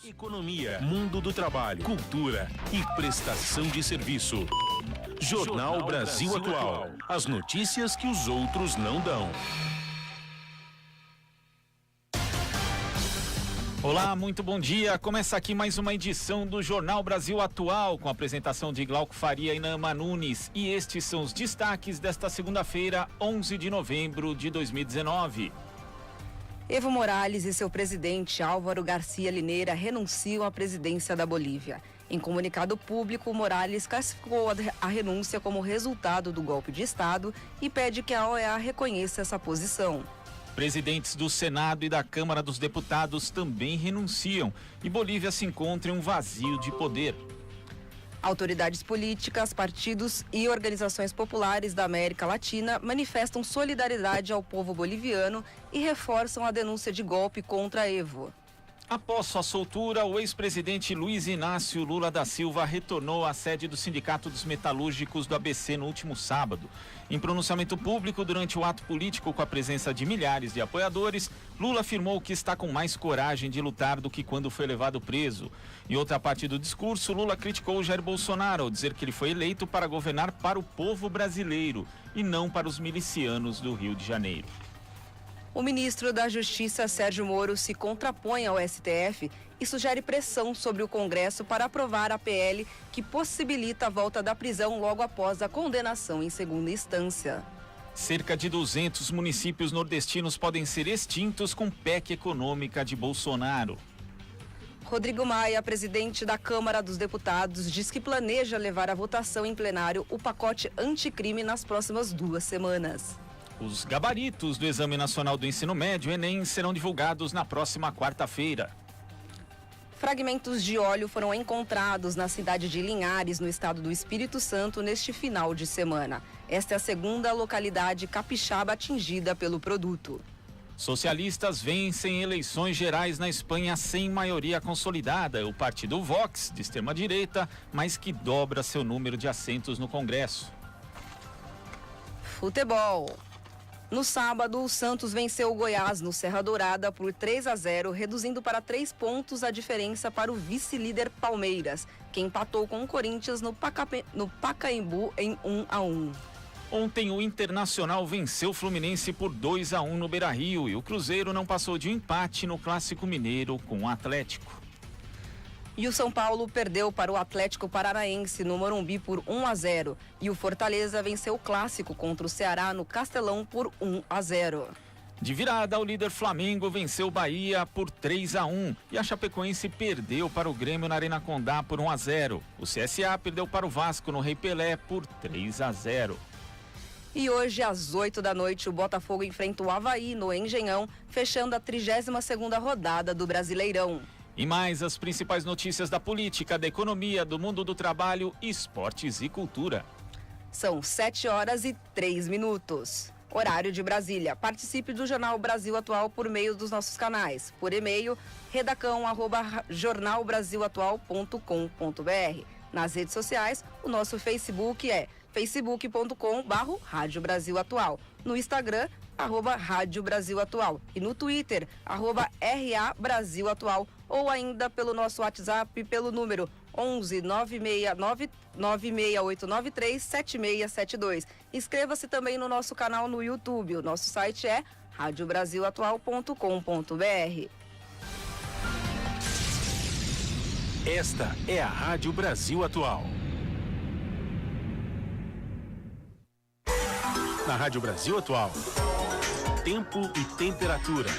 Economia, mundo do trabalho, cultura e prestação de serviço. Jornal Brasil Atual. As notícias que os outros não dão. Olá, muito bom dia. Começa aqui mais uma edição do Jornal Brasil Atual, com a apresentação de Glauco Faria e Nama Nunes. E estes são os destaques desta segunda-feira, 11 de novembro de 2019. Evo Morales e seu presidente Álvaro Garcia Lineira renunciam à presidência da Bolívia. Em comunicado público, Morales classificou a renúncia como resultado do golpe de Estado e pede que a OEA reconheça essa posição. Presidentes do Senado e da Câmara dos Deputados também renunciam e Bolívia se encontra em um vazio de poder. Autoridades políticas, partidos e organizações populares da América Latina manifestam solidariedade ao povo boliviano e reforçam a denúncia de golpe contra Evo. Após sua soltura, o ex-presidente Luiz Inácio Lula da Silva retornou à sede do Sindicato dos Metalúrgicos do ABC no último sábado. Em pronunciamento público durante o ato político com a presença de milhares de apoiadores, Lula afirmou que está com mais coragem de lutar do que quando foi levado preso. Em outra parte do discurso, Lula criticou Jair Bolsonaro ao dizer que ele foi eleito para governar para o povo brasileiro e não para os milicianos do Rio de Janeiro. O ministro da Justiça, Sérgio Moro, se contrapõe ao STF e sugere pressão sobre o Congresso para aprovar a PL que possibilita a volta da prisão logo após a condenação em segunda instância. Cerca de 200 municípios nordestinos podem ser extintos com PEC econômica de Bolsonaro. Rodrigo Maia, presidente da Câmara dos Deputados, diz que planeja levar à votação em plenário o pacote anticrime nas próximas 2 semanas. Os gabaritos do Exame Nacional do Ensino Médio, Enem, serão divulgados na próxima quarta-feira. Fragmentos de óleo foram encontrados na cidade de Linhares, no estado do Espírito Santo, neste final de semana. Esta é a segunda localidade capixaba atingida pelo produto. Socialistas vencem eleições gerais na Espanha sem maioria consolidada. O partido Vox, de extrema-direita, mas que dobra seu número de assentos no Congresso. Futebol. No sábado, o Santos venceu o Goiás no Serra Dourada por 3-0, reduzindo para 3 pontos a diferença para o vice-líder Palmeiras, que empatou com o Corinthians no Pacaembu em 1-1. Ontem o Internacional venceu o Fluminense por 2-1 no Beira-Rio e o Cruzeiro não passou de um empate no Clássico Mineiro com o Atlético. E o São Paulo perdeu para o Atlético Paranaense no Morumbi por 1-0. E o Fortaleza venceu o Clássico contra o Ceará no Castelão por 1-0. De virada, o líder Flamengo venceu o Bahia por 3-1 e a Chapecoense perdeu para o Grêmio na Arena Condá por 1-0. O CSA perdeu para o Vasco no Rei Pelé por 3-0. E hoje, às 8 da noite, o Botafogo enfrenta o Avaí no Engenhão, fechando a 32ª rodada do Brasileirão. E mais as principais notícias da política, da economia, do mundo do trabalho, esportes e cultura. São 7h03. Horário de Brasília. Participe do Jornal Brasil Atual por meio dos nossos canais. Por e-mail, redacão@jornalbrasilatual.com.br. Nas redes sociais, o nosso Facebook é facebook.com/Rádio Brasil Atual. No Instagram, @Rádio Brasil Atual. E no Twitter, @RA Brasil Atual. Ou ainda pelo nosso WhatsApp, pelo número 11 96893 7672. Inscreva-se também no nosso canal no YouTube. O nosso site é radiobrasilatual.com.br. Esta é a Rádio Brasil Atual. Na Rádio Brasil Atual, tempo e temperatura.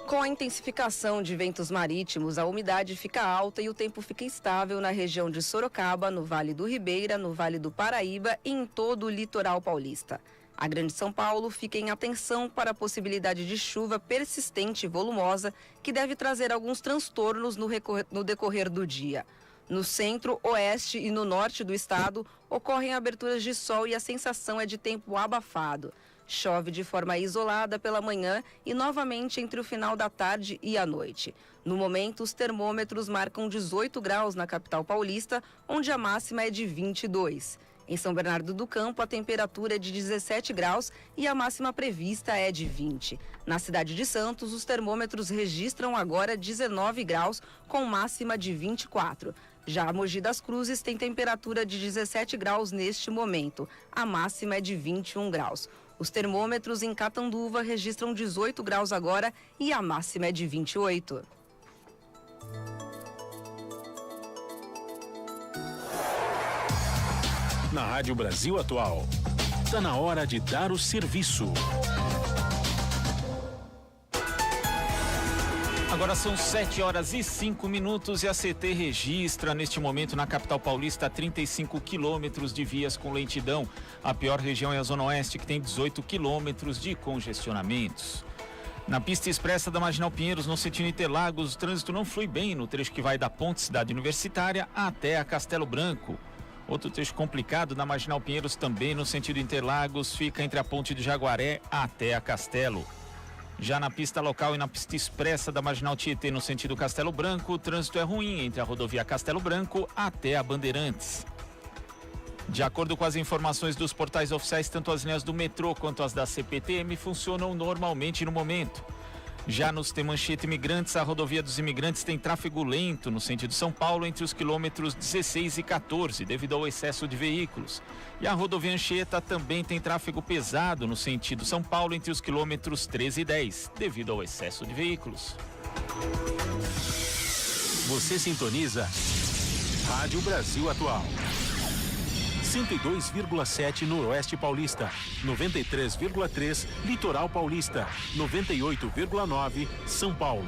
Com a intensificação de ventos marítimos, a umidade fica alta e o tempo fica estável na região de Sorocaba, no Vale do Ribeira, no Vale do Paraíba e em todo o litoral paulista. A Grande São Paulo fica em atenção para a possibilidade de chuva persistente e volumosa, que deve trazer alguns transtornos no decorrer do dia. No centro, oeste e no norte do estado, ocorrem aberturas de sol e a sensação é de tempo abafado. Chove de forma isolada pela manhã e novamente entre o final da tarde e a noite. No momento, os termômetros marcam 18 graus na capital paulista, onde a máxima é de 22. Em São Bernardo do Campo, a temperatura é de 17 graus e a máxima prevista é de 20. Na cidade de Santos, os termômetros registram agora 19 graus, com máxima de 24. Já Mogi das Cruzes tem temperatura de 17 graus neste momento. A máxima é de 21 graus. Os termômetros em Catanduva registram 18 graus agora e a máxima é de 28. Na Rádio Brasil Atual, está na hora de dar o serviço. Agora são 7 horas e 5 minutos e a CT registra neste momento na capital paulista 35 quilômetros de vias com lentidão. A pior região é a Zona Oeste, que tem 18 quilômetros de congestionamentos. Na pista expressa da Marginal Pinheiros, no sentido Interlagos, o trânsito não flui bem no trecho que vai da Ponte Cidade Universitária até a Castelo Branco. Outro trecho complicado na Marginal Pinheiros, também no sentido Interlagos, fica entre a Ponte de Jaguaré até a Castelo. Já na pista local e na pista expressa da Marginal Tietê, no sentido Castelo Branco, o trânsito é ruim entre a rodovia Castelo Branco até a Bandeirantes. De acordo com as informações dos portais oficiais, tanto as linhas do metrô quanto as da CPTM funcionam normalmente no momento. Já no sistema Anchieta Imigrantes, a rodovia dos Imigrantes tem tráfego lento no sentido São Paulo entre os quilômetros 16 e 14, devido ao excesso de veículos. E a rodovia Anchieta também tem tráfego pesado no sentido São Paulo entre os quilômetros 13 e 10, devido ao excesso de veículos. Você sintoniza Rádio Brasil Atual. 102,7 Noroeste Paulista, 93,3 Litoral Paulista, 98,9 São Paulo.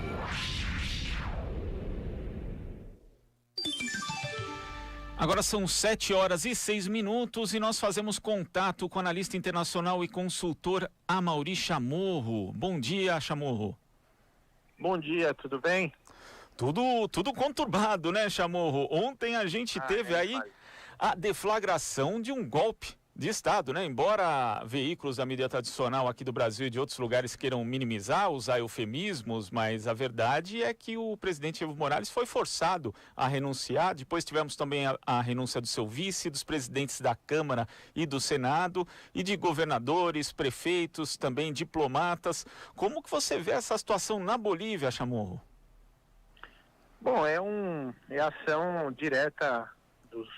Agora são 7 horas e 6 minutos e nós fazemos contato com o analista internacional e consultor Amaury Chamorro. Bom dia, Chamorro. Bom dia, tudo bem? Tudo conturbado, né, Chamorro? Ontem a gente teve aí a deflagração de um golpe de Estado, né? Embora veículos da mídia tradicional aqui do Brasil e de outros lugares queiram minimizar, usar eufemismos, mas a verdade é que o presidente Evo Morales foi forçado a renunciar. Depois tivemos também a renúncia do seu vice, dos presidentes da Câmara e do Senado, e de governadores, prefeitos, também diplomatas. Como que você vê essa situação na Bolívia, Chamorro? Bom, é a ação direta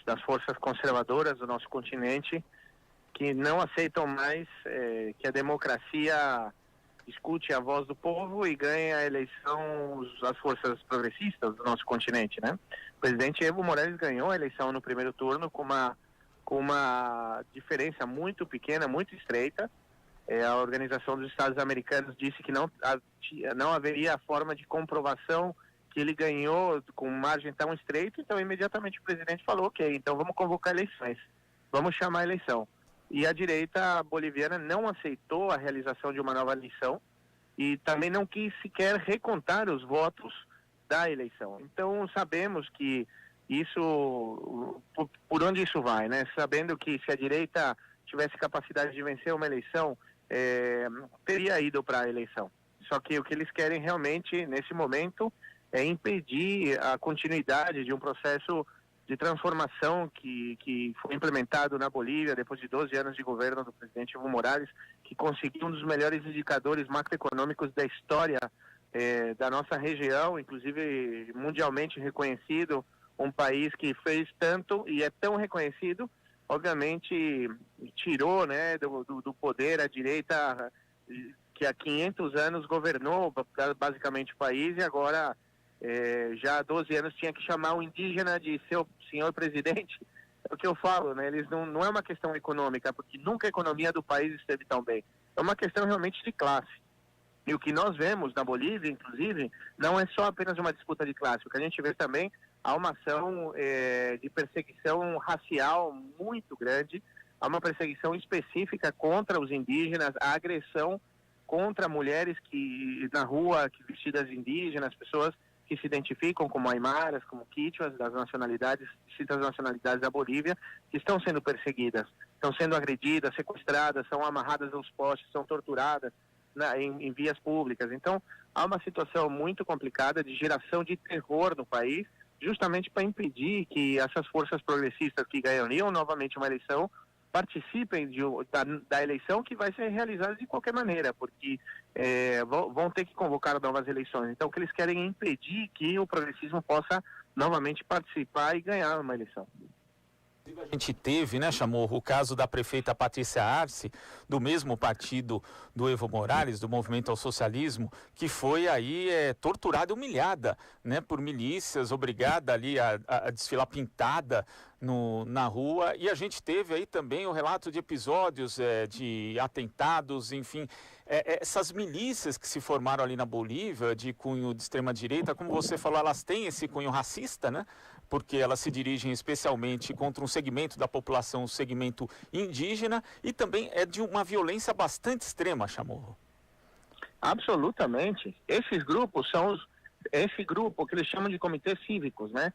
das forças conservadoras do nosso continente, que não aceitam mais que a democracia escute a voz do povo e ganhe a eleição as forças progressistas do nosso continente, né? O presidente Evo Morales ganhou a eleição no primeiro turno com uma diferença muito pequena, muito estreita. A Organização dos Estados Americanos disse que não haveria forma de comprovação que ele ganhou com margem tão estreita, então imediatamente o presidente falou, ok, então vamos convocar eleições, vamos chamar a eleição. E a direita boliviana não aceitou a realização de uma nova eleição e também não quis sequer recontar os votos da eleição. Então sabemos que isso, por onde isso vai, né? Sabendo que se a direita tivesse capacidade de vencer uma eleição, teria ido para a eleição. Só que o que eles querem realmente, nesse momento, é impedir a continuidade de um processo de transformação que foi implementado na Bolívia depois de 12 anos de governo do presidente Evo Morales, que conseguiu um dos melhores indicadores macroeconômicos da história da nossa região, inclusive mundialmente reconhecido, um país que fez tanto e é tão reconhecido, obviamente tirou, né, do poder a direita que há 500 anos governou basicamente o país e agora já há 12 anos tinha que chamar o indígena de seu senhor presidente. É o que eu falo, né? Eles não é uma questão econômica, porque nunca a economia do país esteve tão bem. É uma questão realmente de classe. E o que nós vemos na Bolívia, inclusive, não é só apenas uma disputa de classe. O que a gente vê também há uma ação de perseguição racial muito grande, há uma perseguição específica contra os indígenas, a agressão contra mulheres que na rua, que vestidas indígenas, pessoas que se identificam como aimaras, como quichuas, distintas nacionalidades da Bolívia, que estão sendo perseguidas, estão sendo agredidas, sequestradas, são amarradas aos postes, são torturadas em vias públicas. Então, há uma situação muito complicada de geração de terror no país, justamente para impedir que essas forças progressistas que ganhariam novamente uma eleição participem da eleição, que vai ser realizada de qualquer maneira, porque vão ter que convocar novas eleições. Então, o que eles querem é impedir que o progressismo possa novamente participar e ganhar uma eleição. A gente teve, né, Chamorro, o caso da prefeita Patrícia Arce, do mesmo partido do Evo Morales, do Movimento ao Socialismo, que foi aí torturada e humilhada, né, por milícias, obrigada ali a desfilar pintada na rua. E a gente teve aí também o relato de episódios de atentados, enfim, essas milícias que se formaram ali na Bolívia, de cunho de extrema-direita, como você falou, elas têm esse cunho racista, né? Porque elas se dirigem especialmente contra um segmento da população, um segmento indígena, e também é de uma violência bastante extrema, Chamorro. Absolutamente. Esses grupos esse grupo que eles chamam de comitês cívicos, né?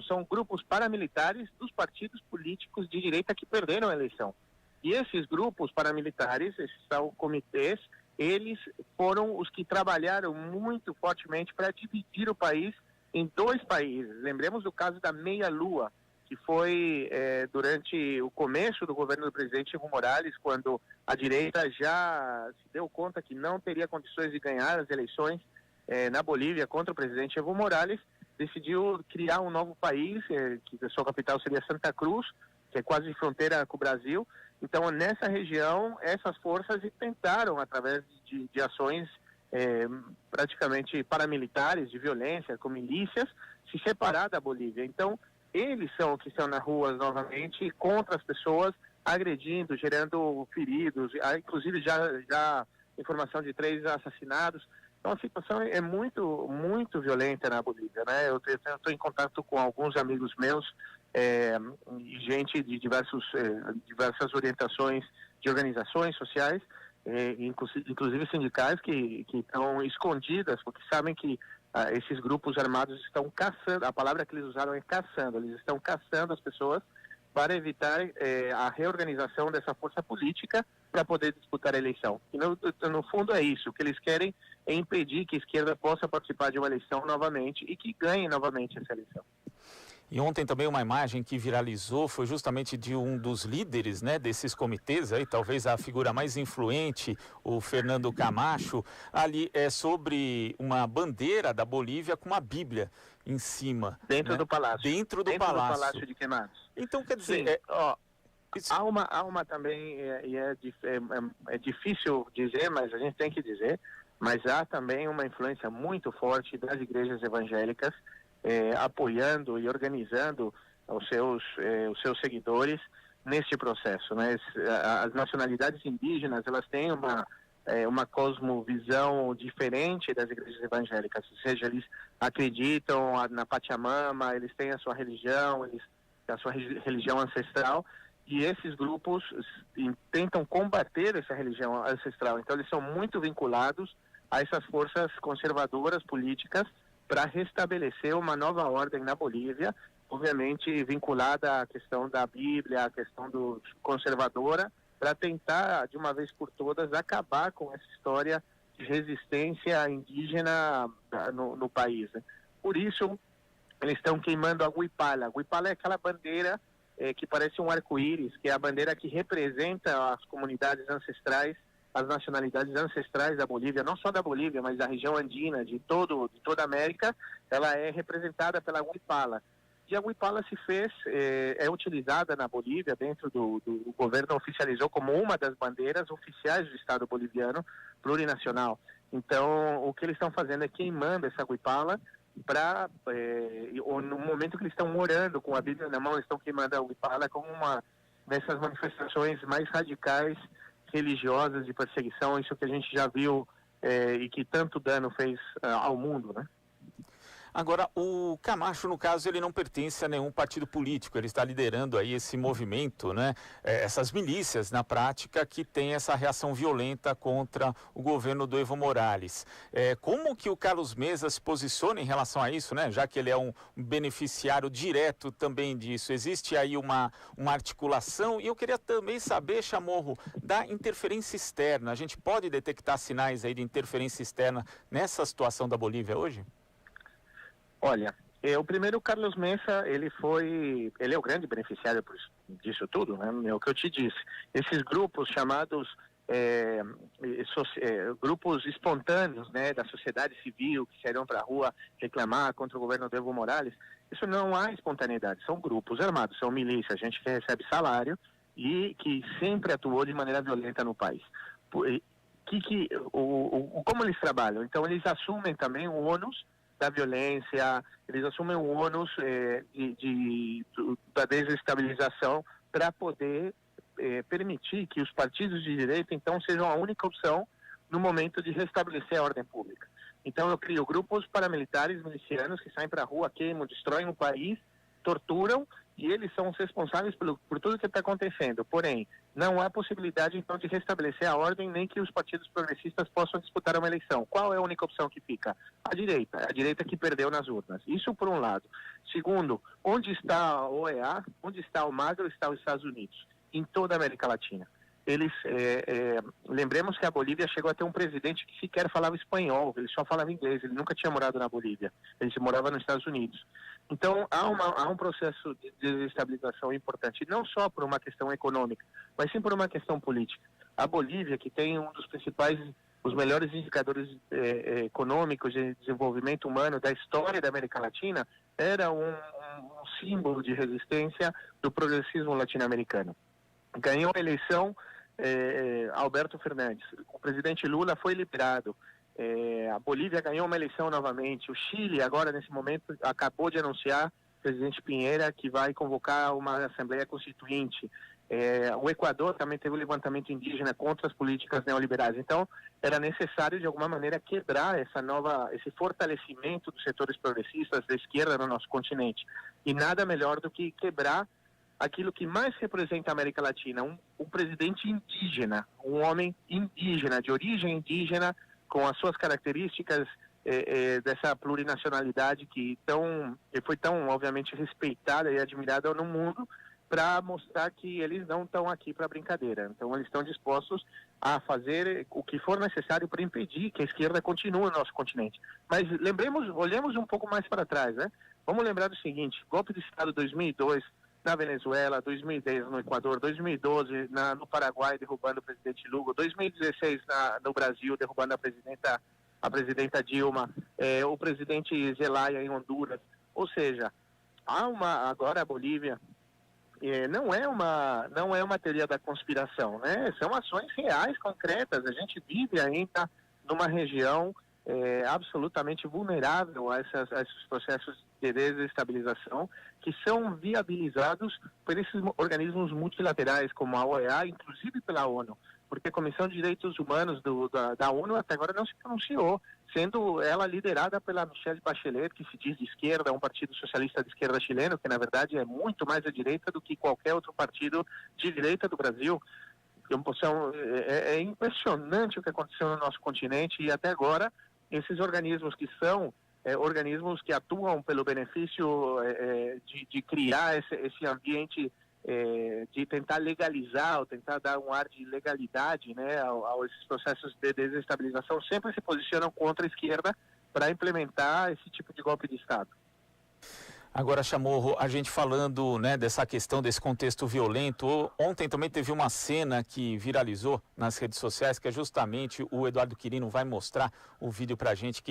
São grupos paramilitares dos partidos políticos de direita que perderam a eleição. E esses grupos paramilitares, esses são comitês, eles foram os que trabalharam muito fortemente para dividir o país em dois países. Lembremos do caso da Meia-Lua, que foi durante o começo do governo do presidente Evo Morales, quando a direita já se deu conta que não teria condições de ganhar as eleições na Bolívia contra o presidente Evo Morales, decidiu criar um novo país, que a sua capital seria Santa Cruz, que é quase de fronteira com o Brasil. Então, nessa região, essas forças tentaram, através de ações praticamente paramilitares, de violência, com milícias, se separar da Bolívia. Então, eles são que estão nas ruas novamente contra as pessoas, agredindo, gerando feridos, inclusive já informação de 3 assassinados. Então, a situação é muito, muito violenta na Bolívia, né? Eu estou em contato com alguns amigos meus, gente de diversas orientações de organizações sociais, inclusive sindicais, que estão escondidas, porque sabem que esses grupos armados estão caçando, a palavra que eles usaram é caçando, eles estão caçando as pessoas para evitar a reorganização dessa força política para poder disputar a eleição. E no fundo é isso, o que eles querem é impedir que a esquerda possa participar de uma eleição novamente e que ganhe novamente essa eleição. E ontem também uma imagem que viralizou foi justamente de um dos líderes, né, desses comitês, aí, talvez a figura mais influente, o Fernando Camacho, ali sobre uma bandeira da Bolívia com uma Bíblia em cima. Dentro, né? Do palácio. Dentro do Palácio de Queimados. Então, quer dizer... Há uma também, é difícil dizer, mas a gente tem que dizer, mas há também uma influência muito forte das igrejas evangélicas, apoiando e organizando os seus seguidores neste processo, né? As nacionalidades indígenas, elas têm uma cosmovisão diferente das igrejas evangélicas, ou seja, eles acreditam na Pachamama, eles têm a sua religião, a sua religião ancestral, e esses grupos tentam combater essa religião ancestral. Então, eles são muito vinculados a essas forças conservadoras políticas para restabelecer uma nova ordem na Bolívia, obviamente vinculada à questão da Bíblia, à questão conservadora, para tentar, de uma vez por todas, acabar com essa história de resistência indígena no país, né? Por isso, eles estão queimando a Huipala. A Huipala é aquela bandeira que parece um arco-íris, que é a bandeira que representa as comunidades ancestrais, as nacionalidades ancestrais da Bolívia, não só da Bolívia, mas da região andina, de toda a América. Ela é representada pela Huipala. E a Huipala é utilizada na Bolívia, dentro do governo, oficializou como uma das bandeiras oficiais do Estado boliviano plurinacional. Então, o que eles estão fazendo é queimando essa Huipala no momento que eles estão orando com a Bíblia na mão, eles estão queimando a Huipala como uma dessas manifestações mais radicais religiosas de perseguição, isso que a gente já viu e que tanto dano fez ao mundo, né? Agora, o Camacho, no caso, ele não pertence a nenhum partido político, ele está liderando aí esse movimento, né? Essas milícias, na prática, que tem essa reação violenta contra o governo do Evo Morales. Como que o Carlos Mesa se posiciona em relação a isso, né? Já que ele é um beneficiário direto também disso. Existe aí uma articulação, e eu queria também saber, Chamorro, da interferência externa. A gente pode detectar sinais aí de interferência externa nessa situação da Bolívia hoje? Olha, O primeiro, Carlos Messa, ele é o grande beneficiário disso tudo, né? É o que eu te disse. Esses grupos chamados grupos espontâneos, né, da sociedade civil que saíram para a rua reclamar contra o governo do Evo Morales, isso não há espontaneidade, são grupos armados, são milícias, gente que recebe salário e que sempre atuou de maneira violenta no país. Como eles trabalham? Então eles assumem também o ônus da violência, eles assumem o ônus da desestabilização para poder permitir que os partidos de direita, então, sejam a única opção no momento de restabelecer a ordem pública. Então eu crio grupos paramilitares milicianos que saem para a rua, queimam, destroem o país, torturam, e eles são os responsáveis por tudo que está acontecendo. Porém, não há possibilidade, então, de restabelecer a ordem, nem que os partidos progressistas possam disputar uma eleição. Qual é a única opção que fica? A direita que perdeu nas urnas. Isso por um lado. Segundo, onde está a OEA, onde está o Magro, está os Estados Unidos, em toda a América Latina. Lembremos que a Bolívia chegou a ter um presidente que sequer falava espanhol, ele só falava inglês, ele nunca tinha morado na Bolívia, ele morava nos Estados Unidos. Então há um processo de desestabilização importante, não só por uma questão econômica, mas sim por uma questão política. A Bolívia, que tem um dos principais, os melhores indicadores econômicos de desenvolvimento humano da história da América Latina, era um símbolo de resistência do progressismo latino-americano. Ganhou a eleição Alberto Fernandes. O presidente Lula foi liberado. A Bolívia ganhou uma eleição novamente. O Chile, agora, nesse momento, acabou de anunciar, o presidente Pinheira, que vai convocar uma Assembleia Constituinte. O Equador também teve um levantamento indígena contra as políticas neoliberais. Então, era necessário, de alguma maneira, quebrar esse fortalecimento dos setores progressistas da esquerda no nosso continente. E nada melhor do que quebrar aquilo que mais representa a América Latina, um presidente indígena, um homem indígena, de origem indígena, com as suas características dessa plurinacionalidade que foi tão, obviamente, respeitada e admirada no mundo, para mostrar que eles não estão aqui para brincadeira. Então, eles estão dispostos a fazer o que for necessário para impedir que a esquerda continue no nosso continente. Mas olhemos um pouco mais para trás, né? Vamos lembrar do seguinte: golpe de Estado 2002, na Venezuela, 2010 no Equador, 2012 no Paraguai, derrubando o presidente Lugo, 2016 no Brasil, derrubando a presidenta Dilma, o presidente Zelaya em Honduras. Ou seja, agora a Bolívia não é uma teoria da conspiração, né? São ações reais, concretas. A gente vive ainda numa região absolutamente vulnerável a esses processos de desestabilização que são viabilizados por esses organismos multilaterais como a OEA, inclusive pela ONU, porque a Comissão de Direitos Humanos da ONU até agora não se pronunciou, sendo ela liderada pela Michelle Bachelet, que se diz de esquerda, um partido socialista de esquerda chileno, que na verdade é muito mais à direita do que qualquer outro partido de direita do Brasil. É impressionante o que aconteceu no nosso continente, e até agora esses organismos que são organismos que atuam pelo benefício de criar esse ambiente, de tentar legalizar, ou tentar dar um ar de legalidade, né, a esses processos de desestabilização, sempre se posicionam contra a esquerda para implementar esse tipo de golpe de Estado. Agora, Chamorro, a gente falando, né, dessa questão, desse contexto violento, ontem também teve uma cena que viralizou nas redes sociais, que é justamente o Eduardo Quirino vai mostrar o vídeo pra gente,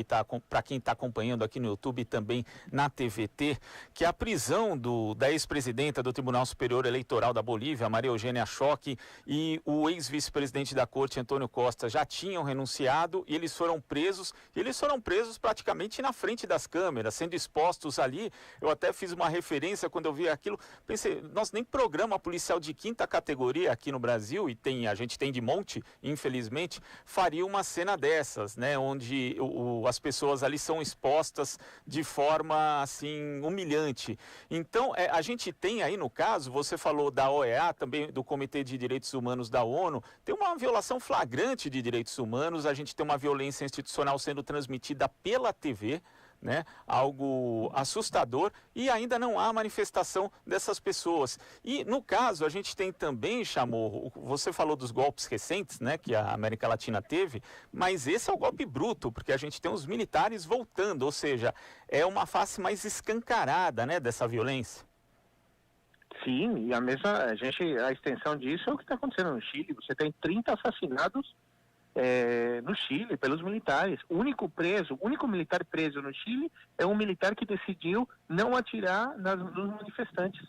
para quem está acompanhando aqui no YouTube e também na TVT, que é a prisão da ex-presidenta do Tribunal Superior Eleitoral da Bolívia, Maria Eugênia Choque, e o ex-vice-presidente da Corte, Antônio Costa, já tinham renunciado e eles foram presos praticamente na frente das câmeras, sendo expostos ali. Eu até fiz uma referência quando eu vi aquilo, pensei, nós nem programa policial de quinta categoria aqui no Brasil, e a gente tem de monte, infelizmente, faria uma cena dessas, né, onde as pessoas ali são expostas de forma, assim, humilhante. Então, a gente tem aí, no caso, você falou da OEA, também do Comitê de Direitos Humanos da ONU, tem uma violação flagrante de direitos humanos, a gente tem uma violência institucional sendo transmitida pela TV, né? Algo assustador, e ainda não há manifestação dessas pessoas. E no caso, a gente tem também, Chamorro, você falou dos golpes recentes, né, que a América Latina teve, mas esse é o golpe bruto, porque a gente tem os militares voltando, ou seja, é uma face mais escancarada, né, dessa violência. Sim, e a extensão disso é o que está acontecendo no Chile. Você tem 30 assassinados no Chile pelos militares. O único militar preso no Chile é um militar que decidiu não atirar nos manifestantes.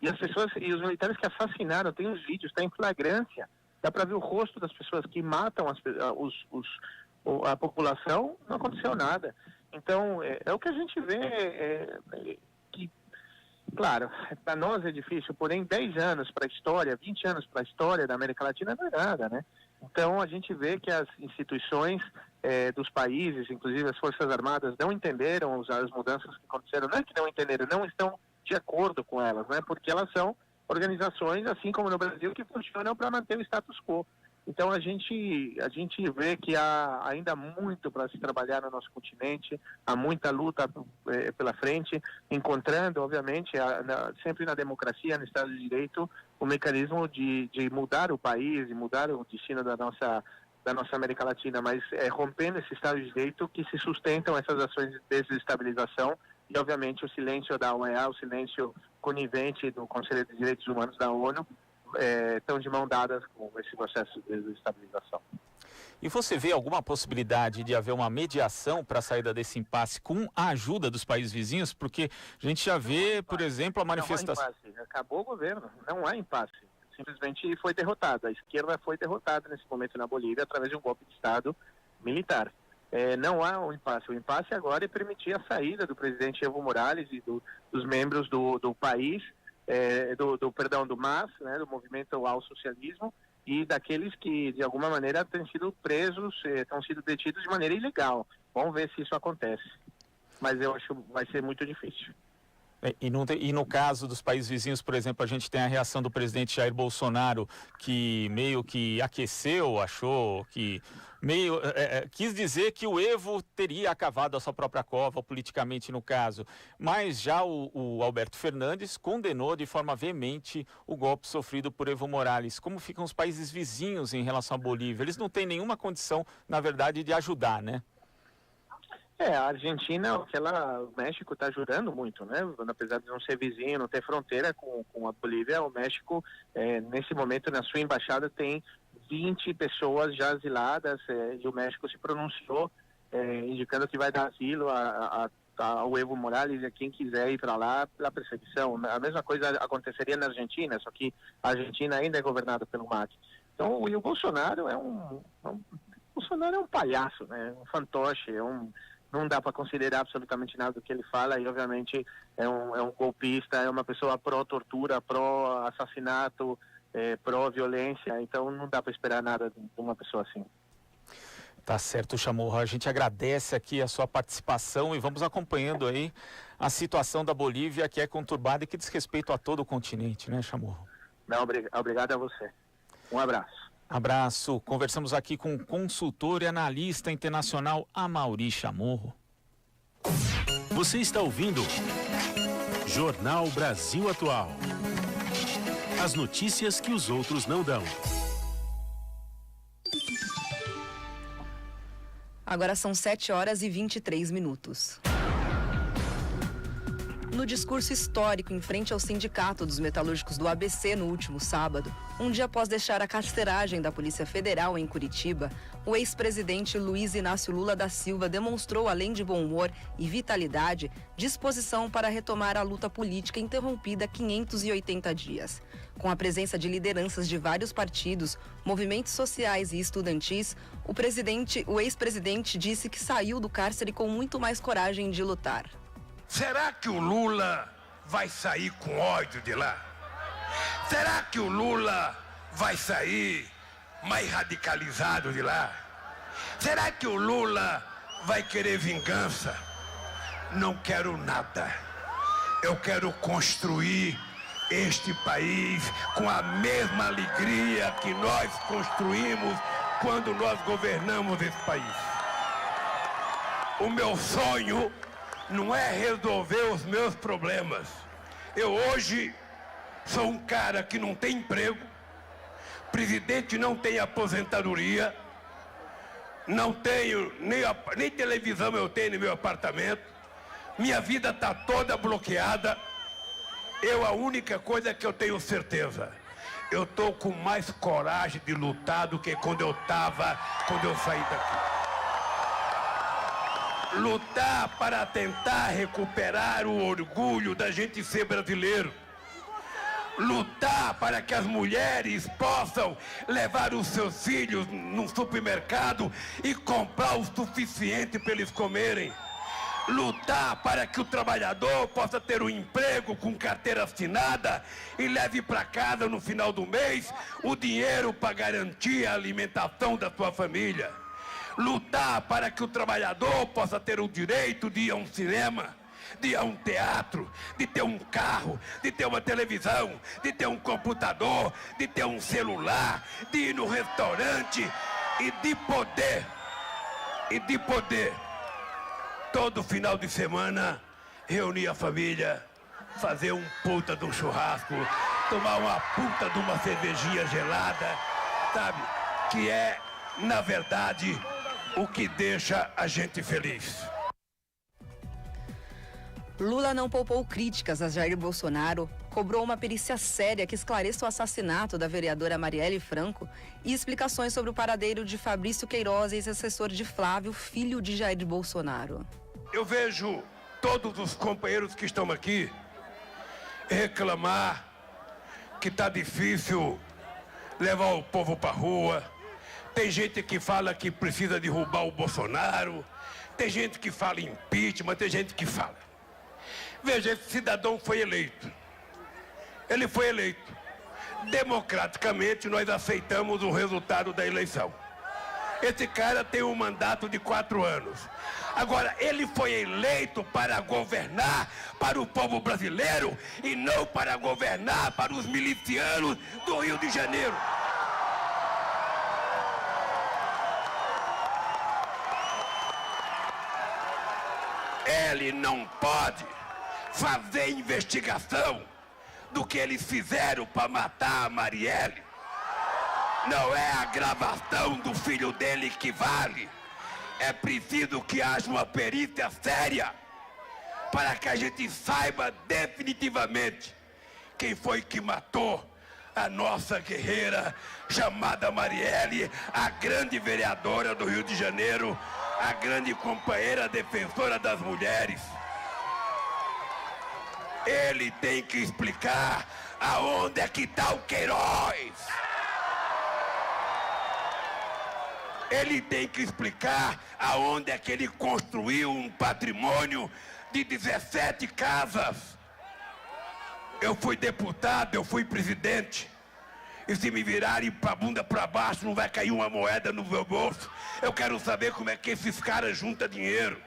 E os militares que assassinaram, tem os vídeos, está em flagrância, dá para ver o rosto das pessoas que matam a população, não aconteceu nada. Então, é o que a gente vê, que, claro, para nós é difícil, porém 10 anos para a história, 20 anos para a história da América Latina não é nada, né? Então, a gente vê que as instituições dos países, inclusive as Forças Armadas, não entenderam as mudanças que aconteceram. Não é que não entenderam, não estão de acordo com elas, né? Porque elas são organizações, assim como no Brasil, que funcionam para manter o status quo. Então, a gente vê que há ainda muito para se trabalhar no nosso continente, há muita luta pela frente, encontrando, obviamente, sempre na democracia, no Estado de Direito, o mecanismo de mudar o país, de mudar o destino da nossa América Latina, mas rompendo esse Estado de Direito que se sustentam essas ações de desestabilização e, obviamente, o silêncio da OEA, o silêncio conivente do Conselho de Direitos Humanos da ONU, estão de mão dadas com esse processo de desestabilização. E você vê alguma possibilidade de haver uma mediação para a saída desse impasse com a ajuda dos países vizinhos? Porque a gente já vê, por exemplo, a manifestação... Não há impasse, acabou o governo, não há impasse. Simplesmente foi derrotada. A esquerda foi derrotada nesse momento na Bolívia através de um golpe de Estado militar. Não há um impasse. O impasse agora é permitir a saída do presidente Evo Morales e dos membros do país, do MAS, né, do Movimento ao Socialismo, e daqueles que, de alguma maneira, têm sido presos, estão sido detidos de maneira ilegal. Vamos ver se isso acontece. Mas eu acho que vai ser muito difícil. E no caso dos países vizinhos, por exemplo, a gente tem a reação do presidente Jair Bolsonaro, que meio que aqueceu, achou que quis dizer que o Evo teria acavado a sua própria cova, politicamente no caso. Mas já o Alberto Fernandes condenou de forma veemente o golpe sofrido por Evo Morales. Como ficam os países vizinhos em relação à Bolívia? Eles não têm nenhuma condição, na verdade, de ajudar, né? A Argentina, o México está ajudando muito, né? Apesar de não ser vizinho, não ter fronteira com a Bolívia, o México, nesse momento, na sua embaixada, tem 20 pessoas já asiladas, e o México se pronunciou, indicando que vai dar asilo ao Evo Morales e a quem quiser ir para lá pela perseguição. A mesma coisa aconteceria na Argentina, só que a Argentina ainda é governada pelo Macri. Então, o Bolsonaro é um palhaço, né? Um fantoche, não dá para considerar absolutamente nada do que ele fala, e obviamente é um golpista, é uma pessoa pró-tortura, pró-assassinato, pró-violência, então não dá para esperar nada de uma pessoa assim. Tá certo, Chamorro. A gente agradece aqui a sua participação e vamos acompanhando aí a situação da Bolívia, que é conturbada e que diz respeito a todo o continente, né, Chamorro? Não, obrigado a você. Um abraço. Abraço. Conversamos aqui com o consultor e analista internacional Amaury Chamorro. Você está ouvindo Jornal Brasil Atual. As notícias que os outros não dão. Agora são 7h23. No discurso histórico em frente ao Sindicato dos Metalúrgicos do ABC no último sábado, um dia após deixar a carceragem da Polícia Federal em Curitiba, o ex-presidente Luiz Inácio Lula da Silva demonstrou, além de bom humor e vitalidade, disposição para retomar a luta política interrompida há 580 dias. Com a presença de lideranças de vários partidos, movimentos sociais e estudantis, o ex-presidente disse que saiu do cárcere com muito mais coragem de lutar. Será que o Lula vai sair com ódio de lá? Será que o Lula vai sair mais radicalizado de lá? Será que o Lula vai querer vingança? Não quero nada. Eu quero construir este país com a mesma alegria que nós construímos quando nós governamos esse país. O meu sonho não é resolver os meus problemas. Eu hoje sou um cara que não tem emprego, presidente não tem aposentadoria, não tenho nem televisão eu tenho no meu apartamento, minha vida está toda bloqueada. A única coisa que eu tenho certeza, eu estou com mais coragem de lutar do que quando eu saí daqui. Lutar para tentar recuperar o orgulho da gente ser brasileiro. Lutar para que as mulheres possam levar os seus filhos no supermercado e comprar o suficiente para eles comerem. Lutar para que o trabalhador possa ter um emprego com carteira assinada e leve para casa no final do mês o dinheiro para garantir a alimentação da sua família. Lutar para que o trabalhador possa ter o direito de ir a um cinema, de ir a um teatro, de ter um carro, de ter uma televisão, de ter um computador, de ter um celular, de ir no restaurante e de poder, todo final de semana, reunir a família, fazer um puta de um churrasco, tomar uma puta de uma cervejinha gelada, sabe? Que é, na verdade, o que deixa a gente feliz. Lula não poupou críticas a Jair Bolsonaro, cobrou uma perícia séria que esclareça o assassinato da vereadora Marielle Franco e explicações sobre o paradeiro de Fabrício Queiroz, ex-assessor de Flávio, filho de Jair Bolsonaro. Eu vejo todos os companheiros que estão aqui reclamar que está difícil levar o povo para a rua. Tem gente que fala que precisa derrubar o Bolsonaro, tem gente que fala em impeachment, tem gente que fala. Veja, esse cidadão foi eleito. Ele foi eleito. Democraticamente, nós aceitamos o resultado da eleição. Esse cara tem um mandato de 4 anos. Agora, ele foi eleito para governar para o povo brasileiro e não para governar para os milicianos do Rio de Janeiro. Ele não pode fazer investigação do que eles fizeram para matar a Marielle. Não é a gravação do filho dele que vale. É preciso que haja uma perícia séria para que a gente saiba definitivamente quem foi que matou a nossa guerreira chamada Marielle, a grande vereadora do Rio de Janeiro, a grande companheira defensora das mulheres. Ele tem que explicar aonde é que está o Queiroz. Ele tem que explicar aonde é que ele construiu um patrimônio de 17 casas. Eu fui deputado, eu fui presidente. E se me virarem para a bunda para baixo, não vai cair uma moeda no meu bolso. Eu quero saber como é que esses caras juntam dinheiro.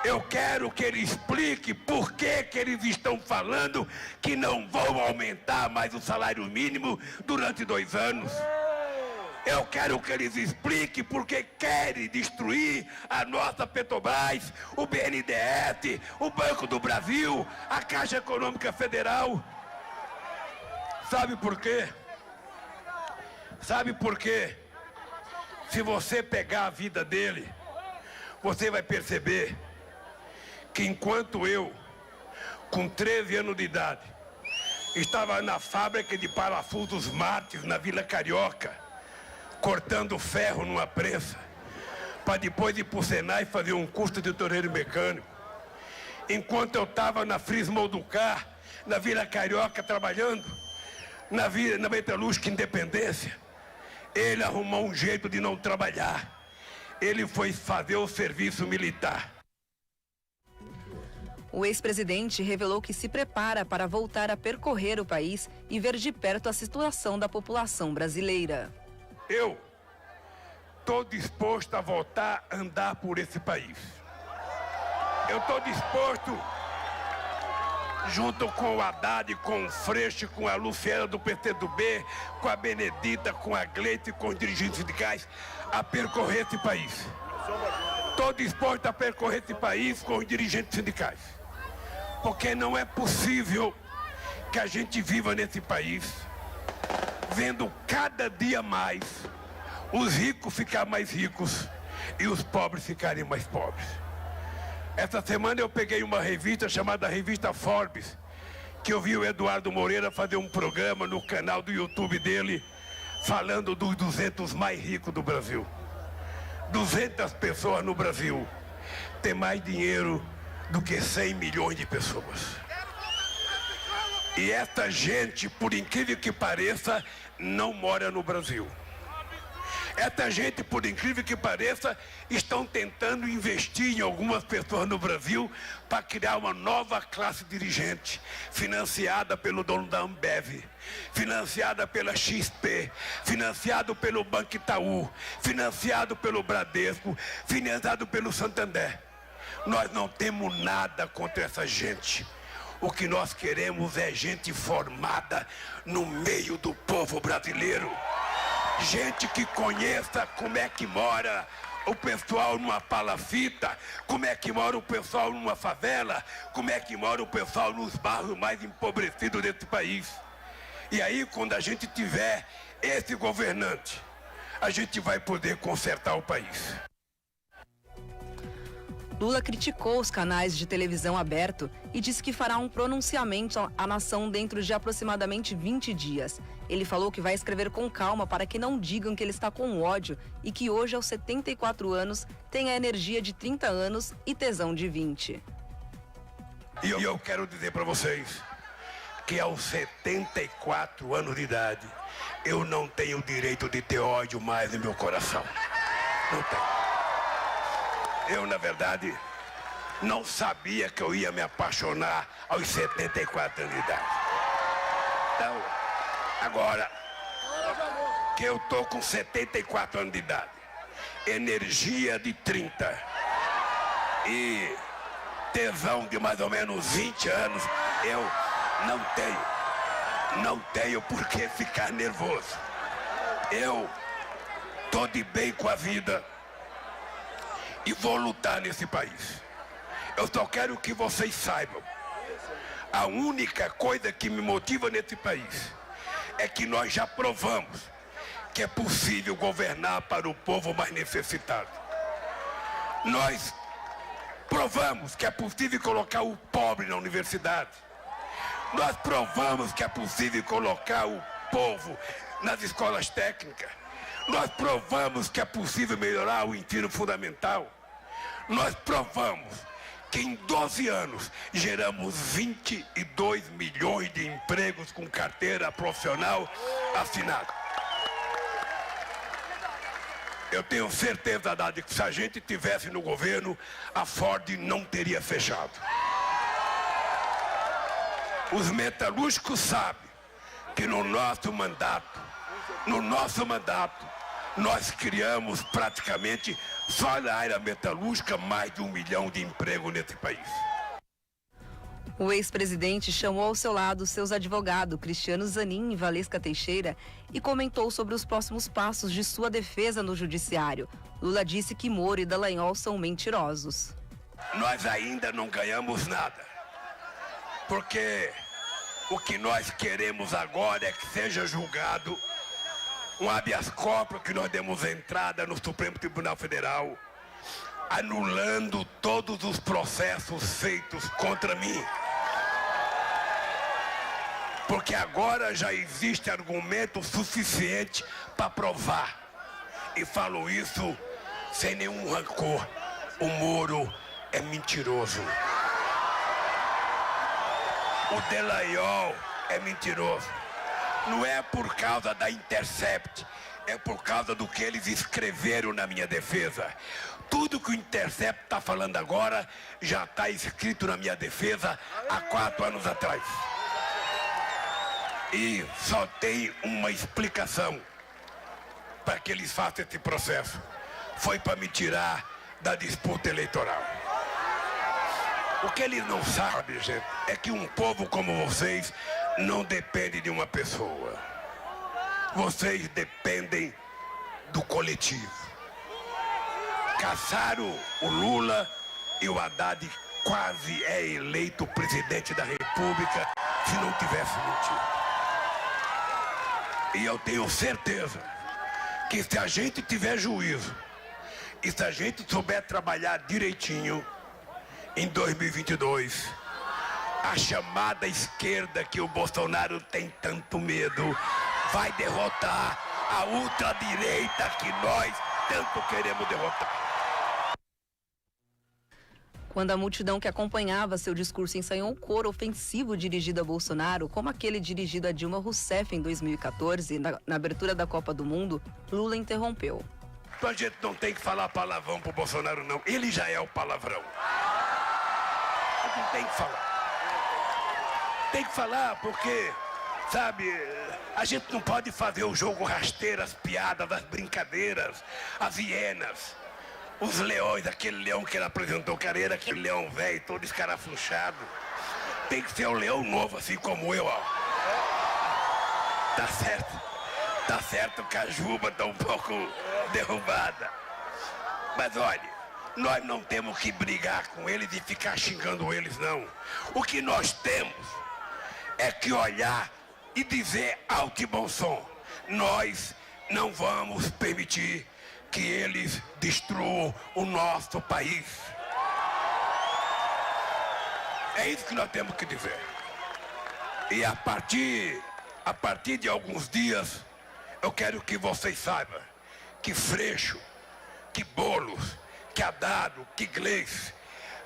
Eu quero que ele explique por que eles estão falando que não vão aumentar mais o salário mínimo durante 2 anos. Eu quero que eles expliquem porque querem destruir a nossa Petrobras, o BNDES, o Banco do Brasil, a Caixa Econômica Federal. Sabe por quê? Sabe por quê? Se você pegar a vida dele, você vai perceber que enquanto eu, com 13 anos de idade, estava na fábrica de parafusos Mates, na Vila Carioca, cortando ferro numa prensa, para depois ir para o Senai fazer um curso de torneiro mecânico. Enquanto eu estava na Frismol do Car, na Vila Carioca, trabalhando, na Metalúrgica Independência, ele arrumou um jeito de não trabalhar. Ele foi fazer o serviço militar. O ex-presidente revelou que se prepara para voltar a percorrer o país e ver de perto a situação da população brasileira. Eu estou disposto a voltar a andar por esse país. Eu estou disposto, junto com o Haddad, com o Freixo, com a Luciana do PCdoB, com a Benedita, com a Gleite, com os dirigentes sindicais, a percorrer esse país. Estou disposto a percorrer esse país com os dirigentes sindicais. Porque não é possível que a gente viva nesse país vendo cada dia mais os ricos ficar mais ricos e os pobres ficarem mais pobres. Essa semana eu peguei uma revista chamada Revista Forbes, que eu vi o Eduardo Moreira fazer um programa no canal do YouTube dele, falando dos 200 mais ricos do Brasil. 200 pessoas no Brasil têm mais dinheiro do que 100 milhões de pessoas. E essa gente, por incrível que pareça, não mora no Brasil. Essa gente, por incrível que pareça, estão tentando investir em algumas pessoas no Brasil para criar uma nova classe dirigente, financiada pelo dono da Ambev, financiada pela XP, financiado pelo Banco Itaú, financiado pelo Bradesco, financiado pelo Santander. Nós não temos nada contra essa gente. O que nós queremos é gente formada no meio do povo brasileiro. Gente que conheça como é que mora o pessoal numa palafita, como é que mora o pessoal numa favela, como é que mora o pessoal nos bairros mais empobrecidos desse país. E aí, quando a gente tiver esse governante, a gente vai poder consertar o país. Lula criticou os canais de televisão aberto e disse que fará um pronunciamento à nação dentro de aproximadamente 20 dias. Ele falou que vai escrever com calma para que não digam que ele está com ódio e que hoje, aos 74 anos, tem a energia de 30 anos e tesão de 20. E eu quero dizer para vocês que aos 74 anos de idade, eu não tenho o direito de ter ódio mais no meu coração. Não tenho. Eu, na verdade, não sabia que eu ia me apaixonar aos 74 anos de idade. Então, agora que eu tô com 74 anos de idade, energia de 30 e tesão de mais ou menos 20 anos, eu não tenho por que ficar nervoso. Eu tô de bem com a vida e vou lutar nesse país. Eu só quero que vocês saibam, a única coisa que me motiva nesse país é que nós já provamos que é possível governar para o povo mais necessitado. Nós provamos que é possível colocar o pobre na universidade. Nós provamos que é possível colocar o povo nas escolas técnicas. Nós provamos que é possível melhorar o ensino fundamental. Nós provamos que em 12 anos geramos 22 milhões de empregos com carteira profissional assinada. Eu tenho certeza, Haddad, que se a gente tivesse no governo, a Ford não teria fechado. Os metalúrgicos sabem que no nosso mandato, nós criamos praticamente, só na área metalúrgica, mais de 1 milhão de empregos nesse país. O ex-presidente chamou ao seu lado seus advogados, Cristiano Zanin e Valesca Teixeira, e comentou sobre os próximos passos de sua defesa no judiciário. Lula disse que Moro e Dallagnol são mentirosos. Nós ainda não ganhamos nada, porque o que nós queremos agora é que seja julgado um habeas corpus, que nós demos entrada no Supremo Tribunal Federal, anulando todos os processos feitos contra mim. Porque agora já existe argumento suficiente para provar. E falo isso sem nenhum rancor. O Moro é mentiroso. O Dallagnol é mentiroso. Não é por causa da Intercept, é por causa do que eles escreveram na minha defesa. Tudo que o Intercept está falando agora já está escrito na minha defesa há 4 anos atrás. E só tem uma explicação para que eles façam esse processo. Foi para me tirar da disputa eleitoral. O que eles não sabem, gente, é que um povo como vocês não depende de uma pessoa. Vocês dependem do coletivo. caçaram o Lula e o Haddad quase é eleito presidente da República se não tivesse mentido. E eu tenho certeza que se a gente tiver juízo e se a gente souber trabalhar direitinho, em 2022, a chamada esquerda que o Bolsonaro tem tanto medo vai derrotar a ultradireita que nós tanto queremos derrotar. Quando a multidão que acompanhava seu discurso ensaiou um coro ofensivo dirigido a Bolsonaro, como aquele dirigido a Dilma Rousseff em 2014, na abertura da Copa do Mundo, Lula interrompeu. A gente não tem que falar palavrão pro Bolsonaro, não. Ele já é o palavrão. Não tem que falar. Tem que falar porque, sabe, a gente não pode fazer o jogo rasteiro, as piadas, as brincadeiras, as hienas, os leões, aquele leão que ele apresentou, cara, era aquele leão velho, todo escarafunchado. Tem que ser um leão novo, assim como eu, ó. Tá certo. Tá certo que a juba tá um pouco derrubada. Mas olha, nós não temos que brigar com eles e ficar xingando eles, não. O que nós temos é que olhar e dizer alto e bom som: nós não vamos permitir que eles destruam o nosso país. É isso que nós temos que dizer. E a partir de alguns dias, eu quero que vocês saibam que Freixo, que Boulos, que Haddad, que Gleice,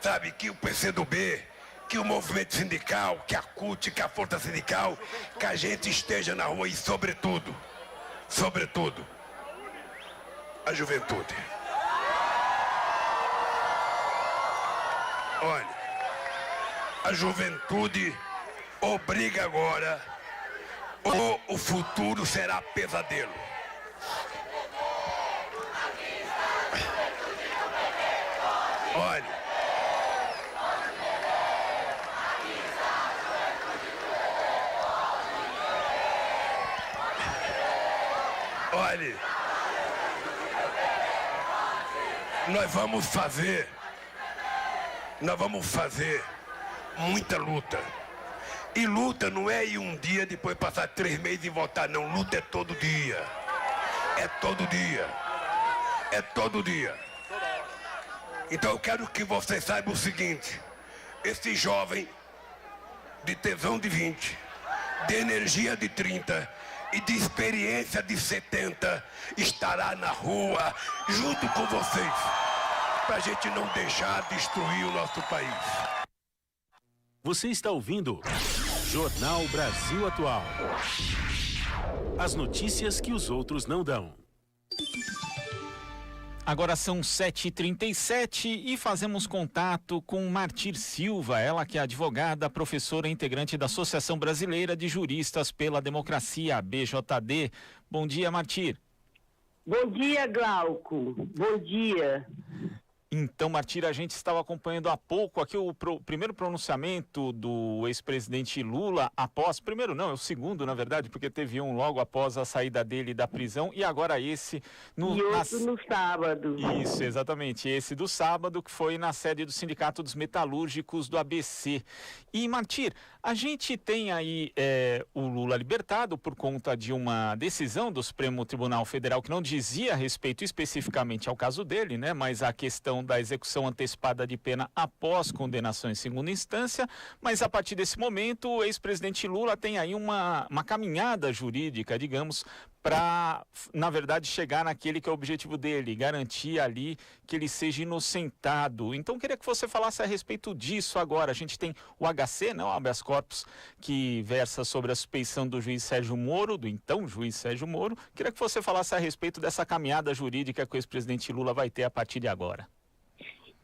sabe, que o PCdoB, que o movimento sindical, que a CUT, que a força sindical, que a gente esteja na rua e, sobretudo, a juventude. Olha, a juventude obriga agora, ou o futuro será pesadelo. Olha, nós vamos fazer muita luta. E luta não é ir um dia, depois passar 3 meses e votar, não. Luta é todo dia. É todo dia. É todo dia. Então eu quero que vocês saibam o seguinte: esse jovem de tesão de 20, de energia de 30 e de experiência de 70 estará na rua junto com vocês, pra gente não deixar destruir o nosso país. Você está ouvindo Jornal Brasil Atual. As notícias que os outros não dão. Agora são 7h37 e fazemos contato com Martir Silva, ela que é advogada, professora e integrante da Associação Brasileira de Juristas pela Democracia, BJD. Bom dia, Martir. Bom dia, Glauco. Bom dia. Então, Martir, a gente estava acompanhando há pouco aqui o primeiro pronunciamento do ex-presidente Lula após, primeiro não, é o segundo, na verdade, porque teve um logo após a saída dele da prisão e agora esse no sábado. Isso, exatamente, esse do sábado, que foi na sede do Sindicato dos Metalúrgicos do ABC. E, Martir, a gente tem aí o Lula libertado por conta de uma decisão do Supremo Tribunal Federal que não dizia respeito especificamente ao caso dele, né, mas a questão da execução antecipada de pena após condenação em segunda instância, mas a partir desse momento o ex-presidente Lula tem aí uma caminhada jurídica, digamos, para, na verdade, chegar naquele que é o objetivo dele, garantir ali que ele seja inocentado. Então, queria que você falasse a respeito disso agora. A gente tem o HC, né, o habeas corpus, que versa sobre a suspeição do juiz Sérgio Moro, do então juiz Sérgio Moro. Queria que você falasse a respeito dessa caminhada jurídica que o ex-presidente Lula vai ter a partir de agora.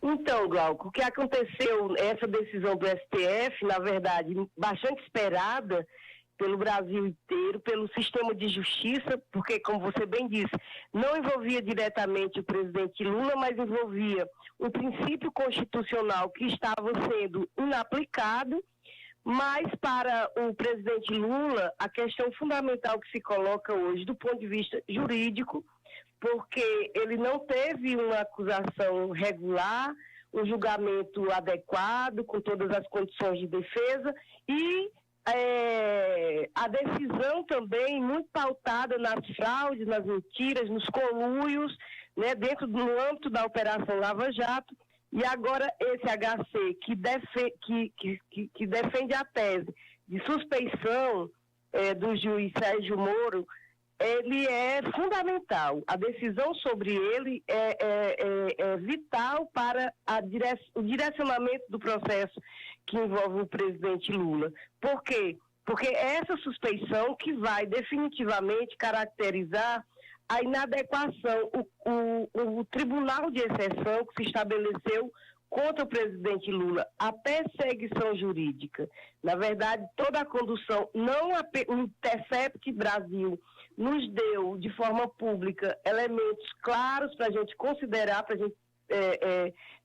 Então, Glauco, o que aconteceu, essa decisão do STF, na verdade, bastante esperada pelo Brasil inteiro, pelo sistema de justiça, porque, como você bem disse, não envolvia diretamente o presidente Lula, mas envolvia um princípio constitucional que estava sendo inaplicado, mas para o presidente Lula, a questão fundamental que se coloca hoje, do ponto de vista jurídico, porque ele não teve uma acusação regular, um julgamento adequado, com todas as condições de defesa, e a decisão também muito pautada nas fraudes, nas mentiras, nos conluios, né, no âmbito da Operação Lava Jato. E agora esse HC que defende a tese de suspeição do juiz Sérgio Moro, ele é fundamental. A decisão sobre ele é vital para o direcionamento do processo que envolve o presidente Lula. Por quê? Porque é essa suspeição que vai definitivamente caracterizar a inadequação, o tribunal de exceção que se estabeleceu contra o presidente Lula, a perseguição jurídica. Na verdade, toda a condução, não o Intercept Brasil nos deu de forma pública elementos claros para a gente considerar, para a gente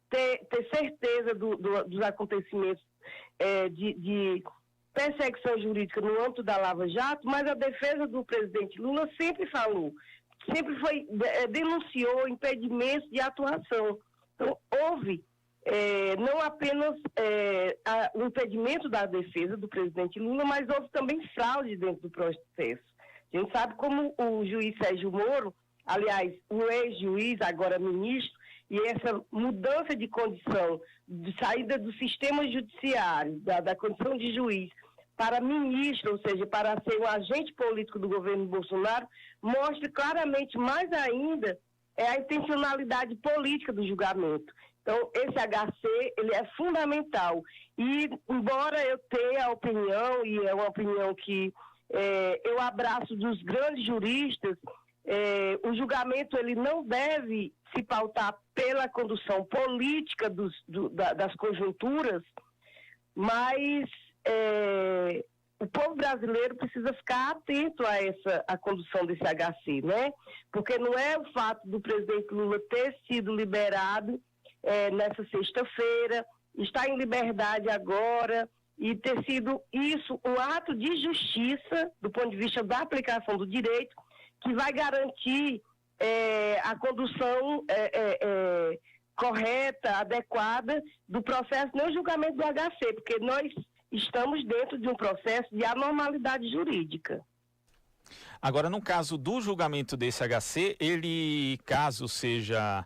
ter certeza dos acontecimentos de perseguição jurídica no âmbito da Lava Jato, mas a defesa do presidente Lula sempre denunciou impedimentos de atuação. Então, houve não apenas o impedimento da defesa do presidente Lula, mas houve também fraude dentro do processo. A gente sabe como o juiz Sérgio Moro, aliás, o ex-juiz, agora ministro, e essa mudança de condição, de saída do sistema judiciário, da condição de juiz, para ministro, ou seja, para ser um agente político do governo Bolsonaro, mostra claramente, mais ainda, a intencionalidade política do julgamento. Então, esse HC, ele é fundamental. E, embora eu tenha a opinião, e é uma opinião que eu abraço dos grandes juristas, o julgamento ele não deve se pautar pela condução política das conjunturas, mas o povo brasileiro precisa ficar atento a condução desse HC, né? Porque não é o fato do presidente Lula ter sido liberado nessa sexta-feira, está em liberdade agora, e ter sido isso um ato de justiça, do ponto de vista da aplicação do direito, que vai garantir a condução correta, adequada do processo, não o julgamento do HC, porque nós estamos dentro de um processo de anormalidade jurídica. Agora, no caso do julgamento desse HC, ele, caso seja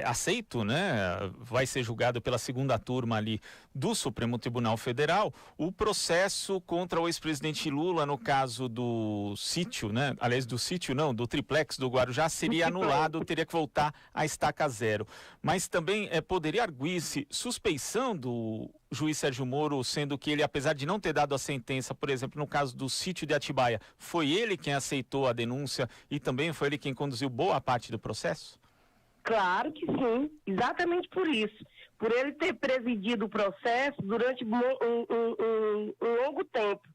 aceito, né, vai ser julgado pela segunda turma ali do Supremo Tribunal Federal, o processo contra o ex-presidente Lula, no caso do sítio, né, aliás, do triplex do Guarujá, seria anulado, teria que voltar à estaca zero. Mas também poderia arguir-se suspeição do juiz Sérgio Moro, sendo que ele, apesar de não ter dado a sentença, por exemplo, no caso do sítio de Atibaia, foi ele quem aceitou a denúncia e também foi ele quem conduziu boa parte do processo? Claro que sim, exatamente por isso. Por ele ter presidido o processo durante um longo tempo.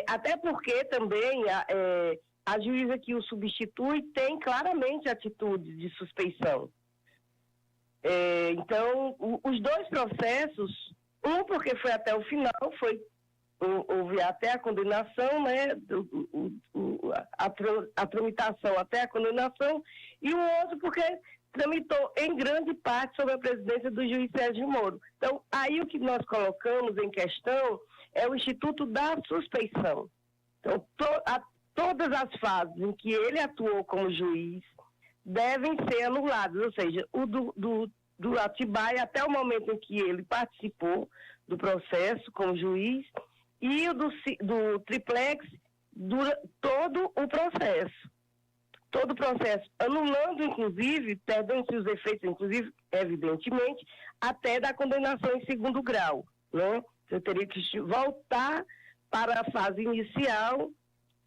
Até porque também a juíza que o substitui tem claramente atitudes de suspeição. Então, os dois processos, um porque foi até o final, houve até a condenação, né, a tramitação até a condenação, e o outro porque tramitou em grande parte sob a presidência do juiz Sérgio Moro. Então, aí o que nós colocamos em questão é o Instituto da Suspeição. Então, todas as fases em que ele atuou como juiz devem ser anuladas, ou seja, o do Atibaia até o momento em que ele participou do processo como juiz, e o do triplex, todo o processo. Todo o processo, anulando, inclusive, perdendo-se os efeitos, inclusive, evidentemente, até da condenação em segundo grau, né? Você teria que voltar para a fase inicial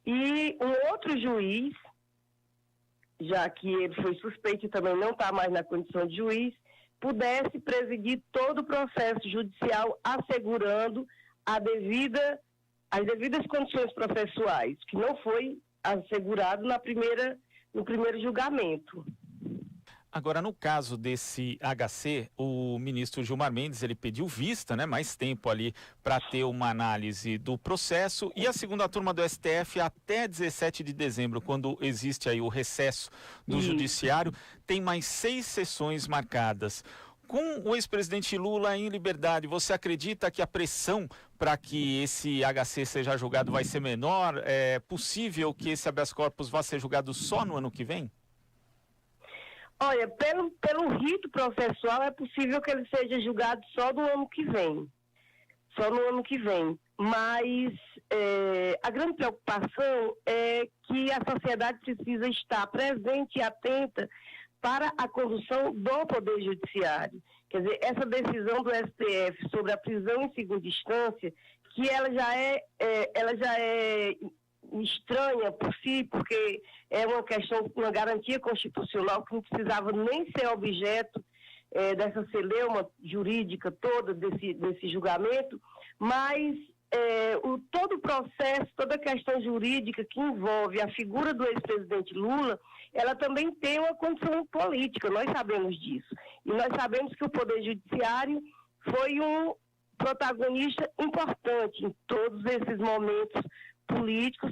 e um outro juiz, já que ele foi suspeito e também não está mais na condição de juiz, pudesse presidir todo o processo judicial, assegurando as devidas condições processuais, que não foi assegurado no primeiro julgamento. Agora, no caso desse HC, o ministro Gilmar Mendes, ele pediu vista, né, mais tempo ali para ter uma análise do processo, e a segunda turma do STF até 17 de dezembro, quando existe aí o recesso do Judiciário, tem mais 6 sessões marcadas. Com o ex-presidente Lula em liberdade, você acredita que a pressão para que esse HC seja julgado vai ser menor? É possível que esse habeas corpus vá ser julgado só no ano que vem? Olha, pelo rito processual é possível que ele seja julgado só no ano que vem. Só no ano que vem. Mas a grande preocupação é que a sociedade precisa estar presente e atenta para a condução do Poder Judiciário. Quer dizer, essa decisão do STF sobre a prisão em segunda instância, que ela já é estranha por si, porque é uma questão, uma garantia constitucional que não precisava nem ser objeto dessa celeuma jurídica toda, desse julgamento, mas todo o processo, toda a questão jurídica que envolve a figura do ex-presidente Lula, ela também tem uma condição política, nós sabemos disso. E nós sabemos que o Poder Judiciário foi um protagonista importante em todos esses momentos políticos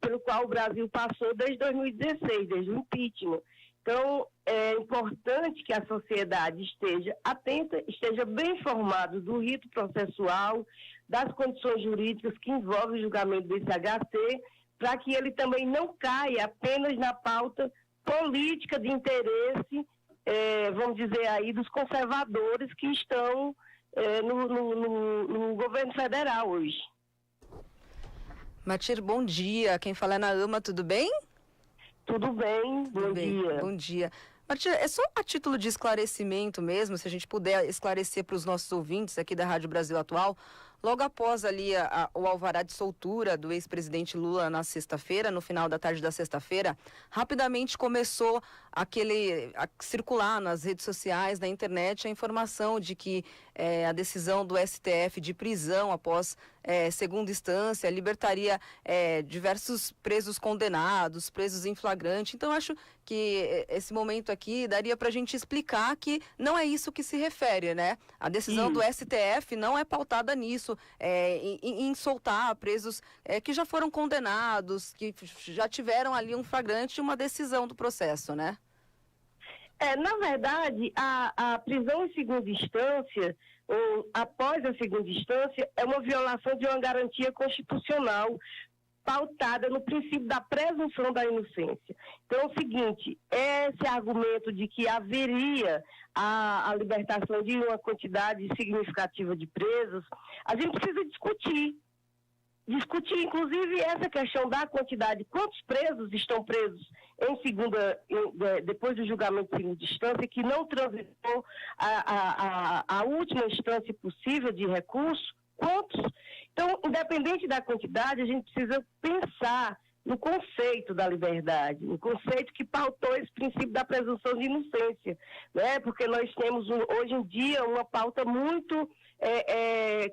pelo qual o Brasil passou desde 2016, desde o impeachment. Então, é importante que a sociedade esteja atenta, esteja bem informada do rito processual, das condições jurídicas que envolvem o julgamento desse HC, para que ele também não caia apenas na pauta política de interesse, vamos dizer aí, dos conservadores que estão no governo federal hoje. Matir, bom dia. Quem fala é Naama, tudo bem? Tudo bem, bom dia. Bom dia. Matir, é só a título de esclarecimento mesmo, se a gente puder esclarecer para os nossos ouvintes aqui da Rádio Brasil Atual, logo após ali o alvará de soltura do ex-presidente Lula na sexta-feira, no final da tarde da sexta-feira, rapidamente começou a circular nas redes sociais, na internet, a informação de que a decisão do STF de prisão após segunda instância libertaria diversos presos condenados, presos em flagrante. Então, acho que esse momento aqui daria para a gente explicar que não é isso que se refere, né? A decisão do STF não é pautada nisso, em soltar presos que já foram condenados, que já tiveram ali um flagrante e uma decisão do processo, né? Na verdade, a prisão em segunda instância, ou após a segunda instância, é uma violação de uma garantia constitucional pautada no princípio da presunção da inocência. Então, é o seguinte, esse argumento de que haveria a libertação de uma quantidade significativa de presos, a gente precisa discutir, inclusive, essa questão da quantidade, quantos presos estão presos depois do julgamento de segunda instância, que não transitou a última instância possível de recurso, quantos? Então, independente da quantidade, a gente precisa pensar no conceito da liberdade, no conceito que pautou esse princípio da presunção de inocência, né? Porque nós temos hoje em dia uma pauta muito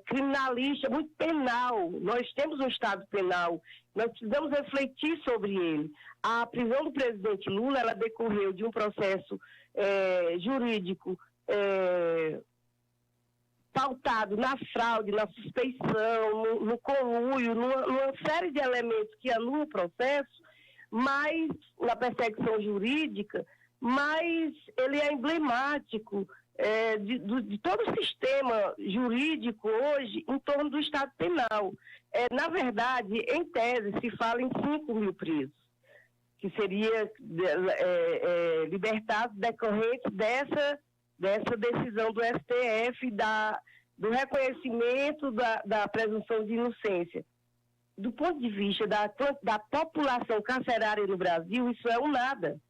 criminalista, muito penal. Nós temos um Estado penal, nós precisamos refletir sobre ele. A prisão do presidente Lula, ela decorreu de um processo jurídico pautado na fraude, na suspeição, no conluio, numa série de elementos que anulam o processo, mas na perseguição jurídica, mas ele é emblemático de todo o sistema jurídico hoje em torno do Estado penal. Na verdade, em tese, se fala em 5 mil presos, que seria libertados decorrentes dessa decisão do STF, do reconhecimento da presunção de inocência. Do ponto de vista da população carcerária no Brasil, isso é um nada.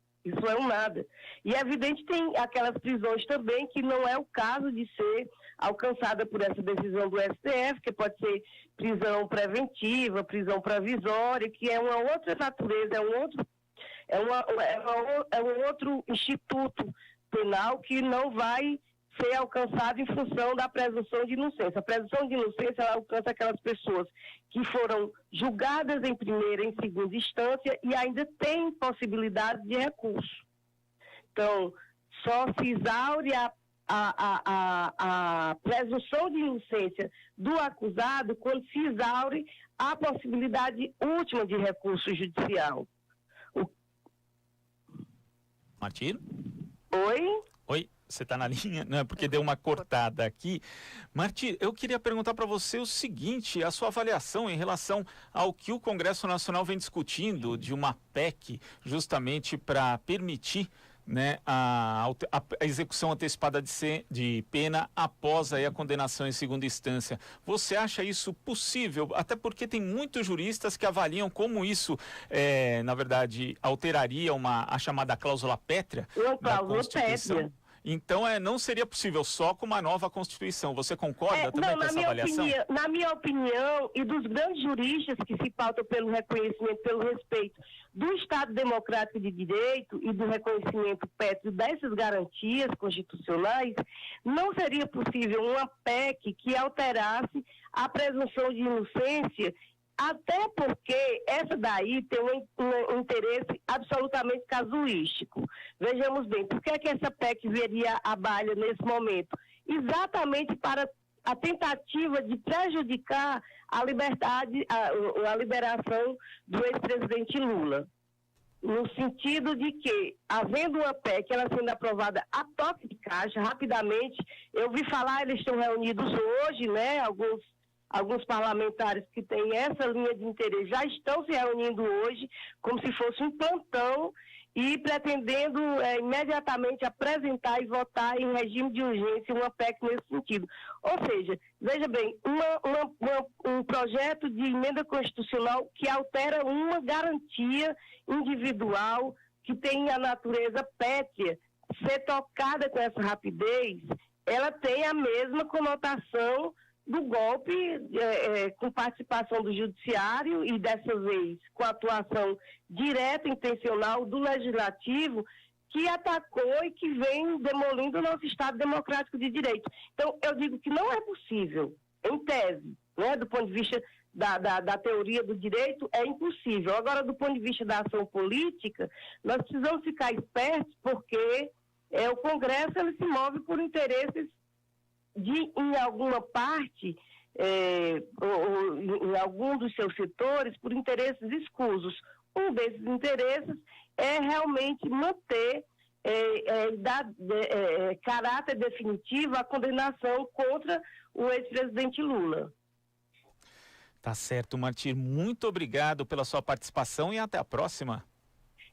E é evidente que tem aquelas prisões também que não é o caso de ser alcançada por essa decisão do STF, que pode ser prisão preventiva, prisão provisória, que é uma outra natureza, é um outro instituto penal que não vai ser alcançado em função da presunção de inocência. A presunção de inocência, ela alcança aquelas pessoas que foram julgadas em primeira e em segunda instância e ainda têm possibilidade de recurso. Então, só se exaure a presunção de inocência do acusado quando se exaure a possibilidade última de recurso judicial. Martir? Oi? Oi, você está na linha? Não, porque deu uma cortada aqui. Martir, eu queria perguntar para você o seguinte, a sua avaliação em relação ao que o Congresso Nacional vem discutindo de uma PEC justamente para permitir, né, a execução antecipada de pena após aí a condenação em segunda instância. Você acha isso possível? Até porque tem muitos juristas que avaliam como isso, na verdade, alteraria a chamada cláusula pétrea da Constituição. Então, não seria possível só com uma nova Constituição. Você concorda também com essa avaliação? Na minha opinião, e dos grandes juristas que se pautam pelo reconhecimento, pelo respeito do Estado Democrático de Direito e do reconhecimento pétreo dessas garantias constitucionais, não seria possível uma PEC que alterasse a presunção de inocência, até porque essa daí tem um interesse absolutamente casuístico. Vejamos bem, por que é que essa PEC veria à baila nesse momento? Exatamente para a tentativa de prejudicar a liberdade, a liberação do ex-presidente Lula. No sentido de que, havendo uma PEC, ela sendo aprovada a toque de caixa, rapidamente, eu vi falar, eles estão reunidos hoje, né, alguns parlamentares que têm essa linha de interesse já estão se reunindo hoje, como se fosse um plantão, e pretendendo imediatamente apresentar e votar em regime de urgência uma PEC nesse sentido. Ou seja, veja bem, um projeto de emenda constitucional que altera uma garantia individual que tem a natureza pétrea, ser tocada com essa rapidez, ela tem a mesma conotação do golpe com participação do judiciário e, dessa vez, com a atuação direta e intencional do legislativo, que atacou e que vem demolindo o nosso Estado Democrático de Direito. Então, eu digo que não é possível, em tese, né, do ponto de vista da teoria do direito, é impossível. Agora, do ponto de vista da ação política, nós precisamos ficar espertos, porque o Congresso ele se move por interesses em alguma parte, ou em algum dos seus setores, por interesses escusos. Um desses interesses é realmente manter, dar caráter definitivo à condenação contra o ex-presidente Lula. Tá certo, Martir. Muito obrigado pela sua participação e até a próxima.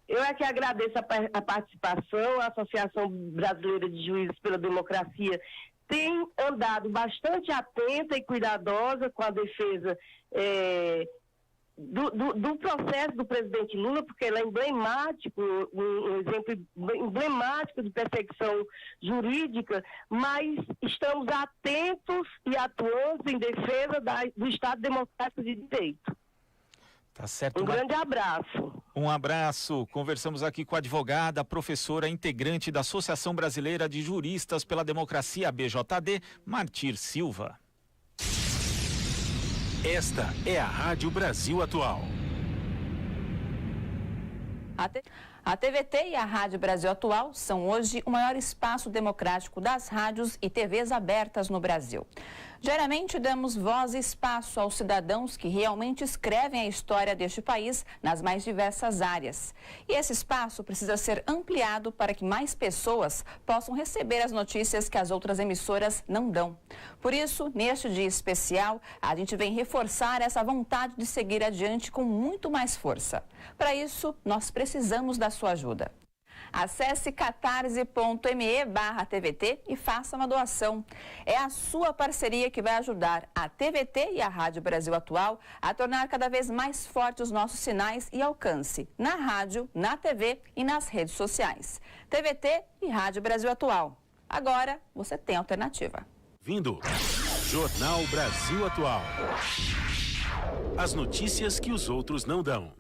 Eu é que agradeço a participação. A Associação Brasileira de Juízes pela Democracia tem andado bastante atenta e cuidadosa com a defesa do processo do presidente Lula, porque ele é emblemático, um exemplo emblemático de perseguição jurídica, mas estamos atentos e atuantes em defesa do Estado Democrático de Direito. Tá certo. Grande abraço. Um abraço. Conversamos aqui com a advogada, professora, integrante da Associação Brasileira de Juristas pela Democracia, BJD, Martir Silva. Esta é a Rádio Brasil Atual. A TVT e a Rádio Brasil Atual são hoje o maior espaço democrático das rádios e TVs abertas no Brasil. Diariamente damos voz e espaço aos cidadãos que realmente escrevem a história deste país nas mais diversas áreas. E esse espaço precisa ser ampliado para que mais pessoas possam receber as notícias que as outras emissoras não dão. Por isso, neste dia especial, a gente vem reforçar essa vontade de seguir adiante com muito mais força. Para isso, nós precisamos da sua ajuda. Acesse catarse.me/TVT e faça uma doação. É a sua parceria que vai ajudar a TVT e a Rádio Brasil Atual a tornar cada vez mais fortes os nossos sinais e alcance na rádio, na TV e nas redes sociais. TVT e Rádio Brasil Atual. Agora você tem alternativa. Vindo Jornal Brasil Atual. As notícias que os outros não dão.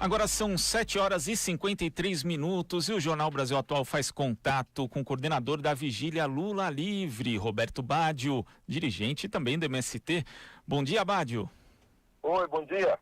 Agora são 7h53 e o Jornal Brasil Atual faz contato com o coordenador da Vigília Lula Livre, Roberto Baggio, dirigente também do MST. Bom dia, Baggio. Oi, bom dia.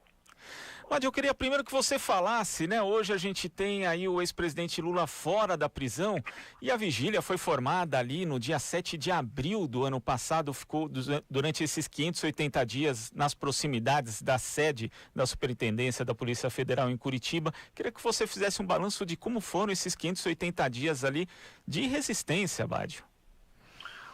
Bad, eu queria primeiro que você falasse, né? Hoje a gente tem aí o ex-presidente Lula fora da prisão e a vigília foi formada ali no dia 7 de abril do ano passado, ficou durante esses 580 dias nas proximidades da sede da Superintendência da Polícia Federal em Curitiba. Queria que você fizesse um balanço de como foram esses 580 dias ali de resistência, Bad.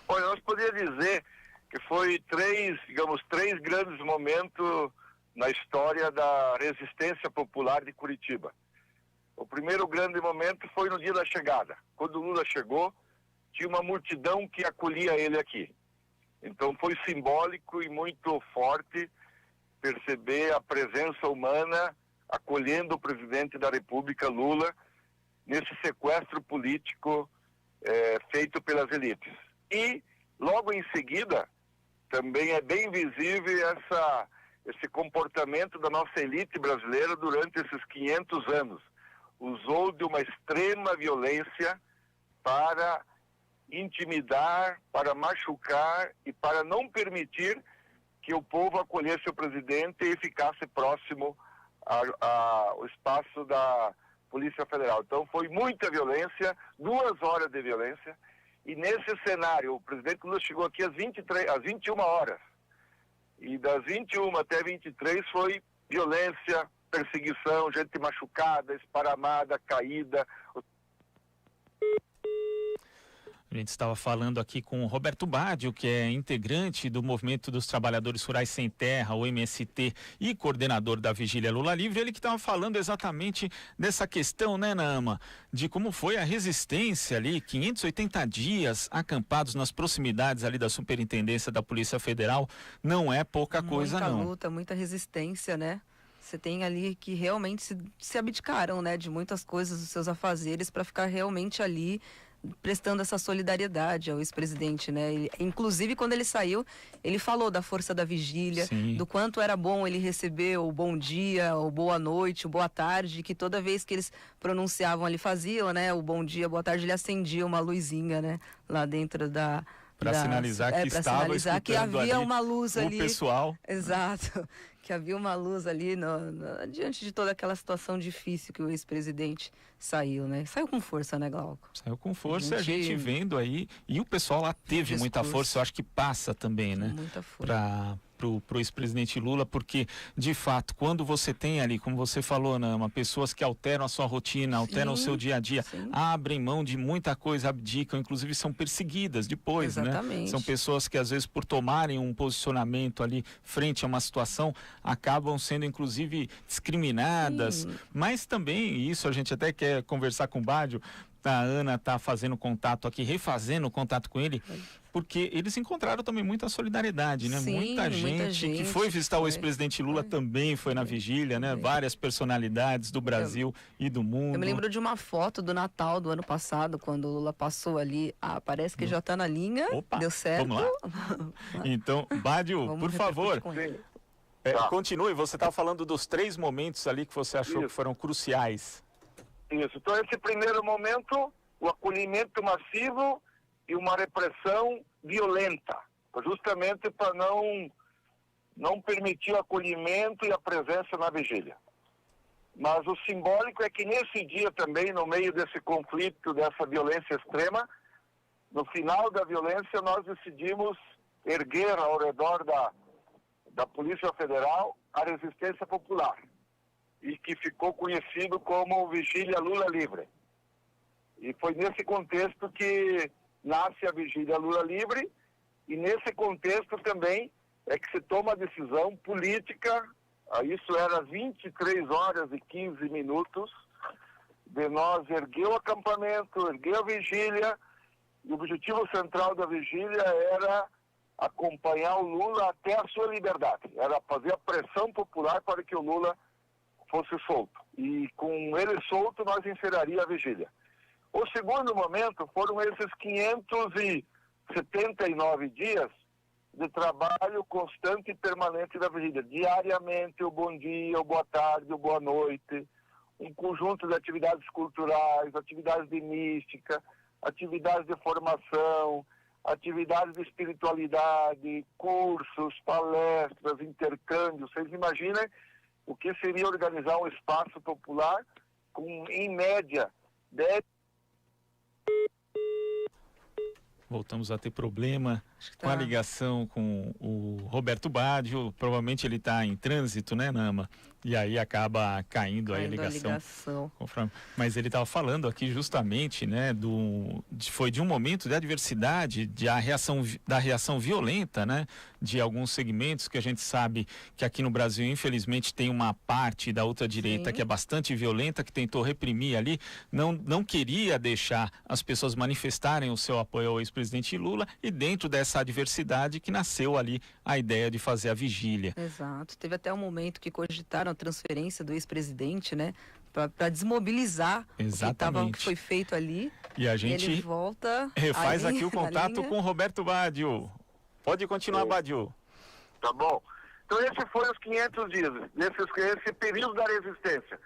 Olha, nós poderíamos dizer que foi três grandes momentos na história da resistência popular de Curitiba. O primeiro grande momento foi no dia da chegada. Quando o Lula chegou, tinha uma multidão que acolhia ele aqui. Então foi simbólico e muito forte perceber a presença humana acolhendo o presidente da República, Lula, nesse sequestro político feito pelas elites. E, logo em seguida, também é bem visível esse comportamento da nossa elite brasileira durante esses 500 anos. Usou de uma extrema violência para intimidar, para machucar e para não permitir que o povo acolhesse o presidente e ficasse próximo ao espaço da Polícia Federal. Então foi muita violência, 2 horas de violência. E nesse cenário, o presidente Lula chegou aqui às 21 horas. E das 21 até 23 foi violência, perseguição, gente machucada, esparramada, caída. A gente estava falando aqui com o Roberto Badio, que é integrante do Movimento dos Trabalhadores Rurais Sem Terra, o MST, e coordenador da Vigília Lula Livre. Ele que estava falando exatamente dessa questão, né, Naama, de como foi a resistência ali, 580 dias acampados nas proximidades ali da Superintendência da Polícia Federal. Não é pouca coisa, não. Muita luta, muita resistência, né? Você tem ali que realmente se abdicaram, né, de muitas coisas, dos seus afazeres, para ficar realmente ali prestando essa solidariedade ao ex-presidente, né? Inclusive, quando ele saiu, ele falou da força da vigília, Sim. do quanto era bom ele receber o bom dia, o boa noite, o boa tarde, que toda vez que eles pronunciavam ali, faziam, né, o bom dia, boa tarde, ele acendia uma luzinha, né, lá dentro da... Para sinalizar que estava sinalizar que havia uma luz ali. O pessoal. Exato. Que havia uma luz ali diante de toda aquela situação difícil que o ex-presidente saiu, né? Saiu com força, né, Glauco? Saiu com força, a gente vendo aí. E o pessoal lá teve muita força, eu acho que passa também, né? Muita força. Pro ex-presidente Lula, porque, de fato, quando você tem ali, como você falou, Nama, pessoas que alteram a sua rotina, alteram o seu dia a dia, abrem mão de muita coisa, abdicam, inclusive são perseguidas depois, Exatamente. né? São pessoas que, às vezes, por tomarem um posicionamento ali frente a uma situação, acabam sendo, inclusive, discriminadas. Mas também, e isso a gente até quer conversar com o Badio, a Ana está fazendo contato aqui, refazendo o contato com ele, porque eles encontraram também muita solidariedade, né? Sim, muita gente que foi visitar o ex-presidente Lula também foi na vigília, né? Várias personalidades do Brasil e do mundo. Eu me lembro de uma foto do Natal do ano passado, quando o Lula passou ali. Parece que já está na linha. Opa, deu certo. Vamos lá. Então, Badio, por favor, continue. Você estava falando dos 3 momentos ali que você achou que foram cruciais. Isso. Então, esse primeiro momento, o acolhimento massivo e uma repressão violenta, justamente para não permitir o acolhimento e a presença na vigília. Mas o simbólico é que nesse dia também, no meio desse conflito, dessa violência extrema, no final da violência nós decidimos erguer ao redor da Polícia Federal a resistência popular, e que ficou conhecido como Vigília Lula Livre. E foi nesse contexto que nasce a Vigília Lula Livre, e nesse contexto também é que se toma a decisão política, isso era 23 horas e 15 minutos, de nós erguer o acampamento, erguer a vigília, e o objetivo central da vigília era acompanhar o Lula até a sua liberdade, era fazer a pressão popular para que o Lula fosse solto. E com ele solto, nós encerraria a vigília. O segundo momento foram esses 579 dias de trabalho constante e permanente da vigília. Diariamente, o bom dia, o boa tarde, o boa noite, um conjunto de atividades culturais, atividades de mística, atividades de formação, atividades de espiritualidade, cursos, palestras, intercâmbios. Vocês imaginem o que seria organizar um espaço popular com, em média, 10... Voltamos a ter problema Tá. com a ligação com o Roberto Baggio. Provavelmente ele está em trânsito, né, Nama? E aí acaba caindo aí a ligação. Mas ele estava falando aqui justamente, né, foi de um momento de adversidade, da reação violenta, né, de alguns segmentos que a gente sabe que aqui no Brasil, infelizmente, tem uma parte da ultradireita que é bastante violenta, que tentou reprimir ali, não queria deixar as pessoas manifestarem o seu apoio ao ex-presidente Lula, e dentro dessa adversidade que nasceu ali a ideia de fazer a vigília. Exato. Teve até um momento que cogitaram a transferência do ex-presidente, né? Para desmobilizar o que foi feito ali. E a gente ele volta refaz aqui o contato com o Roberto Baggio. Pode continuar, Baggio. Tá bom. Então esses foram os 500 dias, esse período da resistência.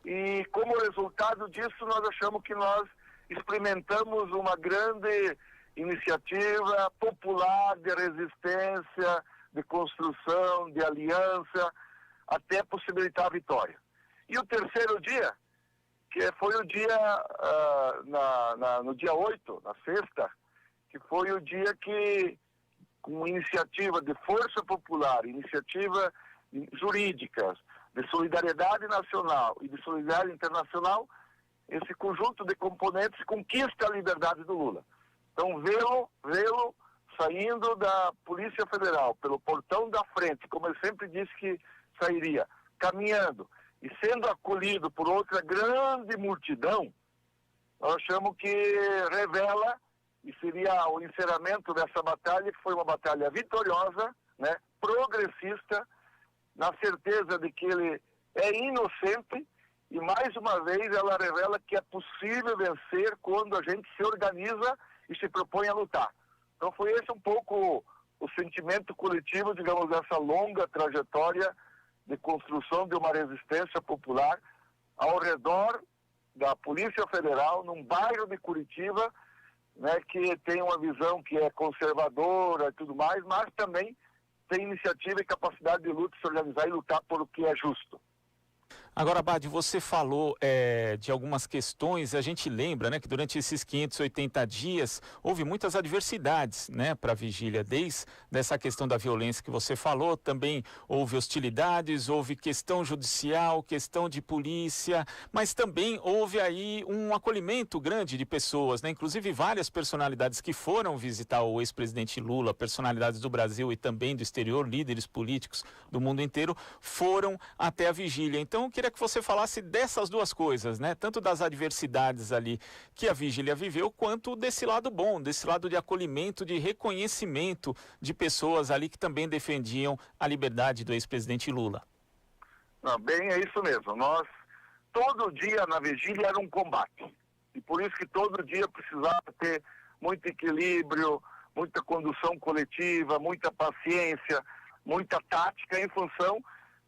E como resultado disso, nós achamos que nós experimentamos uma grande iniciativa popular de resistência, de construção, de aliança, até possibilitar a vitória. E o terceiro dia, que foi o dia, no dia 8, na sexta, que foi o dia que, com iniciativa de força popular, iniciativa jurídicas, de solidariedade nacional e de solidariedade internacional, esse conjunto de componentes conquista a liberdade do Lula. Então, vê-lo saindo da Polícia Federal, pelo portão da frente, como ele sempre disse que sairia, caminhando e sendo acolhido por outra grande multidão, nós achamos que revela, e seria o encerramento dessa batalha, que foi uma batalha vitoriosa, né, progressista, na certeza de que ele é inocente, e mais uma vez ela revela que é possível vencer quando a gente se organiza e se propõe a lutar. Então foi esse um pouco o sentimento coletivo, digamos, dessa longa trajetória de construção de uma resistência popular ao redor da Polícia Federal, num bairro de Curitiba, né, que tem uma visão que é conservadora e tudo mais, mas também tem iniciativa e capacidade de luta, se organizar e lutar por o que é justo. Agora, Baggio, você falou de algumas questões, a gente lembra, né, que durante esses 580 dias houve muitas adversidades, né, para a vigília, desde essa questão da violência que você falou, também houve hostilidades, houve questão judicial, questão de polícia, mas também houve aí um acolhimento grande de pessoas, né, inclusive várias personalidades que foram visitar o ex-presidente Lula, personalidades do Brasil e também do exterior, líderes políticos do mundo inteiro, foram até a vigília. Então, eu queria que você falasse dessas duas coisas, né? Tanto das adversidades ali que a vigília viveu, quanto desse lado bom, desse lado de acolhimento, de reconhecimento de pessoas ali que também defendiam a liberdade do ex-presidente Lula. Não, bem, é isso mesmo. Nós, todo dia na vigília era um combate. E por isso que todo dia precisava ter muito equilíbrio, muita condução coletiva, muita paciência, muita tática em função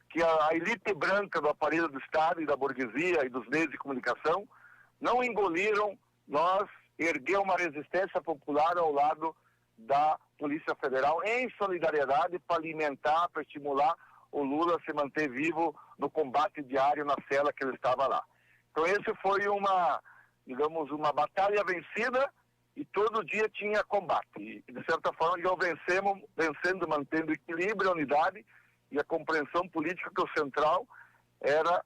que a elite branca do aparelho do Estado e da burguesia e dos meios de comunicação não engoliram nós erguer uma resistência popular ao lado da Polícia Federal em solidariedade para alimentar, para estimular o Lula a se manter vivo no combate diário na cela que ele estava lá. Então esse foi uma batalha vencida e todo dia tinha combate. E de certa forma nós vencendo, mantendo equilíbrio, unidade e a compreensão política que o central era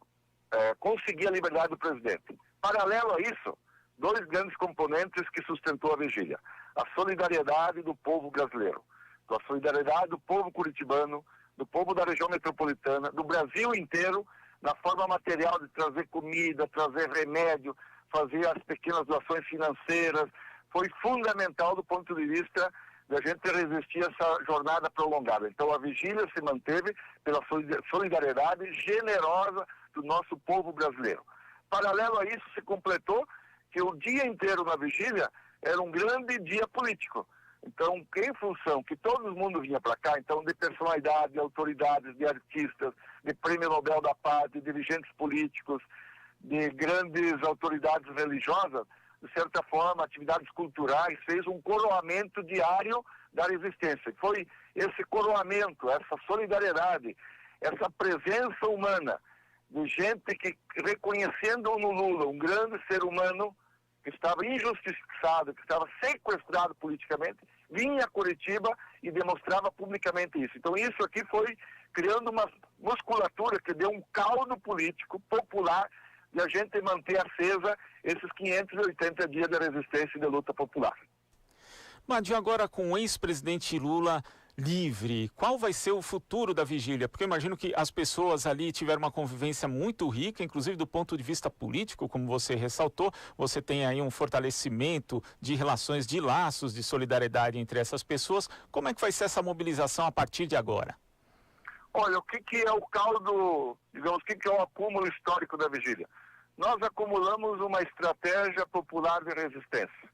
conseguir a liberdade do presidente. Paralelo a isso, dois grandes componentes que sustentou a vigília. A solidariedade do povo brasileiro, a solidariedade do povo curitibano, do povo da região metropolitana, do Brasil inteiro, na forma material de trazer comida, trazer remédio, fazer as pequenas doações financeiras. Foi fundamental do ponto de vista da gente resistir a essa jornada prolongada. Então a vigília se manteve pela solidariedade generosa do nosso povo brasileiro. Paralelo a isso, se completou que o dia inteiro na vigília era um grande dia político. Então, em função que todo mundo vinha para cá, então de personalidade, de autoridades, de artistas, de Prêmio Nobel da Paz, de dirigentes políticos, de grandes autoridades religiosas, de certa forma, atividades culturais, fez um coroamento diário da resistência. Foi esse coroamento, essa solidariedade, essa presença humana de gente que, reconhecendo no Lula um grande ser humano que estava injustiçado, que estava sequestrado politicamente, vinha a Curitiba e demonstrava publicamente isso. Então isso aqui foi criando uma musculatura que deu um caldo político popular de a gente manter acesa esses 580 dias de resistência e de luta popular. Badio, agora com o ex-presidente Lula livre, qual vai ser o futuro da vigília? Porque eu imagino que as pessoas ali tiveram uma convivência muito rica, inclusive do ponto de vista político, como você ressaltou, você tem aí um fortalecimento de relações, de laços, de solidariedade entre essas pessoas. Como é que vai ser essa mobilização a partir de agora? Olha, o que é o caldo, digamos, o que é o acúmulo histórico da vigília? Nós acumulamos uma estratégia popular de resistência.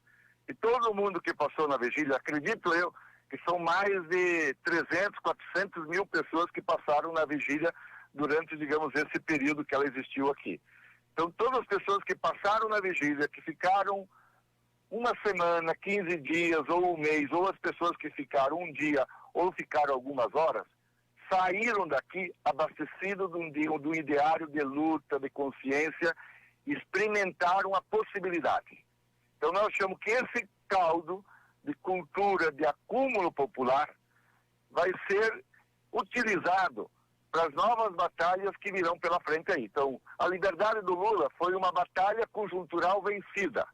E todo mundo que passou na vigília, acredito eu, que são mais de 300, 400 mil pessoas que passaram na vigília durante, digamos, esse período que ela existiu aqui. Então, todas as pessoas que passaram na vigília, que ficaram uma semana, 15 dias ou um mês, ou as pessoas que ficaram um dia ou ficaram algumas horas, saíram daqui abastecidos do ideário de luta, de consciência, e experimentaram a possibilidade. Então, nós achamos que esse caldo de cultura, de acúmulo popular, vai ser utilizado para as novas batalhas que virão pela frente aí. Então, a liberdade do Lula foi uma batalha conjuntural vencida,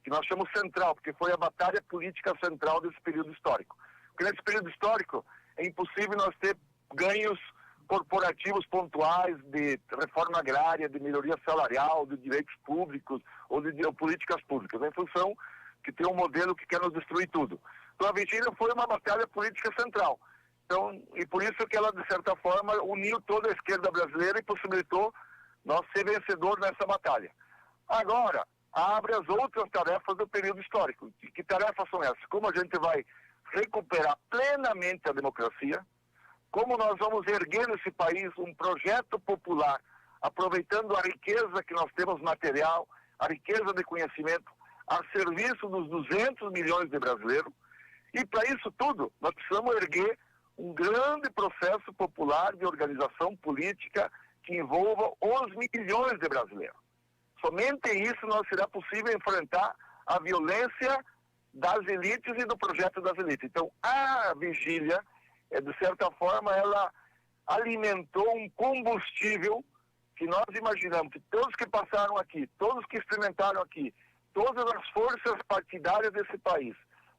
que nós chamamos central, porque foi a batalha política central desse período histórico. Porque nesse período histórico é impossível nós ter ganhos corporativos pontuais de reforma agrária, de melhoria salarial, de direitos públicos ou de políticas públicas, em função que tem um modelo que quer nos destruir tudo. Então a vigília foi uma batalha política central. Então, e por isso que ela, de certa forma, uniu toda a esquerda brasileira e possibilitou nós ser vencedor nessa batalha. Agora, abre as outras tarefas do período histórico. Que tarefas são essas? Como a gente vai recuperar plenamente a democracia, como nós vamos erguer nesse país um projeto popular, aproveitando a riqueza que nós temos material, a riqueza de conhecimento, a serviço dos 200 milhões de brasileiros. E para isso tudo, nós precisamos erguer um grande processo popular de organização política que envolva os milhões de brasileiros. Somente isso não será possível enfrentar a violência das elites e do projeto das elites. Então, a vigília, de certa forma, ela alimentou um combustível que nós imaginamos que todos que passaram aqui, todos que experimentaram aqui, todas as forças partidárias desse país,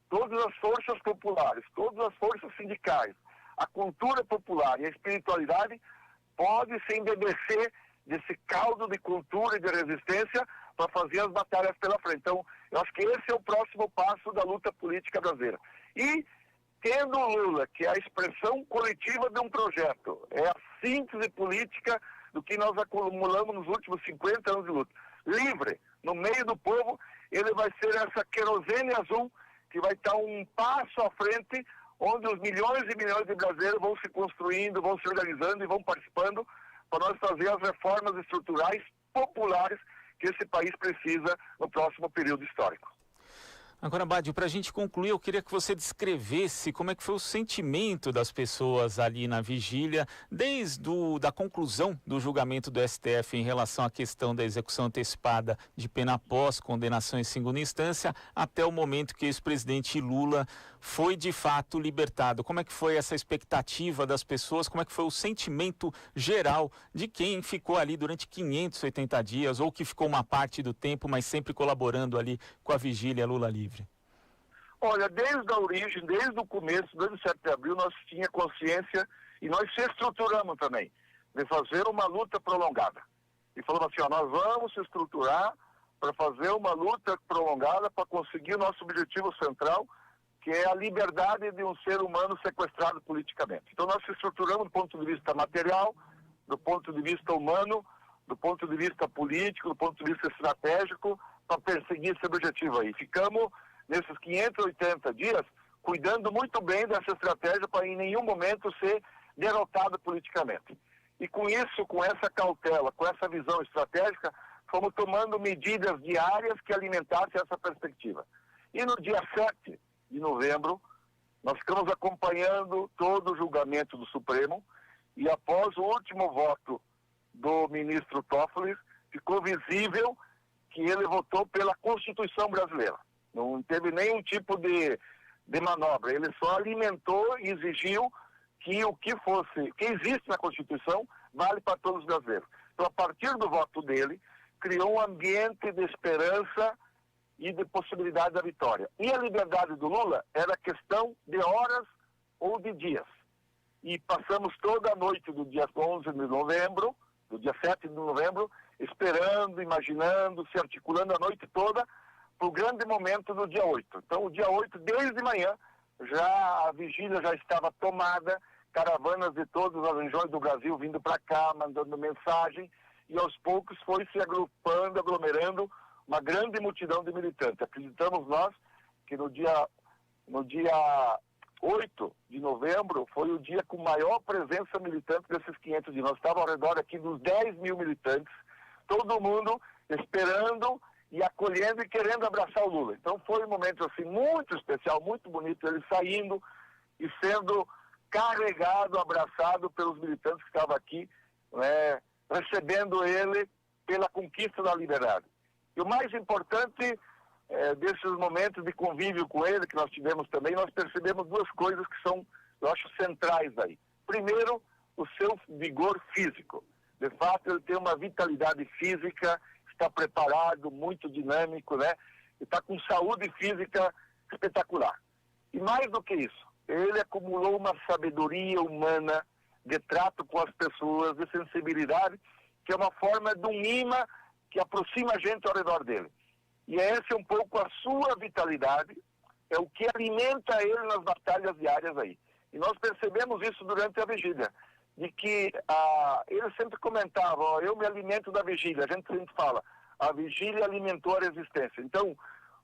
todas as forças populares, todas as forças sindicais, a cultura popular e a espiritualidade pode se embebecer desse caldo de cultura e de resistência para fazer as batalhas pela frente. Então, eu acho que esse é o próximo passo da luta política brasileira. E tendo o Lula, que é a expressão coletiva de um projeto, é a síntese política do que nós acumulamos nos últimos 50 anos de luta, livre, no meio do povo, ele vai ser essa querosene azul que vai estar um passo à frente, onde os milhões e milhões de brasileiros vão se construindo, vão se organizando e vão participando para nós fazer as reformas estruturais populares que esse país precisa no próximo período histórico. Agora, Badio, para a gente concluir, eu queria que você descrevesse como é que foi o sentimento das pessoas ali na vigília, desde da conclusão do julgamento do STF em relação à questão da execução antecipada de pena após condenação em segunda instância, até o momento que o ex-presidente Lula foi de fato libertado. Como é que foi essa expectativa das pessoas? Como é que foi o sentimento geral de quem ficou ali durante 580 dias ou que ficou uma parte do tempo, mas sempre colaborando ali com a vigília Lula livre? Olha, desde a origem, desde o começo, desde o 7 de abril, nós tínhamos consciência e nós se estruturamos também de fazer uma luta prolongada. E falamos assim, ó, nós vamos se estruturar para fazer uma luta prolongada para conseguir o nosso objetivo central, que é a liberdade de um ser humano sequestrado politicamente. Então nós se estruturamos do ponto de vista material, do ponto de vista humano, do ponto de vista político, do ponto de vista estratégico, para perseguir esse objetivo aí. Ficamos, nesses 580 dias, cuidando muito bem dessa estratégia para em nenhum momento ser derrotado politicamente. E com isso, com essa cautela, com essa visão estratégica, fomos tomando medidas diárias que alimentassem essa perspectiva. E no dia 7 de novembro, nós ficamos acompanhando todo o julgamento do Supremo E após o último voto do ministro Toffoli, ficou visível que ele votou pela Constituição brasileira. Não teve nenhum tipo de manobra. Ele só alimentou e exigiu que o que existe na Constituição vale para todos os brasileiros. Então, a partir do voto dele, criou um ambiente de esperança e de possibilidade da vitória. E a liberdade do Lula era questão de horas ou de dias. E passamos toda a noite do dia 11 de novembro, do dia 7 de novembro, esperando, imaginando, se articulando a noite toda para o grande momento do dia 8. Então, o dia 8, desde manhã, a vigília já estava tomada, caravanas de todas as regiões do Brasil vindo para cá, mandando mensagem, e aos poucos foi se agrupando, aglomerando uma grande multidão de militantes. Acreditamos nós que no dia 8 de novembro foi o dia com maior presença militante desses 500 dias. Nós estávamos ao redor aqui dos 10 mil militantes, todo mundo esperando e acolhendo e querendo abraçar o Lula. Então foi um momento assim muito especial, muito bonito, ele saindo e sendo carregado, abraçado pelos militantes que estavam aqui, né, recebendo ele pela conquista da liberdade. E o mais importante desses momentos de convívio com ele, que nós tivemos também, nós percebemos duas coisas que são, eu acho, centrais aí. Primeiro, o seu vigor físico. De fato, ele tem uma vitalidade física, está preparado, muito dinâmico, né? E está com saúde física espetacular. E mais do que isso, ele acumulou uma sabedoria humana de trato com as pessoas, de sensibilidade, que é uma forma de um imã que aproxima a gente ao redor dele. E essa é um pouco a sua vitalidade, é o que alimenta ele nas batalhas diárias aí. E nós percebemos isso durante a vigília, de que ele sempre comentava, eu me alimento da vigília, a gente sempre fala, a vigília alimentou a resistência. Então,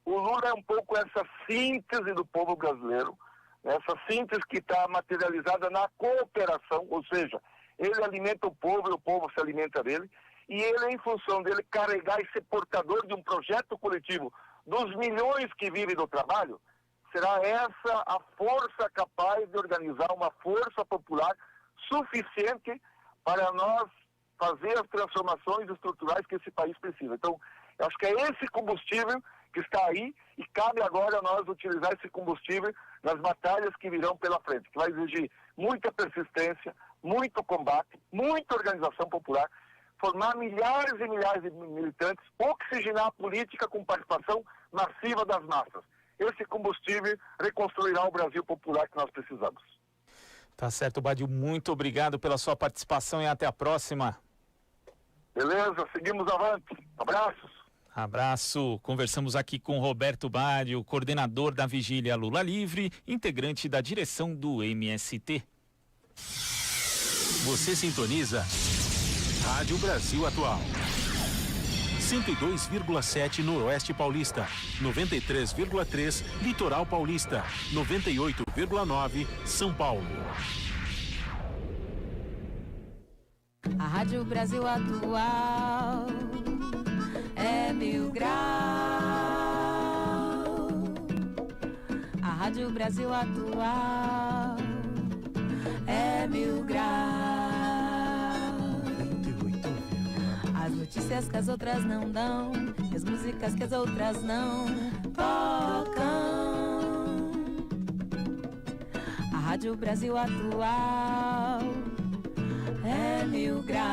o Lula é um pouco essa síntese do povo brasileiro, essa síntese que está materializada na cooperação, ou seja, ele alimenta o povo e o povo se alimenta dele, e ele, em função dele, carregar e ser portador de um projeto coletivo dos milhões que vivem do trabalho, será essa a força capaz de organizar uma força popular suficiente para nós fazer as transformações estruturais que esse país precisa. Então, eu acho que é esse combustível que está aí e cabe agora a nós utilizar esse combustível nas batalhas que virão pela frente, que vai exigir muita persistência, muito combate, muita organização popular, formar milhares e milhares de militantes, oxigenar a política com participação massiva das massas. Esse combustível reconstruirá o Brasil popular que nós precisamos. Tá certo, Badio. Muito obrigado pela sua participação e até a próxima. Beleza, seguimos avante. Abraços. Abraço. Conversamos aqui com Roberto Badio, coordenador da Vigília Lula Livre, integrante da direção do MST. Você sintoniza Rádio Brasil Atual. 102,7 Noroeste Paulista, 93,3 Litoral Paulista, 98,9 São Paulo. A Rádio Brasil Atual é 1000 graus. A Rádio Brasil Atual é 1000 graus. As notícias que as outras não dão, e as músicas que as outras não tocam. A Rádio Brasil Atual é 1000 graus.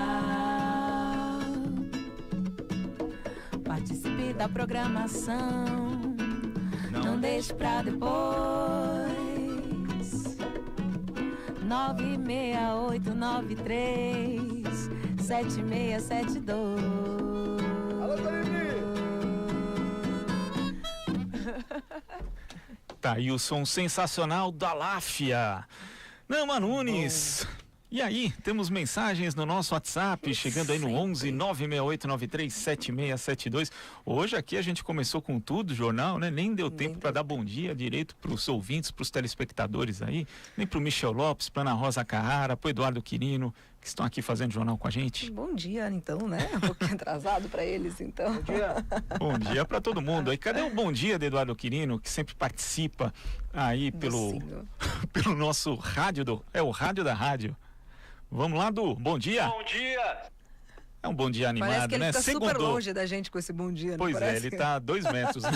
Participe da programação, não deixe pra depois. 968937672. Alô, Tá aí o som sensacional da Láfia. Nama Nunes. E aí, temos mensagens no nosso WhatsApp, chegando aí no 11 968937672. Hoje aqui a gente começou com tudo, jornal, né? Nem deu tempo para dar bom dia direito para os ouvintes, para os telespectadores aí, nem para o Michel Lopes, para Ana Rosa Carrara, para o Eduardo Quirino, que estão aqui fazendo jornal com a gente. Bom dia, então, né? Um pouquinho atrasado para eles, então. Bom dia. Bom dia para todo mundo. Aí, cadê o bom dia de Eduardo Quirino, que sempre participa aí pelo nosso rádio, é o rádio da rádio. Vamos lá, Du. Bom dia. Bom dia. É um bom dia animado, Parece que ele né? tá super Segundou. longe da gente com esse bom dia, não Pois parece? ele tá a 2 metros da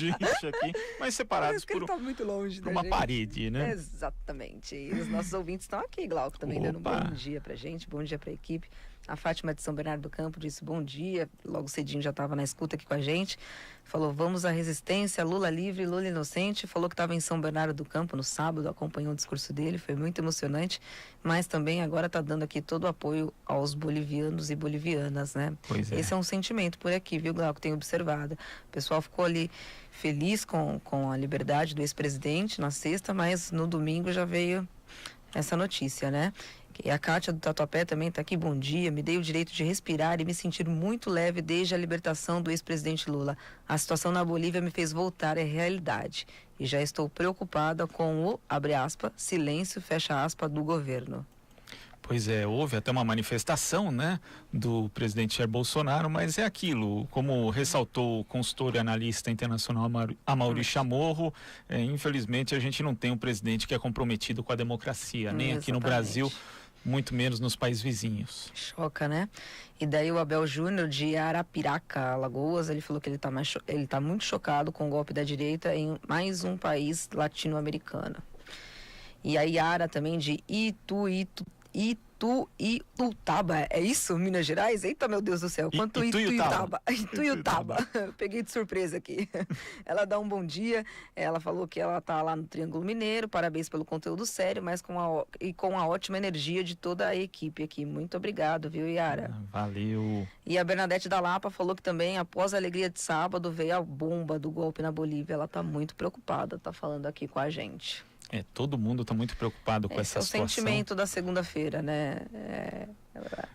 gente aqui, mas separados Parece que ele tá muito longe por da uma gente. parede, né? Exatamente. E os nossos ouvintes estão aqui, Glauco, também dando um Opa. bom dia pra gente, bom dia pra equipe. A Fátima de São Bernardo do Campo disse bom dia, logo cedinho já estava na escuta aqui com a gente. Falou, vamos à resistência, Lula livre, Lula inocente. Falou que estava em São Bernardo do Campo no sábado, acompanhou o discurso dele, foi muito emocionante. Mas também agora está dando aqui todo o apoio aos bolivianos e bolivianas, né? Pois é. Esse é um sentimento por aqui, viu, Glauco? Tenho observado. O pessoal ficou ali feliz com a liberdade do ex-presidente na sexta, mas no domingo já veio essa notícia, né? E a Kátia do Tatuapé também está aqui, bom dia, me dei o direito de respirar e me sentir muito leve desde a libertação do ex-presidente Lula. A situação na Bolívia me fez voltar à realidade e já estou preocupada com o, abre aspas, silêncio, fecha aspas, do governo. Pois é, houve até uma manifestação, né, do presidente Jair Bolsonaro, mas é aquilo, como ressaltou o consultor e analista internacional Amaury Chamorro, infelizmente a gente não tem um presidente que é comprometido com a democracia, nem aqui no Brasil, muito menos nos países vizinhos. Choca, né? E daí o Abel Júnior de Arapiraca, Alagoas, ele falou que ele tá muito chocado com o golpe da direita em mais um país latino-americano. E a Yara também de Ituiutaba, é isso? Minas Gerais? Eita, meu Deus do céu, quanto Ituiutaba. Peguei de surpresa aqui. Ela dá um bom dia, ela falou que ela tá lá no Triângulo Mineiro, parabéns pelo conteúdo sério, mas com a ótima energia de toda a equipe aqui. Muito obrigado, viu, Yara? Valeu. E a Bernadette da Lapa falou que também, após a alegria de sábado, veio a bomba do golpe na Bolívia. Ela tá muito preocupada, tá falando aqui com a gente. Todo mundo está muito preocupado com essa situação. Esse é o sentimento da segunda-feira, né?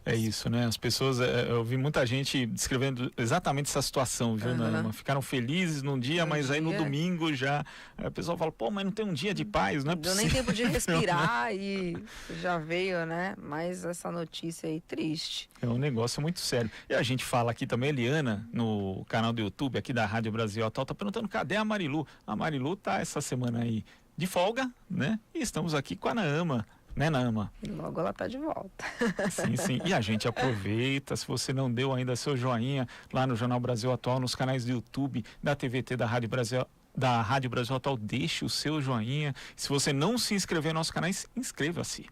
É isso, né? As pessoas, eu vi muita gente descrevendo exatamente essa situação, viu, Nama? Ficaram felizes num dia, mas aí no domingo já, a pessoa fala, pô, mas não tem um dia de paz, não é possível. Deu nem tempo de respirar e já veio, né? Mas essa notícia aí triste. É um negócio muito sério. E a gente fala aqui também, Eliana, no canal do YouTube aqui da Rádio Brasil Atual, tá perguntando cadê a Marilu? A Marilu tá essa semana aí de folga, né? E estamos aqui com a Naama, né, Naama? E logo ela tá de volta. Sim, sim. E a gente aproveita, se você não deu ainda seu joinha lá no Jornal Brasil Atual, nos canais do YouTube, da TVT, da Rádio Brasil Atual, deixe o seu joinha. Se você não se inscrever nos nossos canais, inscreva-se.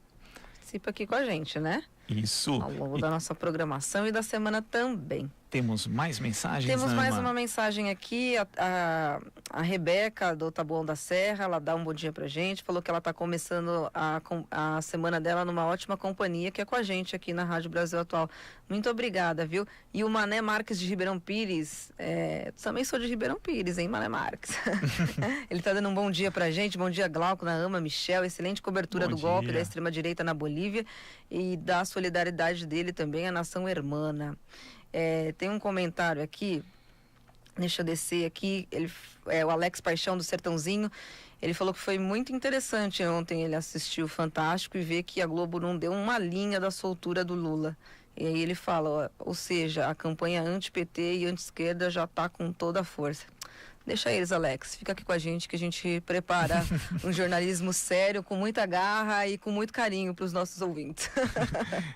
Participa aqui com a gente, né? Isso. Ao longo da nossa programação e da semana também. Temos mais mensagens, Temos mais Nama? uma mensagem aqui, a Rebeca do Taboão da Serra, ela dá um bom dia pra gente, falou que ela tá começando a semana dela numa ótima companhia, que é com a gente aqui na Rádio Brasil Atual. Muito obrigada, viu? E o Mané Marques de Ribeirão Pires, também sou de Ribeirão Pires, hein, Mané Marques? Ele tá dando um bom dia pra gente, bom dia Glauco, Naama, Michel, excelente cobertura do golpe da extrema-direita na Bolívia e da solidariedade dele também à nação hermana. Tem um comentário aqui, deixa eu descer aqui, o Alex Paixão do Sertãozinho, ele falou que foi muito interessante ontem ele assistiu o Fantástico e ver que a Globo não deu uma linha da soltura do Lula. E aí ele fala, ou seja, a campanha anti-PT e anti-esquerda já está com toda a força. Deixa eles, Alex. Fica aqui com a gente que a gente prepara um jornalismo sério, com muita garra e com muito carinho para os nossos ouvintes.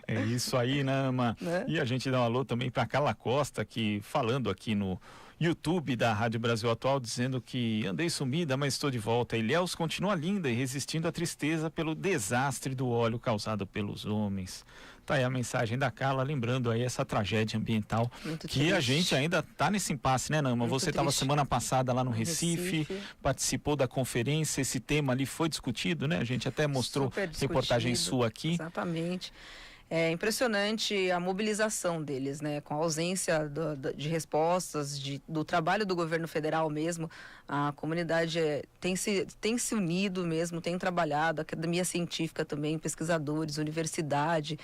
É isso aí, Nama. Né? E a gente dá um alô também para Carla Costa, que falando aqui no YouTube da Rádio Brasil Atual, dizendo que andei sumida, mas estou de volta. Ilhéus continua linda e resistindo à tristeza pelo desastre do óleo causado pelos homens. Tá aí a mensagem da Carla, lembrando aí essa tragédia ambiental muito que triste. A gente ainda tá nesse impasse, né, Nama? Você estava semana passada lá no Recife, participou da conferência, esse tema ali foi discutido, né? A gente até mostrou reportagem sua aqui. Exatamente. É impressionante a mobilização deles, né? Com a ausência de respostas, do trabalho do governo federal mesmo. A comunidade tem se unido mesmo, tem trabalhado, a academia científica também, pesquisadores, universidade,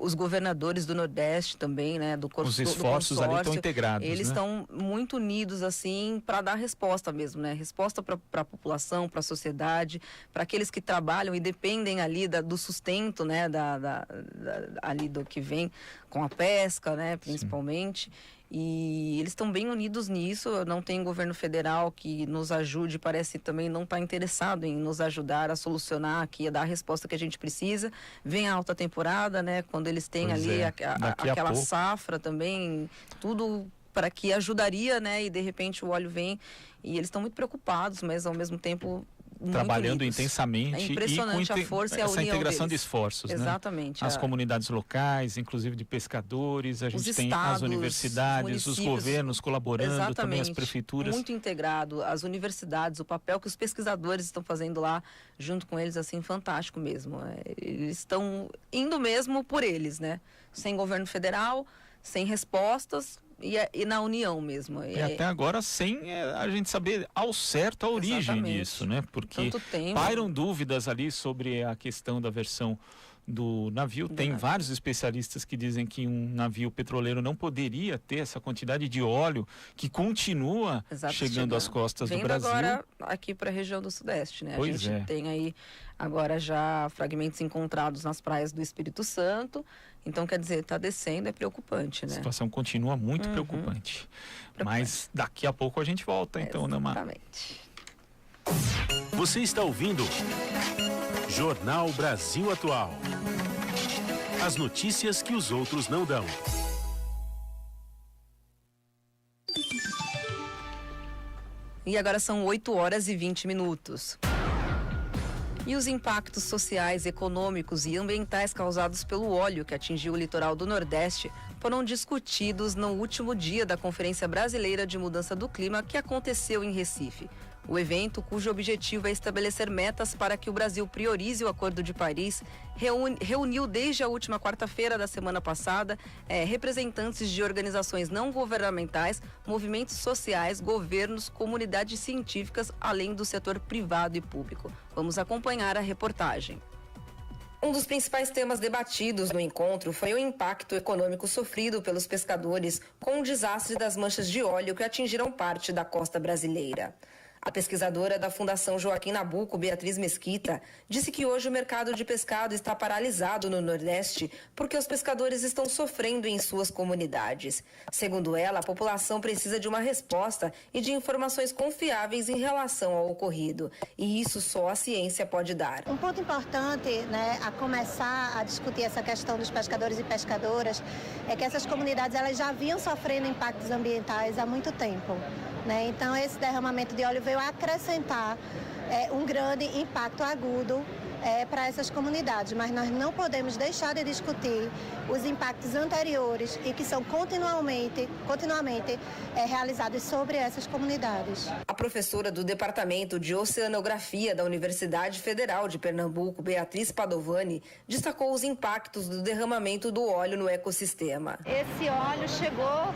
os governadores do Nordeste também, né? Os esforços ali estão integrados, eles estão muito unidos, assim, para dar resposta mesmo, né? Resposta para a população, para a sociedade, para aqueles que trabalham e dependem ali do sustento, né? ali do que vem com a pesca, né, principalmente. E eles estão bem unidos nisso. Não tem governo federal que nos ajude, parece também não está interessado em nos ajudar a solucionar aqui, a dar a resposta que a gente precisa. Vem a alta temporada, né, quando eles têm ali aquela safra também, tudo para que ajudaria, né, e de repente o óleo vem e eles estão muito preocupados, mas ao mesmo tempo trabalhando intensamente. É impressionante e com a força e a união essa integração deles. De esforços, exatamente, né? As comunidades locais, inclusive de pescadores, a gente tem estados, as universidades, os governos colaborando, também as prefeituras. Muito integrado, as universidades, o papel que os pesquisadores estão fazendo lá, junto com eles, assim, fantástico mesmo. Eles estão indo mesmo por eles, né? Sem governo federal, sem respostas, e na união mesmo. E até agora sem a gente saber ao certo a origem disso, né? Porque pairam dúvidas ali sobre a questão da versão do navio. Tem vários especialistas que dizem que um navio petroleiro não poderia ter essa quantidade de óleo que continua chegando às costas do Brasil. Agora aqui para a região do Sudeste, né? Pois a gente tem aí agora já fragmentos encontrados nas praias do Espírito Santo. Então, quer dizer, está descendo, é preocupante, né? A situação continua muito preocupante. Mas daqui a pouco a gente volta, então, Namá. Exatamente. Você está ouvindo Jornal Brasil Atual. As notícias que os outros não dão. E agora são 8h20. E os impactos sociais, econômicos e ambientais causados pelo óleo que atingiu o litoral do Nordeste foram discutidos no último dia da Conferência Brasileira de Mudança do Clima que aconteceu em Recife. O evento, cujo objetivo é estabelecer metas para que o Brasil priorize o Acordo de Paris, reuniu desde a última quarta-feira da semana passada representantes de organizações não governamentais, movimentos sociais, governos, comunidades científicas, além do setor privado e público. Vamos acompanhar a reportagem. Um dos principais temas debatidos no encontro foi o impacto econômico sofrido pelos pescadores com o desastre das manchas de óleo que atingiram parte da costa brasileira. A pesquisadora da Fundação Joaquim Nabuco, Beatriz Mesquita, disse que hoje o mercado de pescado está paralisado no Nordeste porque os pescadores estão sofrendo em suas comunidades. Segundo ela, a população precisa de uma resposta e de informações confiáveis em relação ao ocorrido. E isso só a ciência pode dar. Um ponto importante, né, a começar a discutir essa questão dos pescadores e pescadoras é que essas comunidades elas já vinham sofrendo impactos ambientais há muito tempo. Né? Então, esse derramamento de óleo veio acrescentar um grande impacto agudo para essas comunidades, mas nós não podemos deixar de discutir os impactos anteriores e que são continuamente realizados sobre essas comunidades. A professora do Departamento de Oceanografia da Universidade Federal de Pernambuco, Beatriz Padovani, destacou os impactos do derramamento do óleo no ecossistema. Esse óleo chegou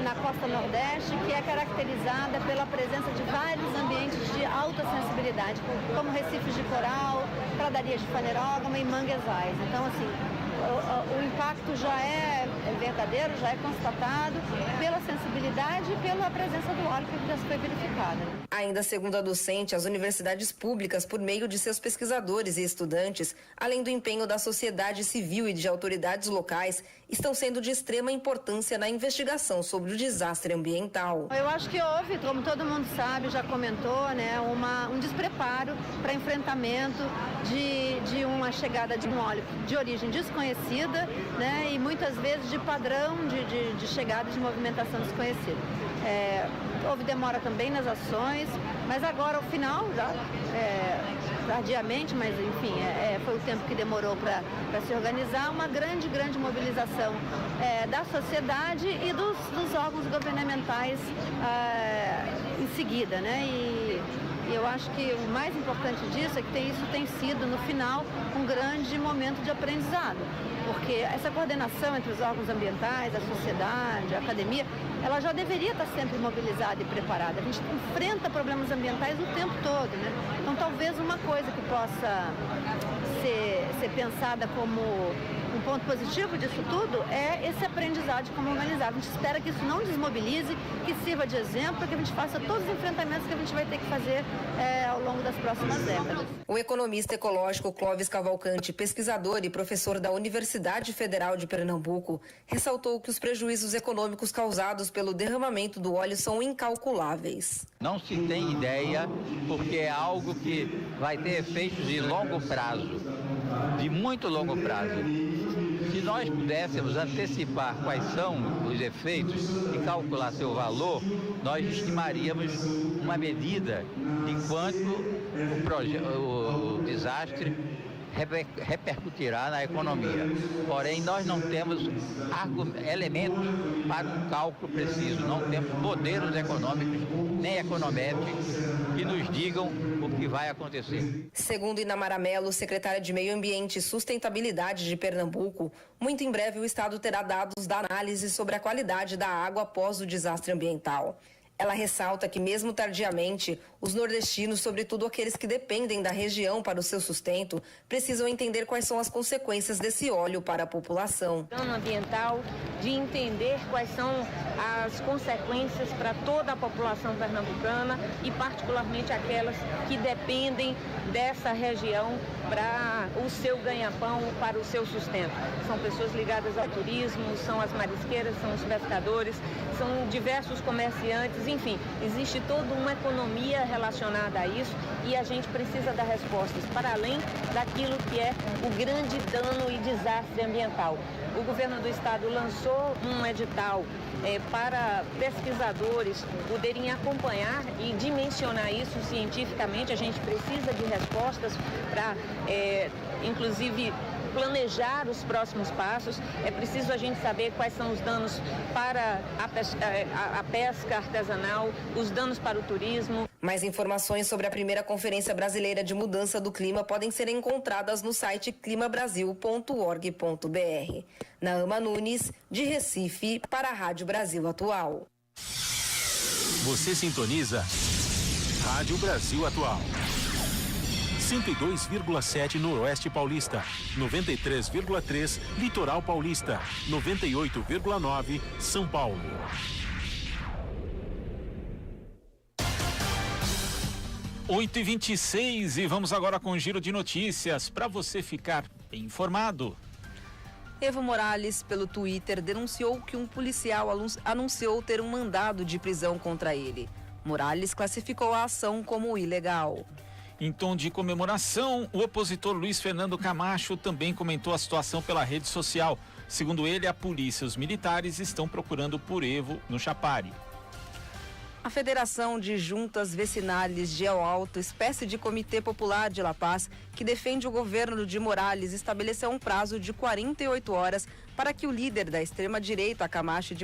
na costa nordeste, que é caracterizada pela presença de vários ambientes de alta sensibilidade, como recifes de coral, pradarias de fanerógama e manguezais. Então, assim, o impacto já é verdadeiro, já é constatado pela sensibilidade e pela presença do óleo que já foi verificada. Ainda segundo a docente, as universidades públicas, por meio de seus pesquisadores e estudantes, além do empenho da sociedade civil e de autoridades locais, estão sendo de extrema importância na investigação sobre o desastre ambiental. Eu acho que houve, como todo mundo sabe, já comentou, né, um despreparo para enfrentamento de uma chegada de um óleo de origem desconhecida, né, e muitas vezes de padrão de chegada de movimentação desconhecida. Houve demora também nas ações, mas agora, ao final, já tardiamente, mas enfim, foi o tempo que demorou para se organizar, uma grande mobilização da sociedade e dos órgãos governamentais em seguida, né? E eu acho que o mais importante disso é que isso tem sido, no final, um grande momento de aprendizado, porque essa coordenação entre os órgãos ambientais, a sociedade, a academia, ela já deveria estar sempre mobilizada e preparada. A gente enfrenta problemas ambientais o tempo todo, né? Então, talvez uma coisa que possa ser pensada como um ponto positivo disso tudo é esse aprendizado de como organizar. A gente espera que isso não desmobilize, que sirva de exemplo, para que a gente faça todos os enfrentamentos que a gente vai ter que fazer ao longo das próximas décadas. O economista ecológico Clóvis Cavalcante, pesquisador e professor da Universidade Federal de Pernambuco, ressaltou que os prejuízos econômicos causados pelo derramamento do óleo são incalculáveis. Não se tem ideia, porque é algo que vai ter efeitos de longo prazo, de muito longo prazo. Se nós pudéssemos antecipar quais são os efeitos e calcular seu valor, nós estimaríamos uma medida de quanto o desastre repercutirá na economia. Porém, nós não temos elementos para um cálculo preciso, não temos poderes econômicos nem econométricos que nos digam o que vai acontecer. Segundo Inamara Mello, secretária de Meio Ambiente e Sustentabilidade de Pernambuco, muito em breve o Estado terá dados da análise sobre a qualidade da água após o desastre ambiental. Ela ressalta que, mesmo tardiamente, os nordestinos, sobretudo aqueles que dependem da região para o seu sustento, precisam entender quais são as consequências desse óleo para a população. Plano ambiental, de entender quais são as consequências para toda a população pernambucana e particularmente aquelas que dependem dessa região para o seu ganha-pão, para o seu sustento. São pessoas ligadas ao turismo, são as marisqueiras, são os pescadores, são diversos comerciantes, enfim, existe toda uma economia relacionada a isso e a gente precisa dar respostas para além daquilo que é o grande dano e desastre ambiental. O governo do estado lançou um edital para pesquisadores poderem acompanhar e dimensionar isso cientificamente. A gente precisa de respostas para, inclusive, planejar os próximos passos. É preciso a gente saber quais são os danos para a pesca artesanal, os danos para o turismo. Mais informações sobre a primeira Conferência Brasileira de Mudança do Clima podem ser encontradas no site climabrasil.org.br. Naama Nunes, de Recife, para a Rádio Brasil Atual. Você sintoniza Rádio Brasil Atual. 102,7 Noroeste Paulista, 93,3 Litoral Paulista, 98,9 São Paulo. Oito e 26 e vamos agora com um giro de notícias para você ficar bem informado. Evo Morales, pelo Twitter, denunciou que um policial anunciou ter um mandado de prisão contra ele. Morales classificou a ação como ilegal. Em tom de comemoração, o opositor Luiz Fernando Camacho também comentou a situação pela rede social. Segundo ele, a polícia e os militares estão procurando por Evo no Chapare. A Federação de Juntas Vecinales de El Alto, espécie de Comitê Popular de La Paz, que defende o governo de Morales, estabeleceu um prazo de 48 horas para que o líder da extrema-direita, Camacho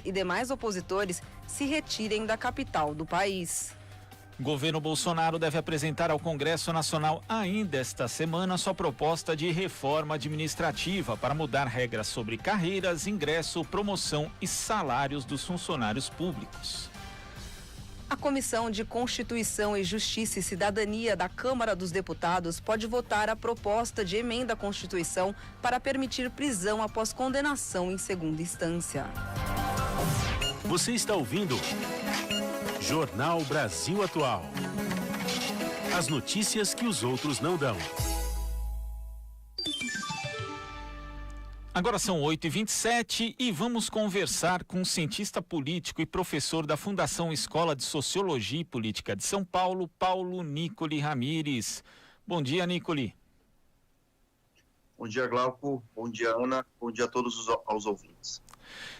e demais opositores se retirem da capital do país. O governo Bolsonaro deve apresentar ao Congresso Nacional ainda esta semana sua proposta de reforma administrativa para mudar regras sobre carreiras, ingresso, promoção e salários dos funcionários públicos. A Comissão de Constituição e Justiça e Cidadania da Câmara dos Deputados pode votar a proposta de emenda à Constituição para permitir prisão após condenação em segunda instância. Você está ouvindo Jornal Brasil Atual. As notícias que os outros não dão. Agora são 8h27 e vamos conversar com um cientista político e professor da Fundação Escola de Sociologia e Política de São Paulo, Paulo Nicoli Ramires. Bom dia, Nicoli. Bom dia, Glauco. Bom dia, Ana. Bom dia a todos os ouvintes.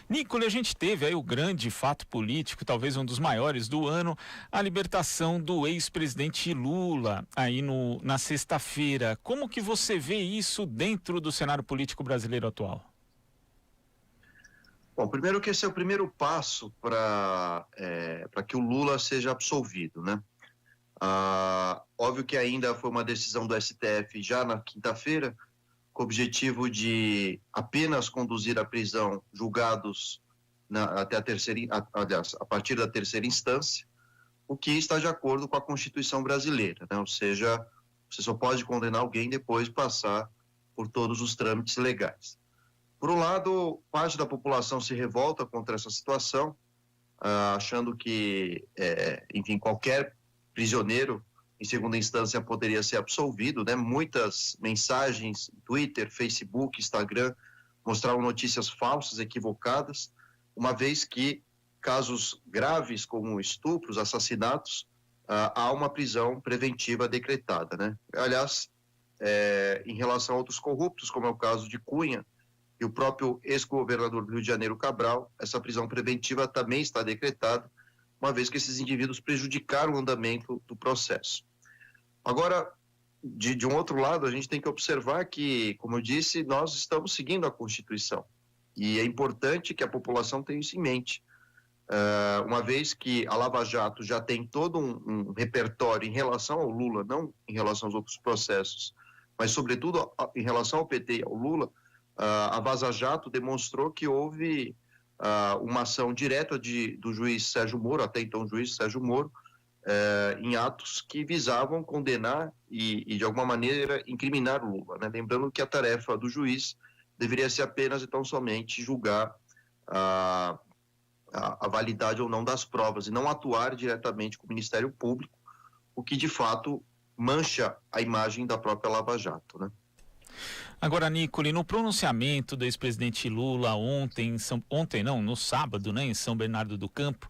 Nicoli, a gente teve aí o grande fato político, talvez um dos maiores do ano, a libertação do ex-presidente Lula aí na sexta-feira. Como que você vê isso dentro do cenário político brasileiro atual? Bom, primeiro que esse é o primeiro passo para que o Lula seja absolvido, né? Óbvio que ainda foi uma decisão do STF já na quinta-feira, com o objetivo de apenas conduzir à prisão julgados até a partir da terceira instância, o que está de acordo com a Constituição brasileira, né? Ou seja, você só pode condenar alguém depois de passar por todos os trâmites legais. Por um lado, parte da população se revolta contra essa situação, achando que, enfim, qualquer prisioneiro, em segunda instância, poderia ser absolvido, né? Muitas mensagens, Twitter, Facebook, Instagram, mostravam notícias falsas, equivocadas, uma vez que casos graves como estupros, assassinatos, há uma prisão preventiva decretada, né? Aliás, em relação a outros corruptos, como é o caso de Cunha e o próprio ex-governador do Rio de Janeiro, Cabral, essa prisão preventiva também está decretada, uma vez que esses indivíduos prejudicaram o andamento do processo. Agora, de um outro lado, a gente tem que observar que, como eu disse, nós estamos seguindo a Constituição. E é importante que a população tenha isso em mente. Uma vez que a Lava Jato já tem todo um repertório em relação ao Lula, não em relação aos outros processos, mas, sobretudo, em relação ao PT e ao Lula, a Vaza Jato demonstrou que houve uma ação direta do juiz Sérgio Moro, até então juiz Sérgio Moro, em atos que visavam condenar e de alguma maneira, incriminar o Lula, né? Lembrando que a tarefa do juiz deveria ser apenas e tão somente julgar a validade ou não das provas e não atuar diretamente com o Ministério Público, o que de fato mancha a imagem da própria Lava Jato, né? Agora, Nicole, no pronunciamento do ex-presidente Lula no sábado, né, em São Bernardo do Campo,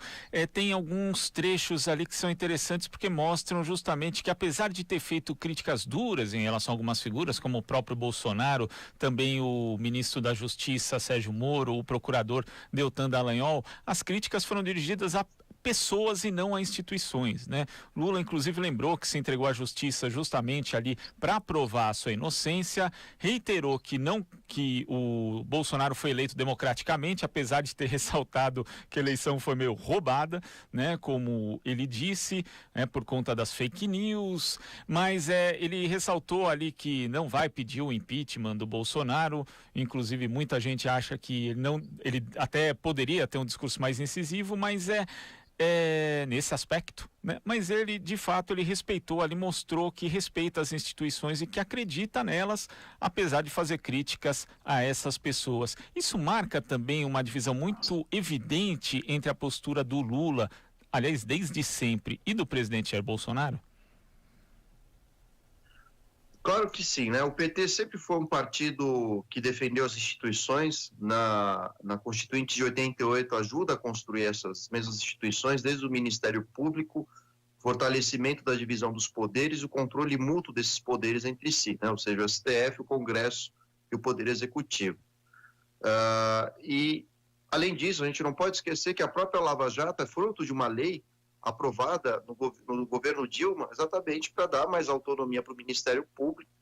tem alguns trechos ali que são interessantes porque mostram justamente que, apesar de ter feito críticas duras em relação a algumas figuras, como o próprio Bolsonaro, também o ministro da Justiça, Sérgio Moro, o procurador Deltan Dallagnol, as críticas foram dirigidas a pessoas e não a instituições, né? Lula, inclusive, lembrou que se entregou à justiça justamente ali para provar a sua inocência, reiterou que o Bolsonaro foi eleito democraticamente, apesar de ter ressaltado que a eleição foi meio roubada, né? Como ele disse, por conta das fake news, mas ele ressaltou ali que não vai pedir o impeachment do Bolsonaro, inclusive muita gente acha que ele até poderia ter um discurso mais incisivo, mas nesse aspecto, né? Mas ele, de fato, ele respeitou, ele mostrou que respeita as instituições e que acredita nelas, apesar de fazer críticas a essas pessoas. Isso marca também uma divisão muito evidente entre a postura do Lula, aliás, desde sempre, e do presidente Jair Bolsonaro? Claro que sim, né? O PT sempre foi um partido que defendeu as instituições. Na Constituinte de 88 ajuda a construir essas mesmas instituições, desde o Ministério Público, fortalecimento da divisão dos poderes, o controle mútuo desses poderes entre si, né? Ou seja, o STF, o Congresso e o Poder Executivo. E, além disso, a gente não pode esquecer que a própria Lava Jato é fruto de uma lei aprovada no governo Dilma, exatamente para dar mais autonomia para o Ministério Público,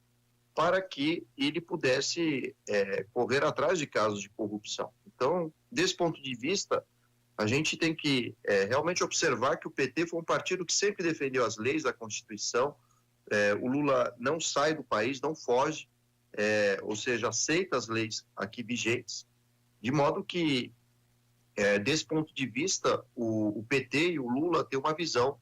para que ele pudesse correr atrás de casos de corrupção. Então, desse ponto de vista, a gente tem que realmente observar que o PT foi um partido que sempre defendeu as leis da Constituição. O Lula não sai do país, não foge, ou seja, aceita as leis aqui vigentes, de modo que desse ponto de vista, o PT e o Lula têm uma visão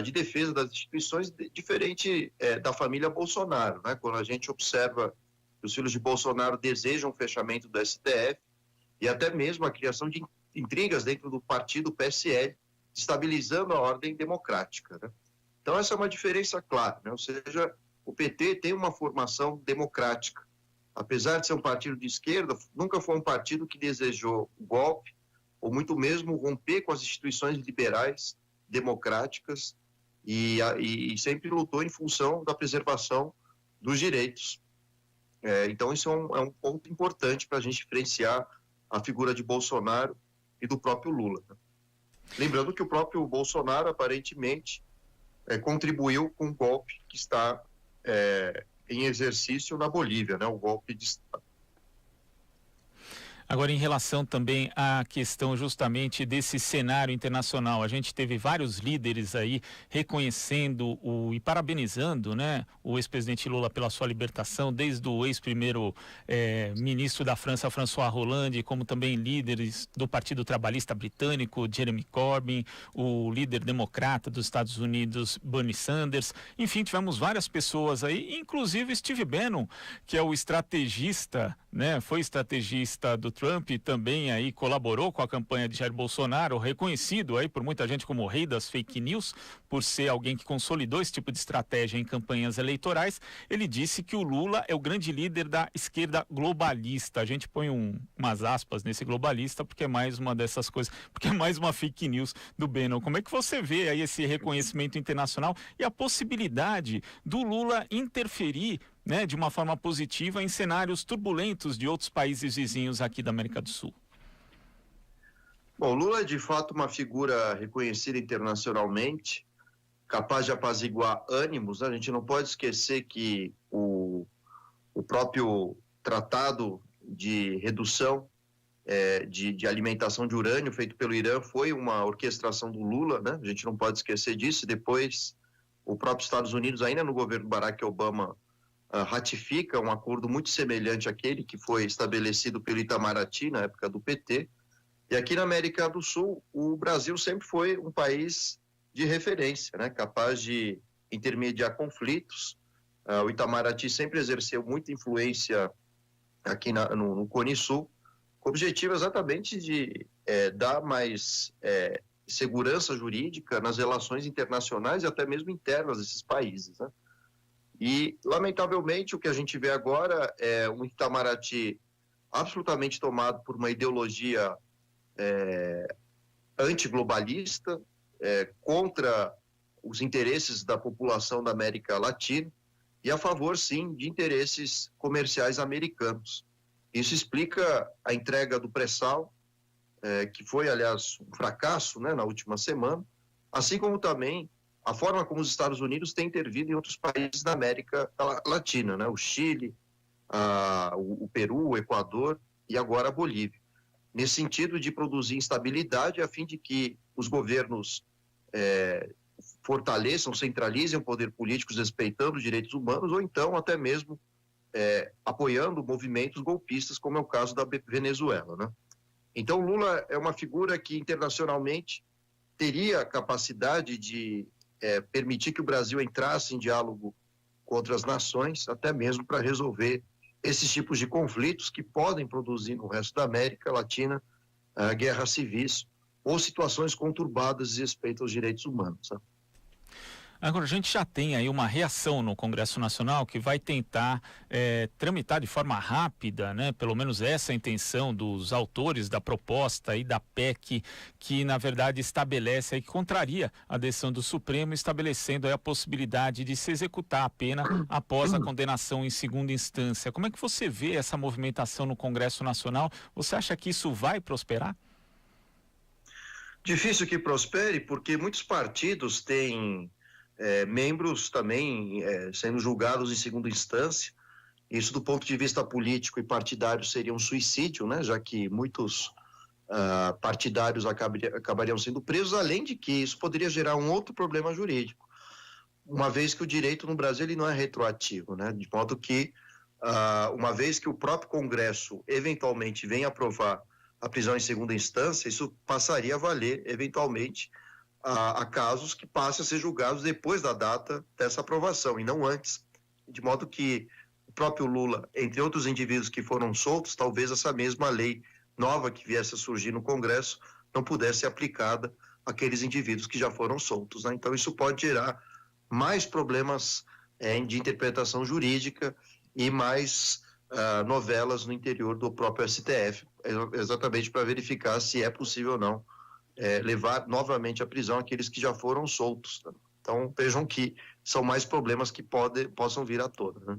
de defesa das instituições diferente da família Bolsonaro, né? Quando a gente observa que os filhos de Bolsonaro desejam o fechamento do STF e até mesmo a criação de intrigas dentro do partido PSL, estabilizando a ordem democrática, né? Então essa é uma diferença clara, né? Ou seja, o PT tem uma formação democrática. Apesar de ser um partido de esquerda, nunca foi um partido que desejou o golpe, ou muito mesmo romper com as instituições liberais, democráticas, e sempre lutou em função da preservação dos direitos. Então, isso é um ponto importante para a gente diferenciar a figura de Bolsonaro e do próprio Lula, né? Lembrando que o próprio Bolsonaro, aparentemente, contribuiu com o golpe que está em exercício na Bolívia, né? O golpe de Estado. Agora, em relação também à questão justamente desse cenário internacional, a gente teve vários líderes aí reconhecendo e parabenizando, né, o ex-presidente Lula pela sua libertação, desde o ex-primeiro ministro da França, François Hollande, como também líderes do Partido Trabalhista Britânico, Jeremy Corbyn, o líder democrata dos Estados Unidos, Bernie Sanders. Enfim, tivemos várias pessoas aí, inclusive Steve Bannon, que é o estrategista né, foi estrategista do Trump e também aí colaborou com a campanha de Jair Bolsonaro, reconhecido aí por muita gente como o rei das fake news, por ser alguém que consolidou esse tipo de estratégia em campanhas eleitorais. Ele disse que o Lula é o grande líder da esquerda globalista. A gente põe umas aspas nesse globalista porque é mais uma dessas coisas, porque é mais uma fake news do Bannon. Como é que você vê aí esse reconhecimento internacional e a possibilidade do Lula interferir, né, de uma forma positiva em cenários turbulentos de outros países vizinhos aqui da América do Sul? Bom, Lula é de fato uma figura reconhecida internacionalmente, capaz de apaziguar ânimos, né? A gente não pode esquecer que o próprio tratado de redução de alimentação de urânio feito pelo Irã foi uma orquestração do Lula, né? A gente não pode esquecer disso. Depois, o próprio Estados Unidos, ainda no governo Barack Obama, ratifica um acordo muito semelhante àquele que foi estabelecido pelo Itamaraty na época do PT. E aqui na América do Sul, o Brasil sempre foi um país de referência, né? Capaz de intermediar conflitos. O Itamaraty sempre exerceu muita influência aqui no Cone Sul, com o objetivo exatamente de dar mais segurança jurídica nas relações internacionais e até mesmo internas desses países, né? E, lamentavelmente, o que a gente vê agora é um Itamaraty absolutamente tomado por uma ideologia antiglobalista, contra os interesses da população da América Latina e a favor, sim, de interesses comerciais americanos. Isso explica a entrega do pré-sal, que foi, aliás, um fracasso, né, na última semana, assim como também a forma como os Estados Unidos têm intervido em outros países da América Latina, né, o Chile, o Peru, o Equador e agora a Bolívia, nesse sentido de produzir instabilidade a fim de que os governos fortaleçam, centralizem o poder político respeitando os direitos humanos ou então até mesmo apoiando movimentos golpistas, como é o caso da Venezuela, né? Então, Lula é uma figura que internacionalmente teria capacidade de permitir que o Brasil entrasse em diálogo com outras nações, até mesmo para resolver esses tipos de conflitos que podem produzir no resto da América Latina guerras civis ou situações conturbadas de respeito aos direitos humanos, sabe? Agora, a gente já tem aí uma reação no Congresso Nacional que vai tentar tramitar de forma rápida, né? Pelo menos essa é a intenção dos autores da proposta e da PEC, que na verdade estabelece aí, que contraria a decisão do Supremo, estabelecendo aí a possibilidade de se executar a pena após a condenação em segunda instância. Como é que você vê essa movimentação no Congresso Nacional? Você acha que isso vai prosperar? Difícil que prospere, porque muitos partidos têm membros também sendo julgados em segunda instância. Isso, do ponto de vista político e partidário, seria um suicídio, né? Já que muitos partidários acabariam sendo presos, além de que isso poderia gerar um outro problema jurídico, uma vez que o direito no Brasil ele não é retroativo, né? De modo que, uma vez que o próprio Congresso eventualmente venha aprovar a prisão em segunda instância, isso passaria a valer, eventualmente, a casos que passem a ser julgados depois da data dessa aprovação e não antes, de modo que o próprio Lula, entre outros indivíduos que foram soltos, talvez essa mesma lei nova que viesse a surgir no Congresso não pudesse ser aplicada àqueles indivíduos que já foram soltos, né? Então isso pode gerar mais problemas de interpretação jurídica e mais novelas no interior do próprio STF, exatamente para verificar se é possível ou não levar novamente à prisão aqueles que já foram soltos, né? Então vejam que são mais problemas que possam vir à tona, né?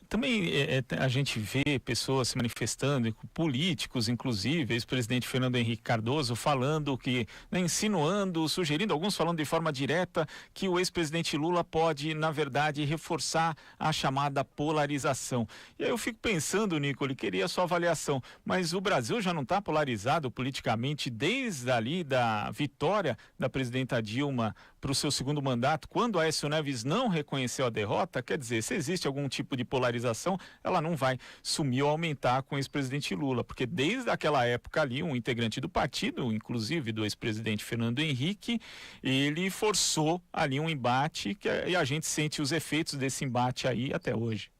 Também a gente vê pessoas se manifestando, políticos inclusive, ex-presidente Fernando Henrique Cardoso falando que, né, insinuando, sugerindo, alguns falando de forma direta, que o ex-presidente Lula pode, na verdade, reforçar a chamada polarização. E aí eu fico pensando, Nicole, queria a sua avaliação, mas o Brasil já não está polarizado politicamente desde ali da vitória da presidenta Dilma para o seu segundo mandato, quando Aécio Neves não reconheceu a derrota? Quer dizer, se existe algum tipo de polarização, ela não vai sumir ou aumentar com o ex-presidente Lula, porque desde aquela época ali, um integrante do partido, inclusive do ex-presidente Fernando Henrique, ele forçou ali um embate e a gente sente os efeitos desse embate aí até hoje.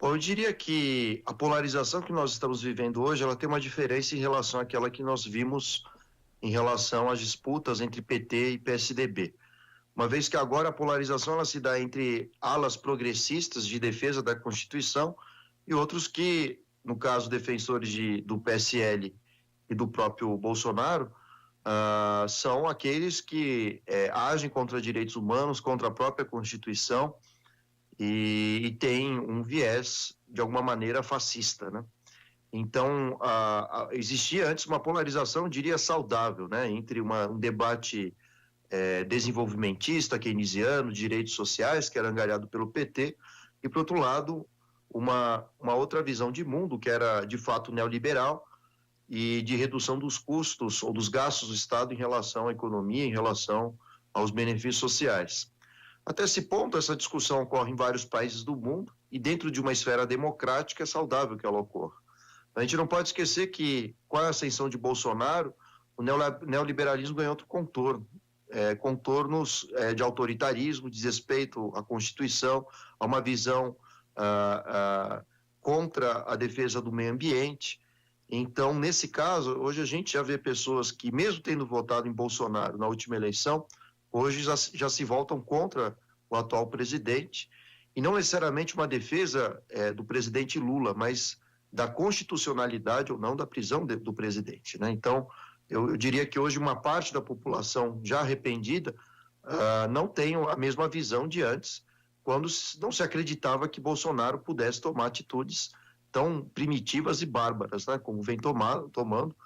Bom, eu diria que a polarização que nós estamos vivendo hoje, ela tem uma diferença em relação àquela que nós vimos em relação às disputas entre PT e PSDB. Uma vez que agora a polarização ela se dá entre alas progressistas de defesa da Constituição e outros que, no caso, defensores do PSL e do próprio Bolsonaro, são aqueles que agem contra direitos humanos, contra a própria Constituição e têm um viés, de alguma maneira, fascista, né? Então, existia antes uma polarização, eu diria, saudável, né? Entre um debate desenvolvimentista, keynesiano, direitos sociais, que era angariado pelo PT, e, por outro lado, uma outra visão de mundo, que era, de fato, neoliberal, e de redução dos custos ou dos gastos do Estado em relação à economia, em relação aos benefícios sociais. Até esse ponto, essa discussão ocorre em vários países do mundo e dentro de uma esfera democrática é saudável que ela ocorra. A gente não pode esquecer que, com a ascensão de Bolsonaro, o neoliberalismo ganhou outro contorno, contornos de autoritarismo, desrespeito à Constituição, a uma visão contra a defesa do meio ambiente. Então, nesse caso, hoje a gente já vê pessoas que, mesmo tendo votado em Bolsonaro na última eleição, hoje já se voltam contra o atual presidente, e não necessariamente uma defesa do presidente Lula, mas da constitucionalidade ou não da prisão do presidente, né? Então, eu diria que hoje uma parte da população já arrependida não tem a mesma visão de antes, quando não se acreditava que Bolsonaro pudesse tomar atitudes tão primitivas e bárbaras, né, como vem tomando,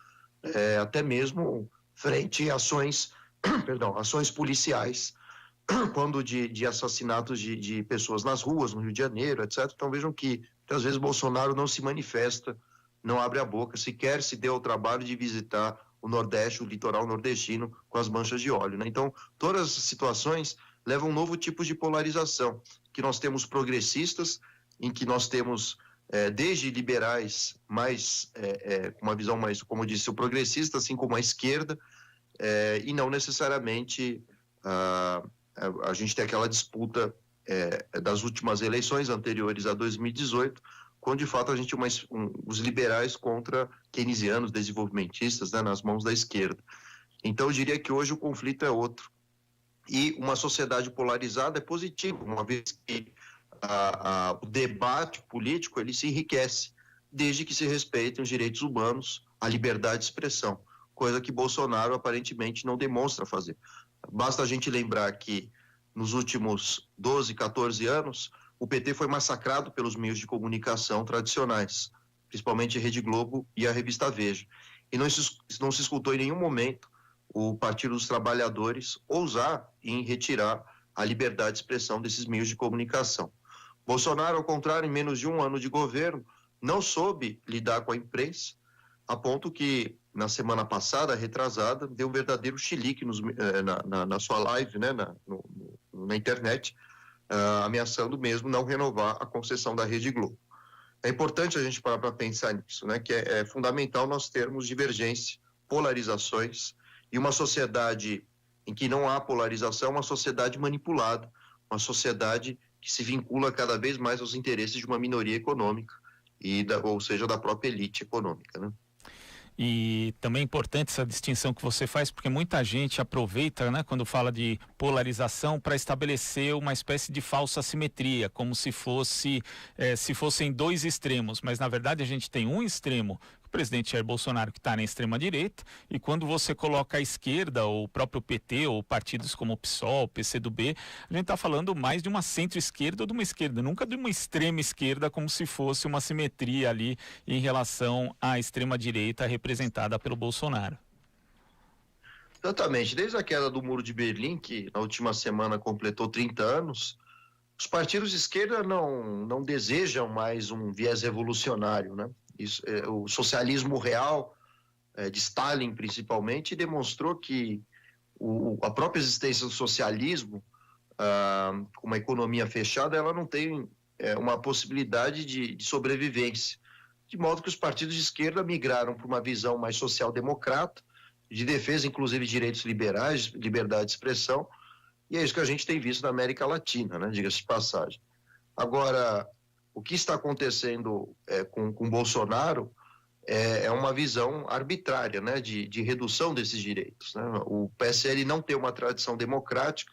até mesmo frente a ações policiais, quando de assassinatos de pessoas nas ruas, no Rio de Janeiro, etc. Então vejam que, às vezes, Bolsonaro não se manifesta, não abre a boca, sequer se deu ao trabalho de visitar o Nordeste, o litoral nordestino, com as manchas de óleo, né? Então, todas as situações levam a um novo tipo de polarização, que nós temos progressistas, em que nós temos desde liberais, com uma visão mais, como eu disse, o progressista, assim como a esquerda, e não necessariamente a gente tem aquela disputa das últimas eleições anteriores a 2018, quando de fato a gente tinha os liberais contra keynesianos, desenvolvimentistas, né, nas mãos da esquerda. Então eu diria que hoje o conflito é outro. E uma sociedade polarizada é positiva, uma vez que o debate político ele se enriquece, desde que se respeitem os direitos humanos, a liberdade de expressão, coisa que Bolsonaro aparentemente não demonstra fazer. Basta a gente lembrar que nos últimos 12, 14 anos, o PT foi massacrado pelos meios de comunicação tradicionais, principalmente a Rede Globo e a revista Veja. E não se escutou em nenhum momento o Partido dos Trabalhadores ousar em retirar a liberdade de expressão desses meios de comunicação. Bolsonaro, ao contrário, em menos de um ano de governo, não soube lidar com a imprensa, a ponto que, na semana passada, retrasada, deu um verdadeiro chilique na sua live, né, na internet, ameaçando mesmo não renovar a concessão da Rede Globo. É importante a gente parar para pensar nisso, né, que é fundamental nós termos divergência, polarizações, e uma sociedade em que não há polarização, uma sociedade manipulada, uma sociedade que se vincula cada vez mais aos interesses de uma minoria econômica, ou seja, da própria elite econômica, né? E também é importante essa distinção que você faz, porque muita gente aproveita, né, quando fala de polarização, para estabelecer uma espécie de falsa simetria, como se fossem dois extremos, mas na verdade a gente tem um extremo, o presidente Jair Bolsonaro, que está na extrema-direita, e quando você coloca a esquerda, ou o próprio PT, ou partidos como o PSOL, PCdoB, a gente está falando mais de uma centro-esquerda ou de uma esquerda, nunca de uma extrema-esquerda, como se fosse uma simetria ali em relação à extrema-direita representada pelo Bolsonaro. Exatamente. Desde a queda do Muro de Berlim, que na última semana completou 30 anos, os partidos de esquerda não desejam mais um viés revolucionário, né? O socialismo real, de Stalin principalmente, demonstrou que a própria existência do socialismo, com uma economia fechada, ela não tem uma possibilidade de sobrevivência. De modo que os partidos de esquerda migraram para uma visão mais social-democrata, de defesa, inclusive, de direitos liberais, liberdade de expressão, e é isso que a gente tem visto na América Latina, né? Diga-se de passagem. Agora, o que está acontecendo com Bolsonaro é uma visão arbitrária, né, de redução desses direitos, né? O PSL não tem uma tradição democrática,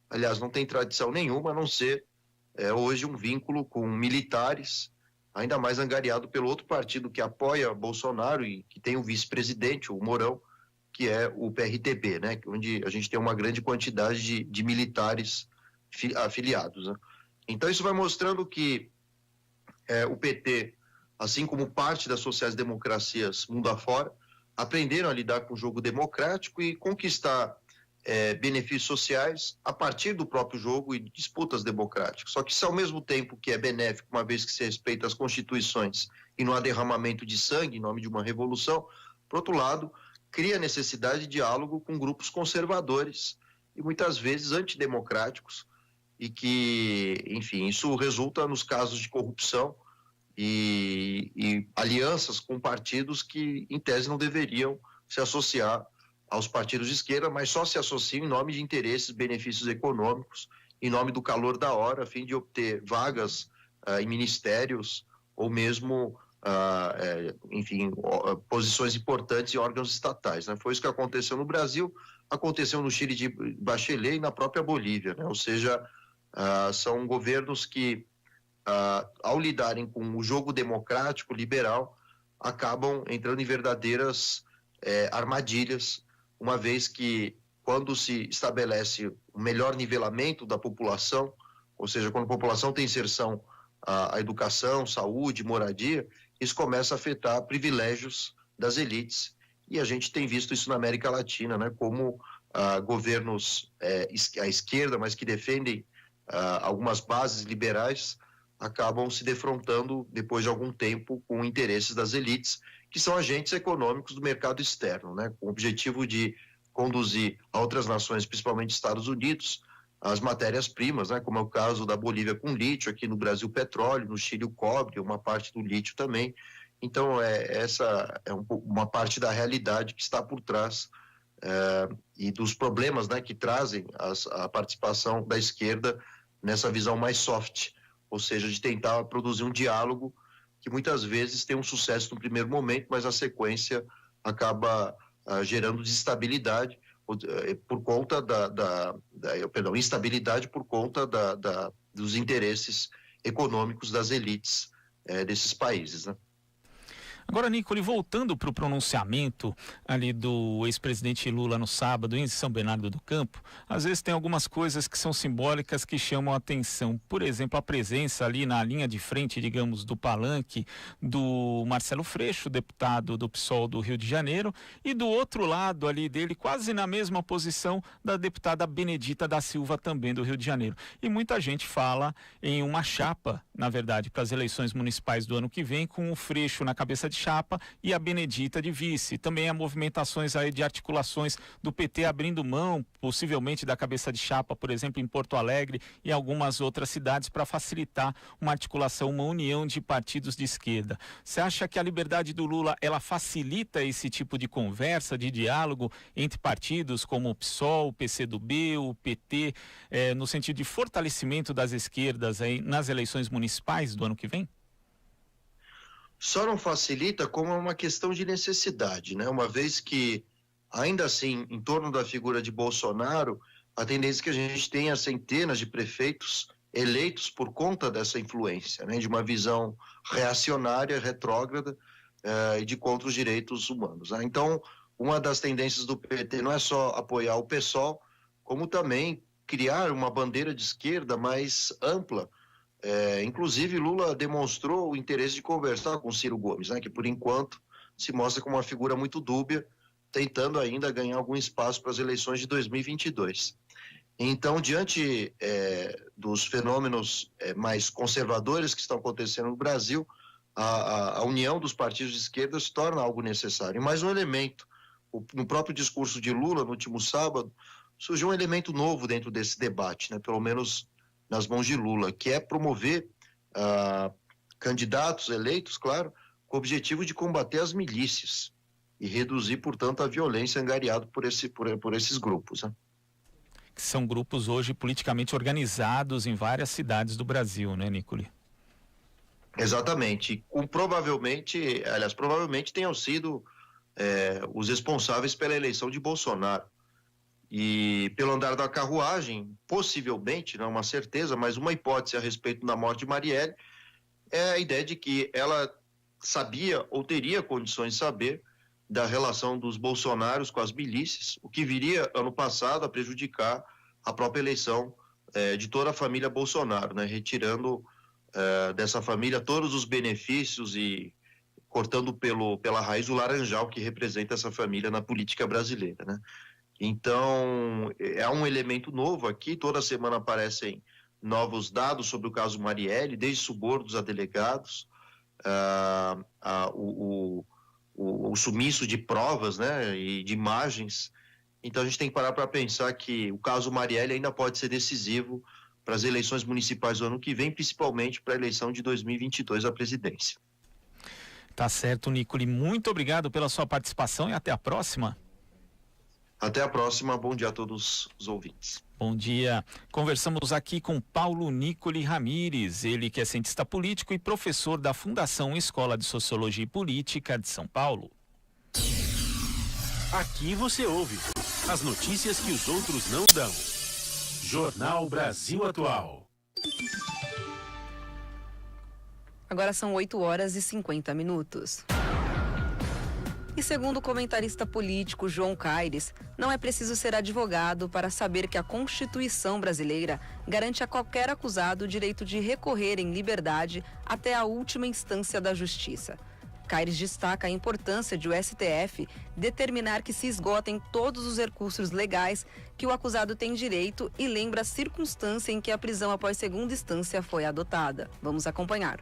aliás, não tem tradição nenhuma, a não ser hoje um vínculo com militares, ainda mais angariado pelo outro partido que apoia Bolsonaro e que tem o vice-presidente, o Mourão, que é o PRTB, né, onde a gente tem uma grande quantidade de militares afiliados, né? Então isso vai mostrando que o PT, assim como parte das sociais-democracias mundo afora, aprenderam a lidar com o jogo democrático e conquistar benefícios sociais a partir do próprio jogo e disputas democráticas. Só que isso, ao mesmo tempo que é benéfico, uma vez que se respeita as constituições e não há derramamento de sangue em nome de uma revolução, por outro lado, cria necessidade de diálogo com grupos conservadores e muitas vezes antidemocráticos, e que, enfim, isso resulta nos casos de corrupção e alianças com partidos que, em tese, não deveriam se associar aos partidos de esquerda, mas só se associam em nome de interesses, benefícios econômicos, em nome do calor da hora, a fim de obter vagas em ministérios ou mesmo, enfim, posições importantes em órgãos estatais, né? Foi isso que aconteceu no Brasil, aconteceu no Chile de Bachelet e na própria Bolívia, né? Ou seja, são governos que, ao lidarem com o jogo democrático, liberal, acabam entrando em verdadeiras armadilhas, uma vez que, quando se estabelece o melhor nivelamento da população, ou seja, quando a população tem inserção à educação, saúde, moradia, isso começa a afetar privilégios das elites, e a gente tem visto isso na América Latina, né, como governos à esquerda, mas que defendem algumas bases liberais, acabam se defrontando depois de algum tempo com interesses das elites, que são agentes econômicos do mercado externo, né, com o objetivo de conduzir a outras nações, principalmente Estados Unidos, as matérias-primas, né, como é o caso da Bolívia com lítio, aqui no Brasil petróleo, no Chile o cobre, uma parte do lítio também. Então, essa é uma parte da realidade que está por trás e dos problemas, né, que trazem a participação da esquerda nessa visão mais soft, ou seja, de tentar produzir um diálogo que muitas vezes tem um sucesso no primeiro momento, mas a sequência acaba gerando desestabilidade por conta instabilidade por conta dos interesses econômicos das elites desses países, né? Agora, Nicole, voltando para o pronunciamento ali do ex-presidente Lula no sábado em São Bernardo do Campo, às vezes tem algumas coisas que são simbólicas que chamam a atenção. Por exemplo, a presença ali na linha de frente, digamos, do palanque do Marcelo Freixo, deputado do PSOL do Rio de Janeiro, e do outro lado ali dele, quase na mesma posição, da deputada Benedita da Silva, também do Rio de Janeiro. E muita gente fala em uma chapa, na verdade, para as eleições municipais do ano que vem, com o Freixo na cabeça de chapa e a Benedita de vice. Também há movimentações aí de articulações do PT abrindo mão, possivelmente, da cabeça de chapa, por exemplo, em Porto Alegre e algumas outras cidades, para facilitar uma articulação, uma união de partidos de esquerda. Você acha que a liberdade do Lula, ela facilita esse tipo de conversa, de diálogo entre partidos como o PSOL, o PCdoB, o PT, no sentido de fortalecimento das esquerdas aí nas eleições municipais do ano que vem? Só não facilita como é uma questão de necessidade, né? Uma vez que, ainda assim, em torno da figura de Bolsonaro, a tendência é que a gente tenha centenas de prefeitos eleitos por conta dessa influência, né? De uma visão reacionária, retrógrada e de contra os direitos humanos, né? Então, uma das tendências do PT não é só apoiar o PSOL, como também criar uma bandeira de esquerda mais ampla. Inclusive, Lula demonstrou o interesse de conversar com Ciro Gomes, né, que por enquanto se mostra como uma figura muito dúbia, tentando ainda ganhar algum espaço para as eleições de 2022. Então, diante dos fenômenos mais conservadores que estão acontecendo no Brasil, a união dos partidos de esquerda se torna algo necessário. E mais um elemento, no próprio discurso de Lula, no último sábado, surgiu um elemento novo dentro desse debate, né, pelo menos nas mãos de Lula, que é promover candidatos eleitos, claro, com o objetivo de combater as milícias e reduzir, portanto, a violência angariada por esses grupos, né? Que são grupos hoje politicamente organizados em várias cidades do Brasil, né, Nicole? Exatamente. Provavelmente tenham sido os responsáveis pela eleição de Bolsonaro. E pelo andar da carruagem, possivelmente, não é uma certeza, mas uma hipótese a respeito da morte de Marielle é a ideia de que ela sabia ou teria condições de saber da relação dos bolsonaros com as milícias, o que viria ano passado a prejudicar a própria eleição de toda a família Bolsonaro, né? Retirando dessa família todos os benefícios e cortando pela raiz o laranjal que representa essa família na política brasileira, né? Então, é um elemento novo aqui, toda semana aparecem novos dados sobre o caso Marielle, desde subornos a delegados, o sumiço de provas, né, e de imagens. Então a gente tem que parar para pensar que o caso Marielle ainda pode ser decisivo para as eleições municipais do ano que vem, principalmente para a eleição de 2022 à presidência. Tá certo, Nicoli. Muito obrigado pela sua participação e até a próxima. Até a próxima. Bom dia a todos os ouvintes. Bom dia. Conversamos aqui com Paulo Nicoli Ramires, ele que é cientista político e professor da Fundação Escola de Sociologia e Política de São Paulo. Aqui você ouve as notícias que os outros não dão. Jornal Brasil Atual. Agora são 8h50. E segundo o comentarista político João Caires, não é preciso ser advogado para saber que a Constituição brasileira garante a qualquer acusado o direito de recorrer em liberdade até a última instância da justiça. Caires destaca a importância de o STF determinar que se esgotem todos os recursos legais que o acusado tem direito e lembra a circunstância em que a prisão após segunda instância foi adotada. Vamos acompanhar.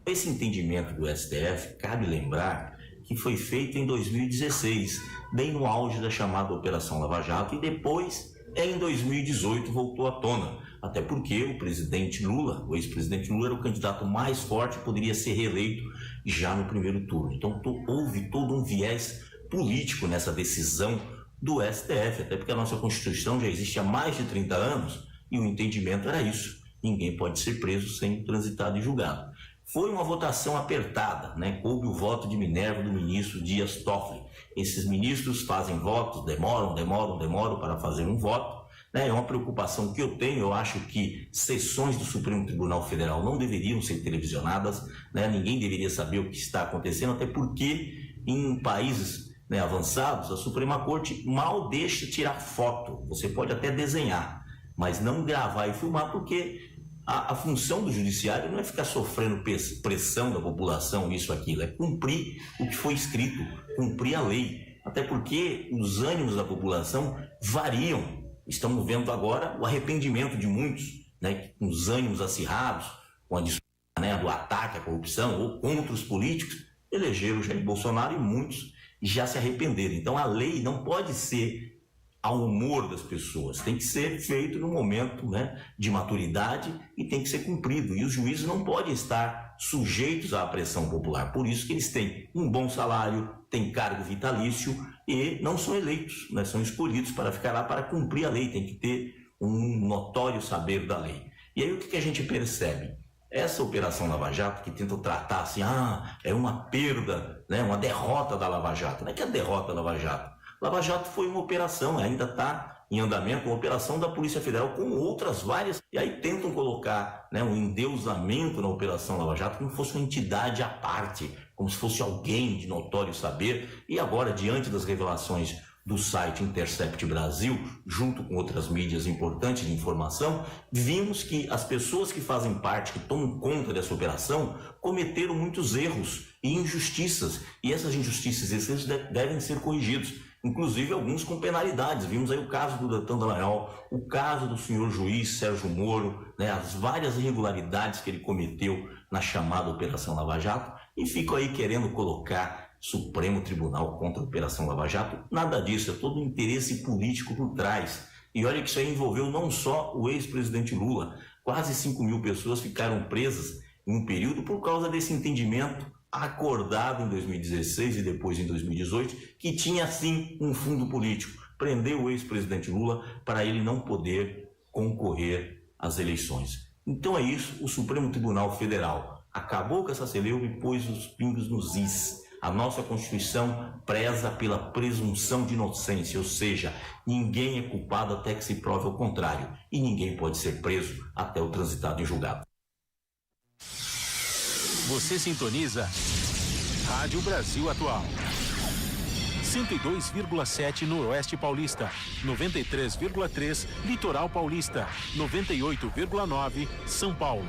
Esse entendimento do STF, cabe lembrar que foi feito em 2016, bem no auge da chamada Operação Lava Jato, e depois, em 2018, voltou à tona. Até porque o presidente Lula, o ex-presidente Lula, era o candidato mais forte e poderia ser reeleito já no primeiro turno. Então houve todo um viés político nessa decisão do STF, até porque a nossa Constituição já existe há mais de 30 anos e o entendimento era isso: ninguém pode ser preso sem transitado e julgado. Foi uma votação apertada, né? Coube o voto de Minerva do ministro Dias Toffoli. Esses ministros fazem votos, demoram para fazer um voto. É uma preocupação que eu tenho. Eu acho que sessões do Supremo Tribunal Federal não deveriam ser televisionadas, né? Ninguém deveria saber o que está acontecendo, até porque em países, né, avançados, a Suprema Corte mal deixa tirar foto. Você pode até desenhar, mas não gravar e filmar, porque a função do judiciário não é ficar sofrendo pressão da população, isso, aquilo, é cumprir o que foi escrito, cumprir a lei, até porque os ânimos da população variam. Estamos vendo agora o arrependimento de muitos, né, com os ânimos acirrados, com a disputa, né, do ataque à corrupção ou contra os políticos, elegeram o Jair Bolsonaro e muitos já se arrependeram. Então a lei não pode ser ao humor das pessoas, tem que ser feito no momento, né, de maturidade e tem que ser cumprido. E os juízes não podem estar sujeitos à pressão popular. Por isso que eles têm um bom salário, têm cargo vitalício e não são eleitos, né, são escolhidos para ficar lá para cumprir a lei, tem que ter um notório saber da lei. E aí o que a gente percebe? Essa Operação Lava Jato, que tenta tratar assim, é uma perda, né, uma derrota da Lava Jato. Não é que é a derrota da Lava Jato. Lava Jato foi uma operação, ainda está em andamento, uma operação da Polícia Federal com outras várias, e aí tentam colocar, né, um endeusamento na Operação Lava Jato como se fosse uma entidade à parte, como se fosse alguém de notório saber. E agora, diante das revelações do site Intercept Brasil, junto com outras mídias importantes de informação, vimos que as pessoas que fazem parte, que tomam conta dessa operação, cometeram muitos erros e injustiças, e essas injustiças e esses devem ser corrigidos. Inclusive alguns com penalidades. Vimos aí o caso do Deltan Dallagnol, o caso do senhor juiz Sérgio Moro, né, as várias irregularidades que ele cometeu na chamada Operação Lava Jato, e fico aí querendo colocar Supremo Tribunal contra a Operação Lava Jato. Nada disso, é todo um interesse político por trás. E olha que isso aí envolveu não só o ex-presidente Lula, quase 5 mil pessoas ficaram presas em um período por causa desse entendimento acordado em 2016 e depois em 2018, que tinha sim um fundo político, prendeu o ex-presidente Lula para ele não poder concorrer às eleições. Então é isso, o Supremo Tribunal Federal Acabou com essa celeuma e pôs os pingos nos is. A nossa Constituição preza pela presunção de inocência, ou seja, ninguém é culpado até que se prove o contrário e ninguém pode ser preso até o transitado em julgado. Você sintoniza Rádio Brasil Atual. 102,7 no Oeste Paulista, 93,3 Litoral Paulista, 98,9 São Paulo.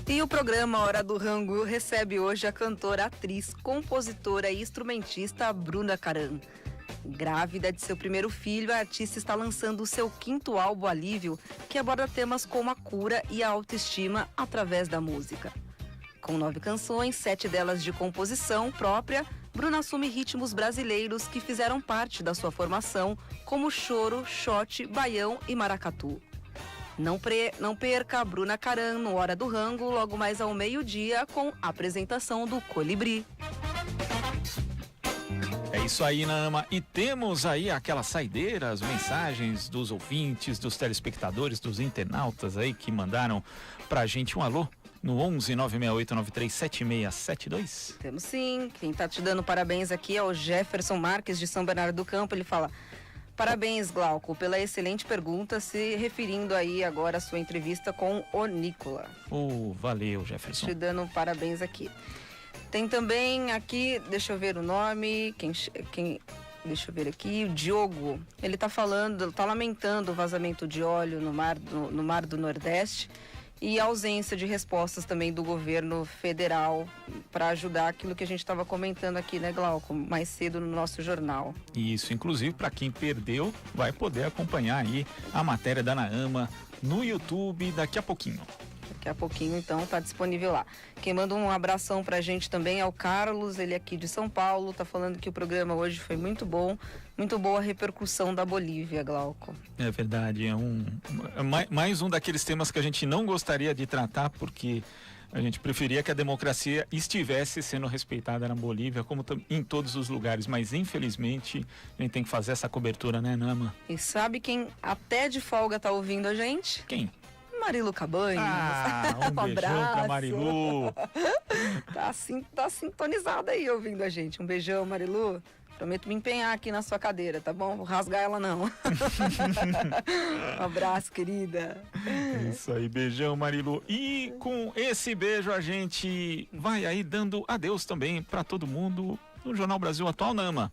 E o programa Hora do Rango recebe hoje a cantora, atriz, compositora e instrumentista Bruna Caram. Grávida de seu primeiro filho, a artista está lançando o seu 5º álbum Alívio, que aborda temas como a cura e a autoestima através da música. Com 9 canções, 7 delas de composição própria, Bruna assume ritmos brasileiros que fizeram parte da sua formação, como choro, xote, baião e maracatu. Não perca a Bruna Caram no Hora do Rango, logo mais ao meio-dia, com a apresentação do Colibri. É isso aí, Naama. E temos aí aquelas saideiras, mensagens dos ouvintes, dos telespectadores, dos internautas aí que mandaram pra gente um alô no 11 968 93 7672. Temos sim. Quem tá te dando parabéns aqui é o Jefferson Marques, de São Bernardo do Campo. Ele fala: parabéns, Glauco, pela excelente pergunta, se referindo aí agora à sua entrevista com o Nicola. Valeu, Jefferson. Te dando parabéns aqui. Tem também aqui, deixa eu ver o nome, deixa eu ver aqui, o Diogo. Ele tá lamentando o vazamento de óleo no mar do Nordeste e a ausência de respostas também do governo federal para ajudar aquilo que a gente estava comentando aqui, né, Glauco, mais cedo no nosso jornal. Isso, inclusive para quem perdeu, vai poder acompanhar aí a matéria da Naama no YouTube daqui a pouquinho. Daqui a pouquinho, então, tá disponível lá. Quem manda um abração pra gente também é o Carlos, ele é aqui de São Paulo, tá falando que o programa hoje foi muito bom, muito boa a repercussão da Bolívia, Glauco. É verdade, mais um daqueles temas que a gente não gostaria de tratar, porque a gente preferia que a democracia estivesse sendo respeitada na Bolívia, como em todos os lugares, mas infelizmente a gente tem que fazer essa cobertura, né, Nama? E sabe quem até de folga tá ouvindo a gente? Quem? Marilu Cabanhas. Um beijão pra Marilu. Tá sintonizada aí ouvindo a gente. Um beijão, Marilu. Prometo me empenhar aqui na sua cadeira, tá bom? Vou rasgar ela não. Um abraço, querida. Isso aí, beijão, Marilu. E com esse beijo a gente vai aí dando adeus também pra todo mundo no Jornal Brasil Atual, Nama.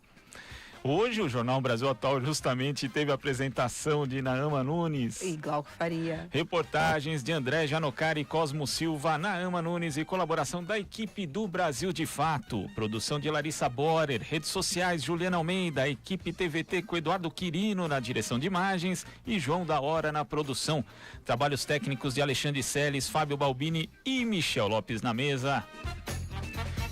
Hoje o Jornal Brasil Atual justamente teve a apresentação de Naama Nunes. E Glauco Faria. Reportagens de André Janocari e Cosmo Silva, Naama Nunes e colaboração da equipe do Brasil de Fato. Produção de Larissa Borer, redes sociais Juliana Almeida, equipe TVT com Eduardo Quirino na direção de imagens e João da Hora na produção. Trabalhos técnicos de Alexandre Seles, Fábio Balbini e Michel Lopes na mesa.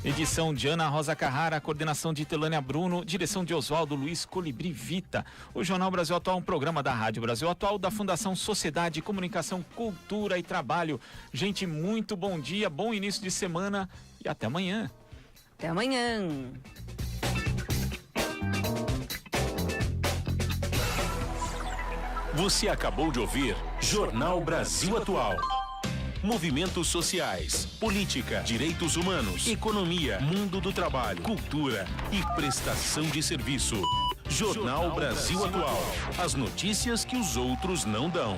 Edição de Ana Rosa Carrara, coordenação de Telânia Bruno, direção de Oswaldo Luiz Colibri Vita. O Jornal Brasil Atual é um programa da Rádio Brasil Atual, da Fundação Sociedade, Comunicação, Cultura e Trabalho. Gente, muito bom dia, bom início de semana e até amanhã. Até amanhã. Você acabou de ouvir Jornal Brasil Atual. Movimentos sociais, política, direitos humanos, economia, mundo do trabalho, cultura e prestação de serviço. Jornal Brasil Atual. As notícias que os outros não dão.